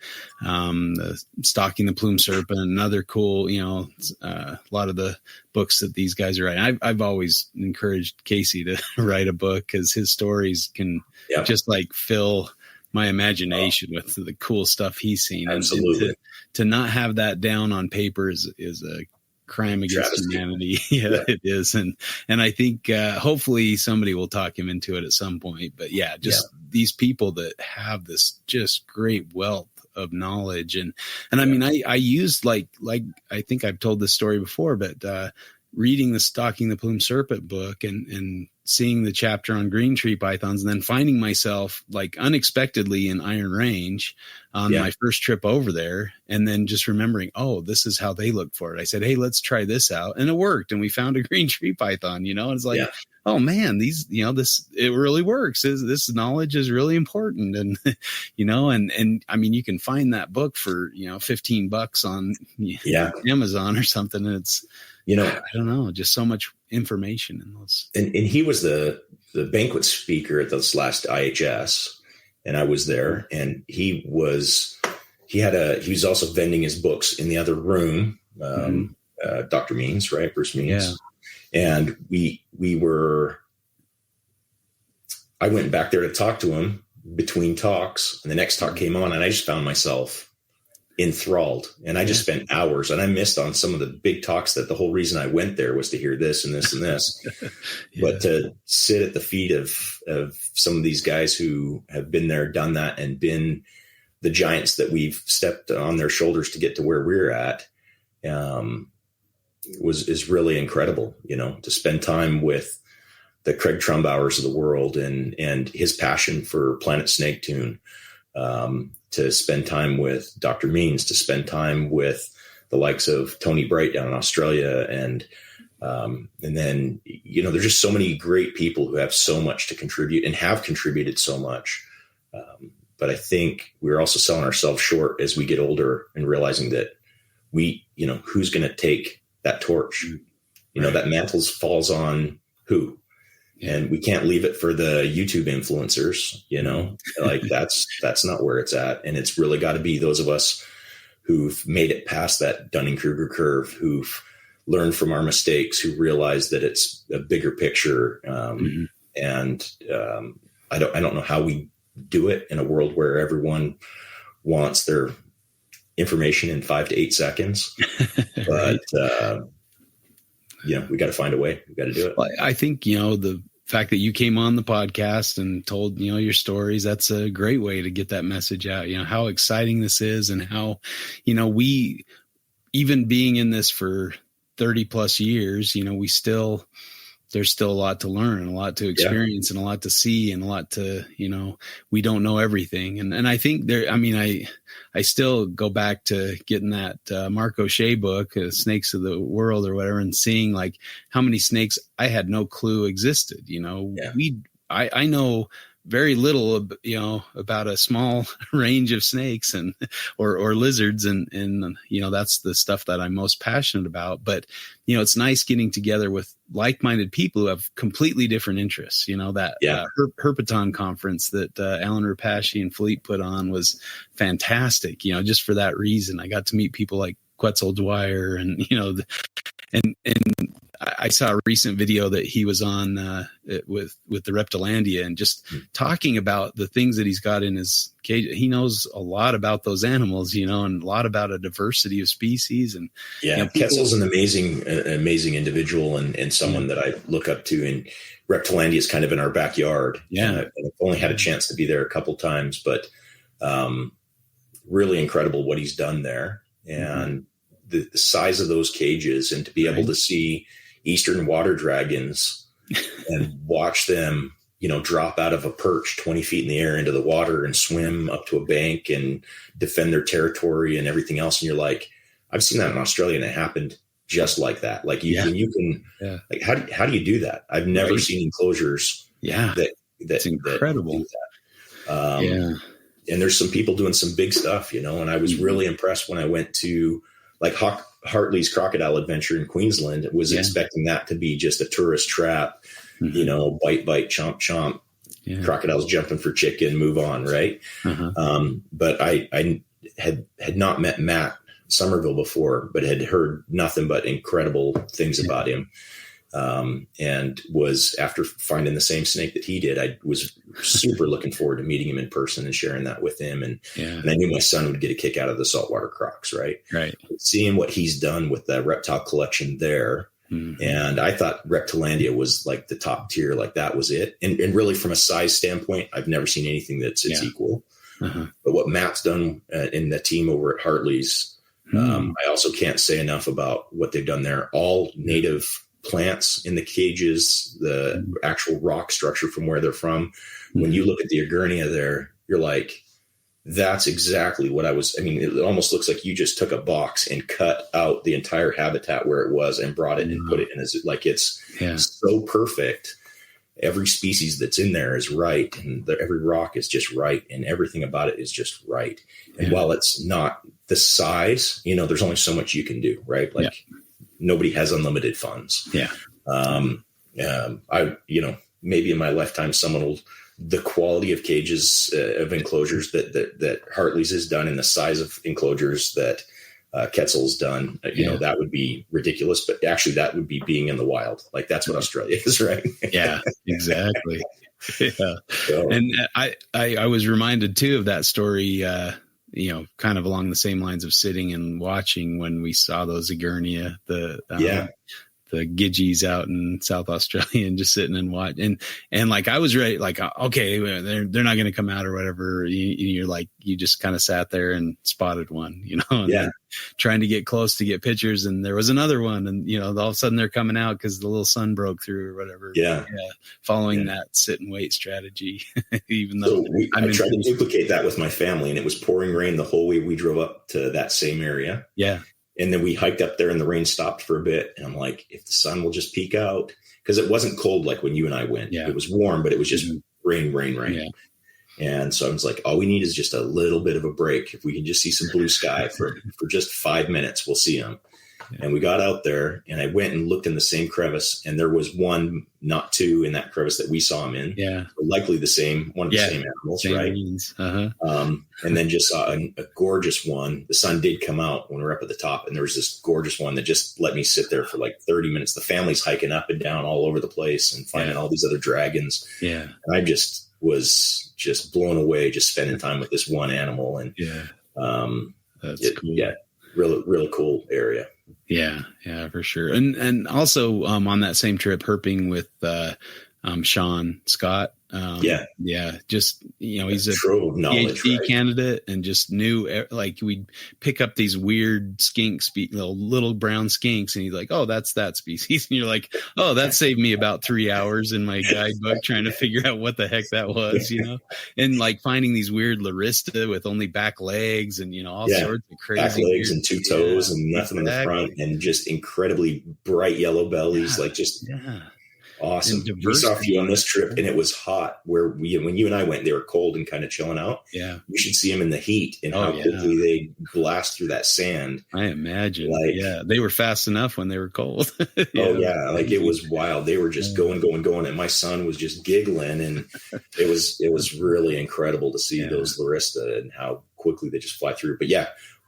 Stalking the Plume Serpent, another cool, a lot of the books that these guys are writing. I've always encouraged Casey to write a book because his stories can just fill my imagination with the cool stuff he's seen. Absolutely. And to not have that down on paper is a crime against humanity. It is. And I think hopefully somebody will talk him into it at some point. But these people that have this just great wealth of knowledge. And I mean, I used like I think I've told this story before, but reading the Stalking the Plume Serpent book and seeing the chapter on green tree pythons, and then finding myself unexpectedly in Iron Range on my first trip over there. And then just remembering, this is how they look for it. I said, hey, let's try this out. And it worked. And we found a green tree python, and it's like, oh man, these, it really works. This knowledge is really important. And, and I mean, you can find that book for, $15 on Amazon or something. And it's, I don't know, just so much information in those. And he was the banquet speaker at this last IHS, and I was there, and he was also vending his books in the other room. Dr. Means, right? Bruce Means. Yeah. And I went back there to talk to him between talks, and the next talk came on, and I just found myself enthralled, and I just spent hours, and I missed on some of the big talks that the whole reason I went there was to hear this and this and this. But to sit at the feet of some of these guys who have been there, done that, and been the giants that we've stepped on their shoulders to get to where we're at, is really incredible. To spend time with the Craig Trumbauers of the world and his passion for Planet Snake Tune, to spend time with Dr. Means, to spend time with the likes of Tony Bright down in Australia. And then, there's just so many great people who have so much to contribute and have contributed so much But I think we're also selling ourselves short as we get older and realizing that who's going to take that torch? That mantle falls on who? And we can't leave it for the YouTube influencers, like that's not where it's at. And it's really got to be those of us who've made it past that Dunning-Kruger curve, who've learned from our mistakes, who realize that it's a bigger picture. And I don't know how we do it in a world where everyone wants their information in 5 to 8 seconds, but we got to find a way. We got to do it. Well, I think, the fact that you came on the podcast and told, your stories, that's a great way to get that message out, how exciting this is and how, we, even being in this for 30 plus years, there's still a lot to learn and a lot to experience and a lot to see and a lot to, we don't know everything. And I think I still go back to getting that Mark O'Shea book, Snakes of the World or whatever, and seeing like how many snakes I had no clue existed. I know very little, about a small range of snakes and, or lizards. And, that's the stuff that I'm most passionate about. But, it's nice getting together with like-minded people who have completely different interests. Herpeton conference that Alan Rapace and Philippe put on was fantastic, just for that reason. I got to meet people like Quetzal Dwyer and, and I saw a recent video that he was on with the Reptilandia and just talking about the things that he's got in his cage. He knows a lot about those animals, and a lot about a diversity of species. And Quetzal's an amazing individual and someone that I look up to. And Reptilandia is kind of in our backyard. Yeah, I've only had a chance to be there a couple times, but really incredible what he's done there and the size of those cages, and to be able to see eastern water dragons and watch them, drop out of a perch 20 feet in the air into the water and swim up to a bank and defend their territory and everything else. And you're like, I've seen that in Australia and it happened just like that. Like you can, like, how do you do that? I've never seen enclosures. That's incredible. And there's some people doing some big stuff, and I was really impressed when I went to like Hartley's Crocodile Adventure in Queensland. Was expecting that to be just a tourist trap, bite, chomp, chomp, crocodiles jumping for chicken, move on. Right. But I had not met Matt Somerville before, but had heard nothing but incredible things about him. And was, after finding the same snake that he did, I was super looking forward to meeting him in person and sharing that with him. And I knew my son would get a kick out of the saltwater crocs, right? Seeing what he's done with the reptile collection there. And I thought Reptilandia was like the top tier, like that was it. And really from a size standpoint, I've never seen anything that's its equal. But what Matt's done in the team over at Hartley's, I also can't say enough about what they've done there. All native plants in the cages, the actual rock structure from where they're from. When you look at the Agurnia there, you're like, that's exactly what it almost looks like you just took a box and cut out the entire habitat where it was and brought it and put it in. It's so perfect. Every species that's in there is right. And every rock is just right. And everything about it is just right. And while it's not the size, there's only so much you can do, right? Like, nobody has unlimited funds. Maybe in my lifetime, the quality of cages, of enclosures that Hartley's has done and the size of enclosures that Quetzal's done, that would be ridiculous. But actually that would be being in the wild. Like that's what Australia is, right? Yeah, exactly. So. And I was reminded too of that story, kind of along the same lines of sitting and watching when we saw those Agurnia, the Gidgeys out in South Australia, and just sitting and watch. And like, I was ready, like, okay, they're not going to come out or whatever. You're like, you just kind of sat there and spotted one, and then trying to get close to get pictures. And there was another one, and, all of a sudden they're coming out because the little sun broke through or whatever. Following that sit and wait strategy, even though I tried to duplicate that with my family, and it was pouring rain the whole way we drove up to that same area. And then we hiked up there and the rain stopped for a bit. And I'm like, if the sun will just peek out, because it wasn't cold like when you and I went. It was warm, but it was just rain. And so I was like, all we need is just a little bit of a break. If we can just see some blue sky for just 5 minutes, we'll see them. And we got out there, and I went and looked in the same crevice, and there was one, not two, in that crevice that we saw him in. Yeah. Likely the same, one of the same animals, same right? Uh-huh. And then just saw a gorgeous one. The sun did come out when we were up at the top, and there was this gorgeous one that just let me sit there for like 30 minutes. The family's hiking up and down all over the place and finding all these other dragons. Yeah. And I just was just blown away just spending time with this one animal. And that's cool. Yeah, really cool area. Yeah, for sure. And also on that same trip, herping with Sean Scott. Just, he's a PhD candidate, and just knew, like, we'd pick up these weird skinks, little brown skinks, and he's like, oh, that's that species. And you're like, oh, that saved me about 3 hours in my guidebook trying to figure out what the heck that was, and like finding these weird Larista with only back legs and, all sorts of crazy back legs and two toes and nothing in the front, and just incredibly bright yellow bellies, awesome. We saw a few on this trip, and it was hot when you and I went, they were cold and kind of chilling out. Yeah. You should see them in the heat and how quickly they blast through that sand. I imagine. They were fast enough when they were cold. It was wild. They were just going. And my son was just giggling, and it was really incredible to see those Larista and how quickly they just fly through. But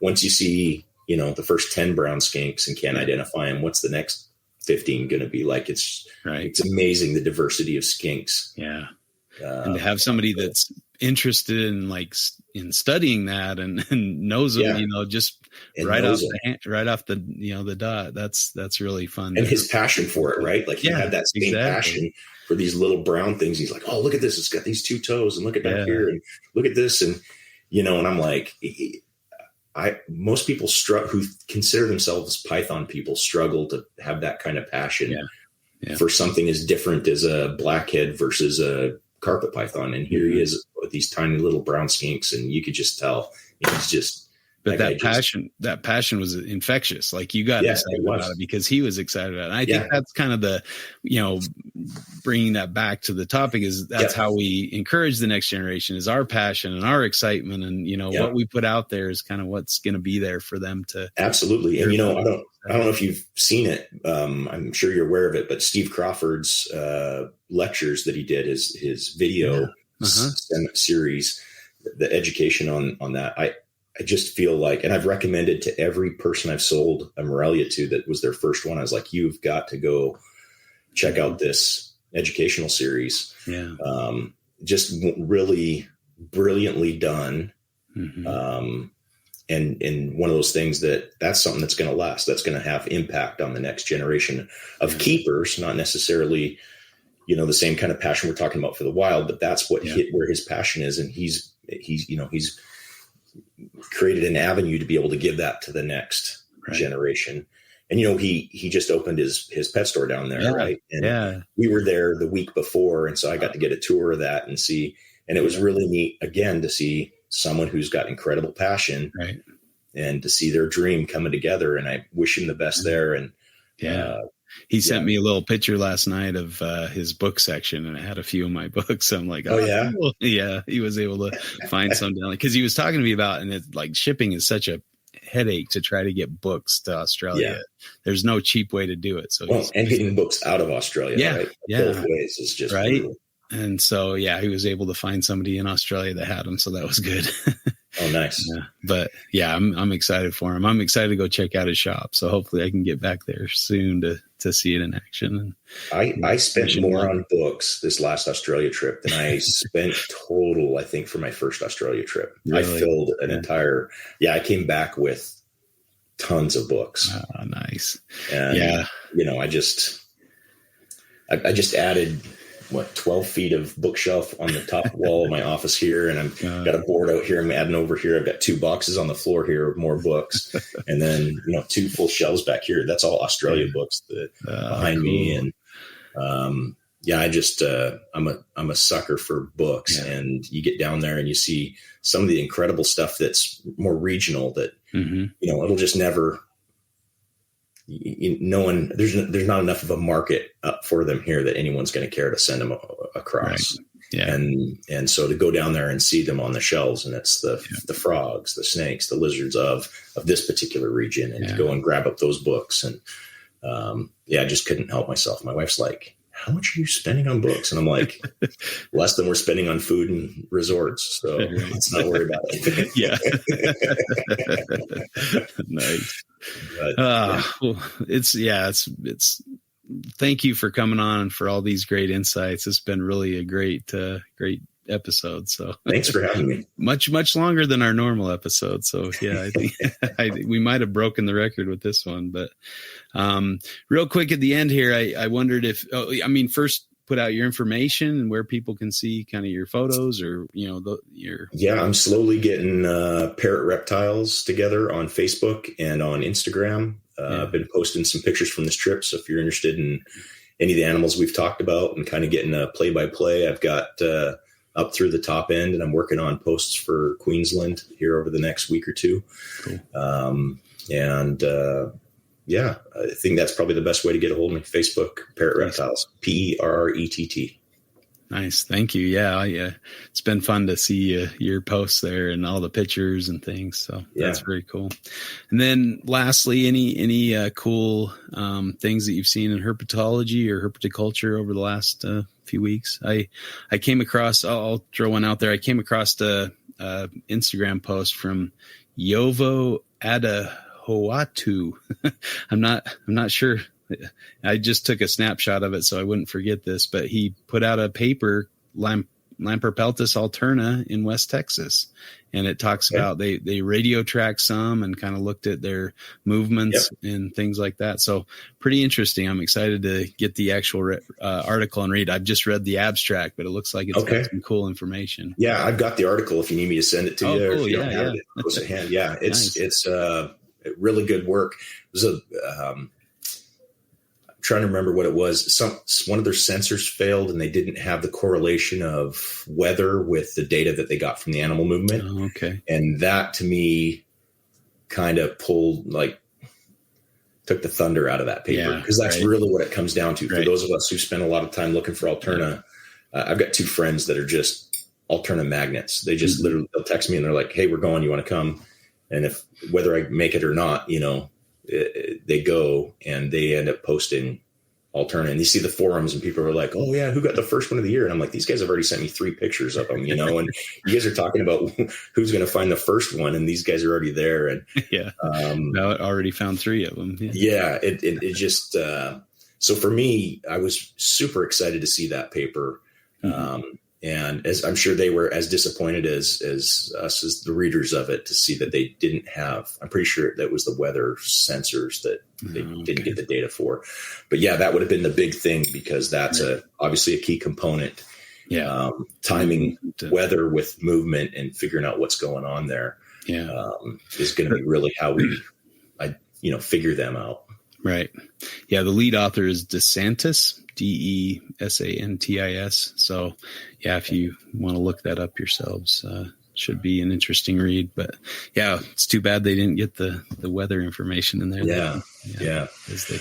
once you see, the first 10 brown skinks and can't identify them, what's the next 15 going to be like? It's amazing, the diversity of skinks. And to have somebody that's interested in studying that and knows them, just right off the dot. That's really fun. And his passion for it, right? Like he had that same passion for these little brown things. He's like, oh, look at this. It's got these two toes, and look at that here, and look at this. And, and I'm like, most people who consider themselves Python people struggle to have that kind of passion for something as different as a blackhead versus a carpet python. And here he is with these tiny little brown skinks, and you could just tell he's just. But that passion was infectious. Like, you got excited about it because he was excited about it. And I think that's kind of the, bringing that back to the topic is that's how we encourage the next generation, is our passion and our excitement. And, what we put out there is kind of what's going to be there for them to. Absolutely. And, I don't know if you've seen it. I'm sure you're aware of it, but Steve Crawford's lectures that he did, his video series, the education on that. I just feel like, and I've recommended to every person I've sold a Morelia to that was their first one. I was like, you've got to go check out this educational series. Just really brilliantly done. And one of those things that's something that's going to last, that's going to have impact on the next generation of keepers, not necessarily, the same kind of passion we're talking about for the wild, but that's what where his passion is. And he's created an avenue to be able to give that to the next generation. And, he just opened his pet store down there. Right. And we were there the week before. And so I got to get a tour of that and see, and it was really neat again to see someone who's got incredible passion and to see their dream coming together. And I wish him the best there. And he sent me a little picture last night of his book section, and I had a few of my books. So I'm like, cool. He was able to find some down, because he was talking to me about, and it's like, shipping is such a headache to try to get books to Australia. There's no cheap way to do it. So and getting books out of Australia, right? Both ways is just brutal. And so, he was able to find somebody in Australia that had them. So that was good. Oh, nice. But I'm excited for him. I'm excited to go check out his shop. So hopefully I can get back there soon to see it in action. And I spent more on books this last Australia trip than I spent total, I think, for my first Australia trip. Really? I filled an entire, I came back with tons of books. Oh, nice. And, I just added 12 feet of bookshelf on the top wall of my office here. And I've got a board out here. I'm adding over here. I've got 2 boxes on the floor here of more books. And then, 2 full shelves back here. That's all Australia books behind me. And, I just, I'm a sucker for books, and you get down there and you see some of the incredible stuff that's more regional that, it'll just never, there's not enough of a market up for them here that anyone's going to care to send them across. Yeah. And so to go down there and see them on the shelves, and it's the frogs, the snakes, the lizards of this particular region, and to go and grab up those books. And I just couldn't help myself. My wife's like, how much are you spending on books? And I'm like, less than we're spending on food and resorts. So let's not worry about it. Yeah. Nice. Well, it's thank you for coming on and for all these great insights. It's been really a great episode. So thanks for having me. Much longer than our normal episode. So yeah, I think we might have broken the record with this one, but real quick at the end here, I wondered if, first put out your information and where people can see kind of your photos or, I'm slowly getting Perrett reptiles together on Facebook and on Instagram. I've been posting some pictures from this trip. So if you're interested in any of the animals we've talked about and kind of getting a play-by-play, I've got up through the top end, and I'm working on posts for Queensland here over the next week or two. Cool. I think that's probably the best way to get a hold of me. Facebook, Perrett Reptiles, Perrett. Nice. Thank you. Yeah. It's been fun to see your posts there and all the pictures and things. So that's very cool. And then lastly, any cool things that you've seen in herpetology or herpetoculture over the last few weeks? I came across, I'll throw one out there. I came across a Instagram post from Yovo Adahoatu. I'm not sure. I just took a snapshot of it so I wouldn't forget this, but he put out a paper, Lamperpeltis alterna in West Texas. And it talks about they radio track some and kind of looked at their movements and things like that. So pretty interesting. I'm excited to get the actual article and read. I've just read the abstract, but it looks like it's got some cool information. Yeah, I've got the article if you need me to send it to you. Cool. If you don't have it close at hand. Yeah, it's really good work. It was trying to remember what it was. One of their sensors failed and they didn't have the correlation of weather with the data that they got from the animal movement. Oh, okay. And that to me kind of took the thunder out of that paper, because that's really what it comes down to. For those of us who spend a lot of time looking for alterna, I've got two friends that are just alterna magnets. They just literally, they'll text me and they're like, hey, we're going, you want to come? And whether I make it or not, they go and they end up posting alterna, and you see the forums and people are like, oh yeah, who got the first one of the year? And I'm like, these guys have already sent me 3 pictures of them, and you guys are talking about who's going to find the first one, and these guys are already there. And now I already found 3 of them. It just so for me, I was super excited to see that paper. And as I'm sure they were as disappointed as us as the readers of it, to see that they didn't have, I'm pretty sure that was the weather sensors that they didn't get the data for. But yeah, that would have been the big thing, because that's obviously a key component. Timing weather with movement and figuring out what's going on there is going to be really how I figure them out. Right. Yeah. The lead author is DeSantis, Desantis. So yeah, if you want to look that up yourselves, should be an interesting read. But yeah, it's too bad they didn't get the weather information in there. It's a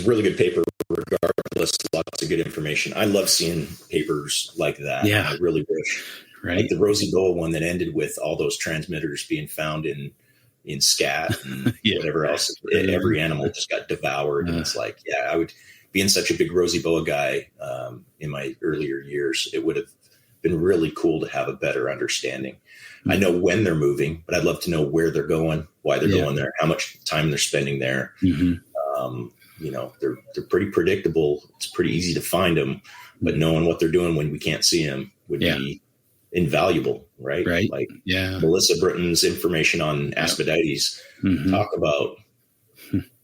really good paper regardless, lots of good information. I love seeing papers like that. I really wish, like the Rosie Boa one that ended with all those transmitters being found in scat and whatever else. Every animal just got devoured. And it's like, I would, being such a big Rosie Boa guy in my earlier years, it would have been really cool to have a better understanding. I know when they're moving, but I'd love to know where they're going, why they're going there, how much time they're spending there. They're pretty predictable. It's pretty easy to find them, but knowing what they're doing when we can't see them would be invaluable, right? Like Melissa Britton's information on Aspidites, talk about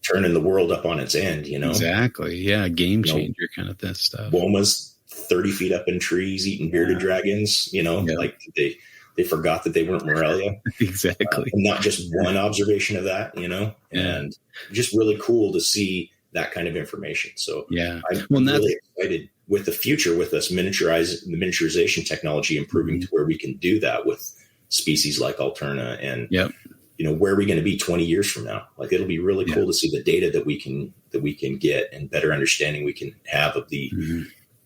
turning the world up on its end, Exactly. Yeah. Game changer kind of that stuff. Womas 30 feet up in trees eating bearded dragons, like they forgot that they weren't Morelia. Exactly. Not just one observation of that, and just really cool to see that kind of information. So I'm really excited with the future, with us miniaturization technology improving to where we can do that with species like alterna, and where are we going to be 20 years from now? Like, it'll be really cool to see the data that we can get, and better understanding we can have of the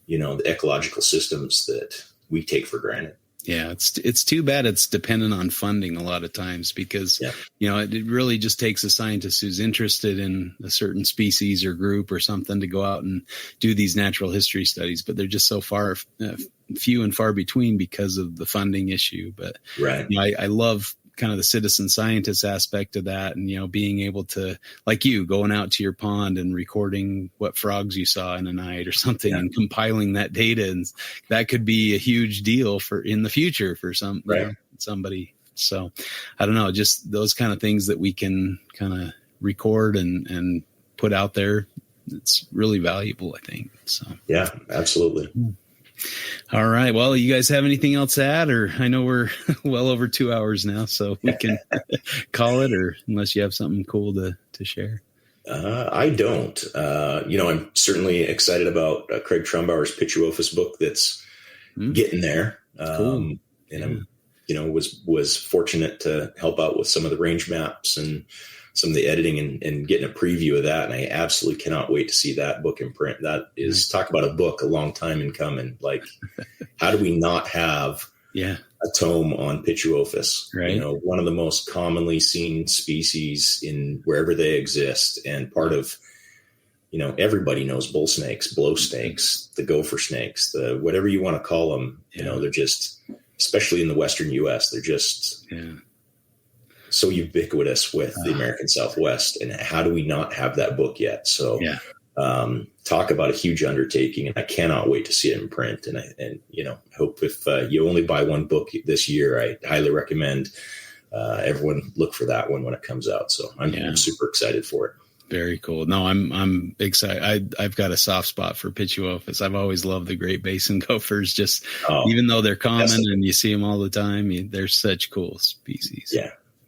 the ecological systems that we take for granted. Yeah, it's too bad it's dependent on funding a lot of times because, it really just takes a scientist who's interested in a certain species or group or something to go out and do these natural history studies. But they're just so few and far between because of the funding issue. But right. I love kind of the citizen scientist aspect of that, and being able to, like you, going out to your pond and recording what frogs you saw in a night or something, and compiling that data, and that could be a huge deal for in the future for somebody. So I don't know, just those kind of things that we can kind of record and put out there. It's really valuable, I think. So yeah, absolutely. All right. Well, you guys have anything else to add? Or I know we're well over 2 hours now, so we can call it, or unless you have something cool to share. I don't. I'm certainly excited about Craig Trumbauer's Pituophis book that's getting there. Cool. And I'm, was fortunate to help out with some of the range maps and some of the editing and getting a preview of that. And I absolutely cannot wait to see that book in print. That is, talk about a book, a long time in coming. Like, how do we not have a tome on Pituophis? Right. One of the most commonly seen species in wherever they exist. And part of, everybody knows bull snakes, blow snakes, the gopher snakes, the whatever you want to call them. They're just, especially in the Western US, they're just so ubiquitous with the American Southwest. And how do we not have that book yet? So talk about a huge undertaking, and I cannot wait to see it in print. And hope if you only buy one book this year, I highly recommend everyone look for that one when it comes out. So I'm super excited for it. Very cool. No, I'm excited. I've got a soft spot for Pituophis. I've always loved the Great Basin gophers, just even though they're common and you see them all the time, they're such cool species.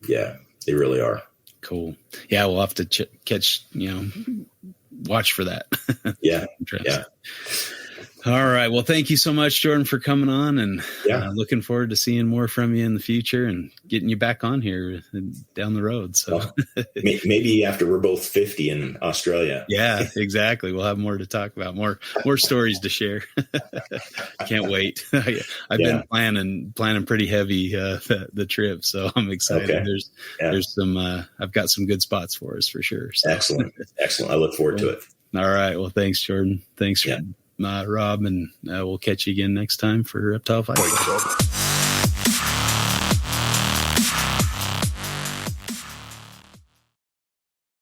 Yeah, they really are. Cool. Yeah, we'll have to catch, watch for that. Yeah. All right. Well, thank you so much, Jordan, for coming on, and looking forward to seeing more from you in the future and getting you back on here down the road. So maybe after we're both 50 in Australia. Yeah, exactly. We'll have more to talk about, more stories to share. Can't wait. I've been planning pretty heavy the trip, so I'm excited. Okay. There's some I've got some good spots for us for sure. So. Excellent. I look forward to it. All right. Well, thanks, Jordan. Thanks, Rob, and we'll catch you again next time for Reptile Fight Club.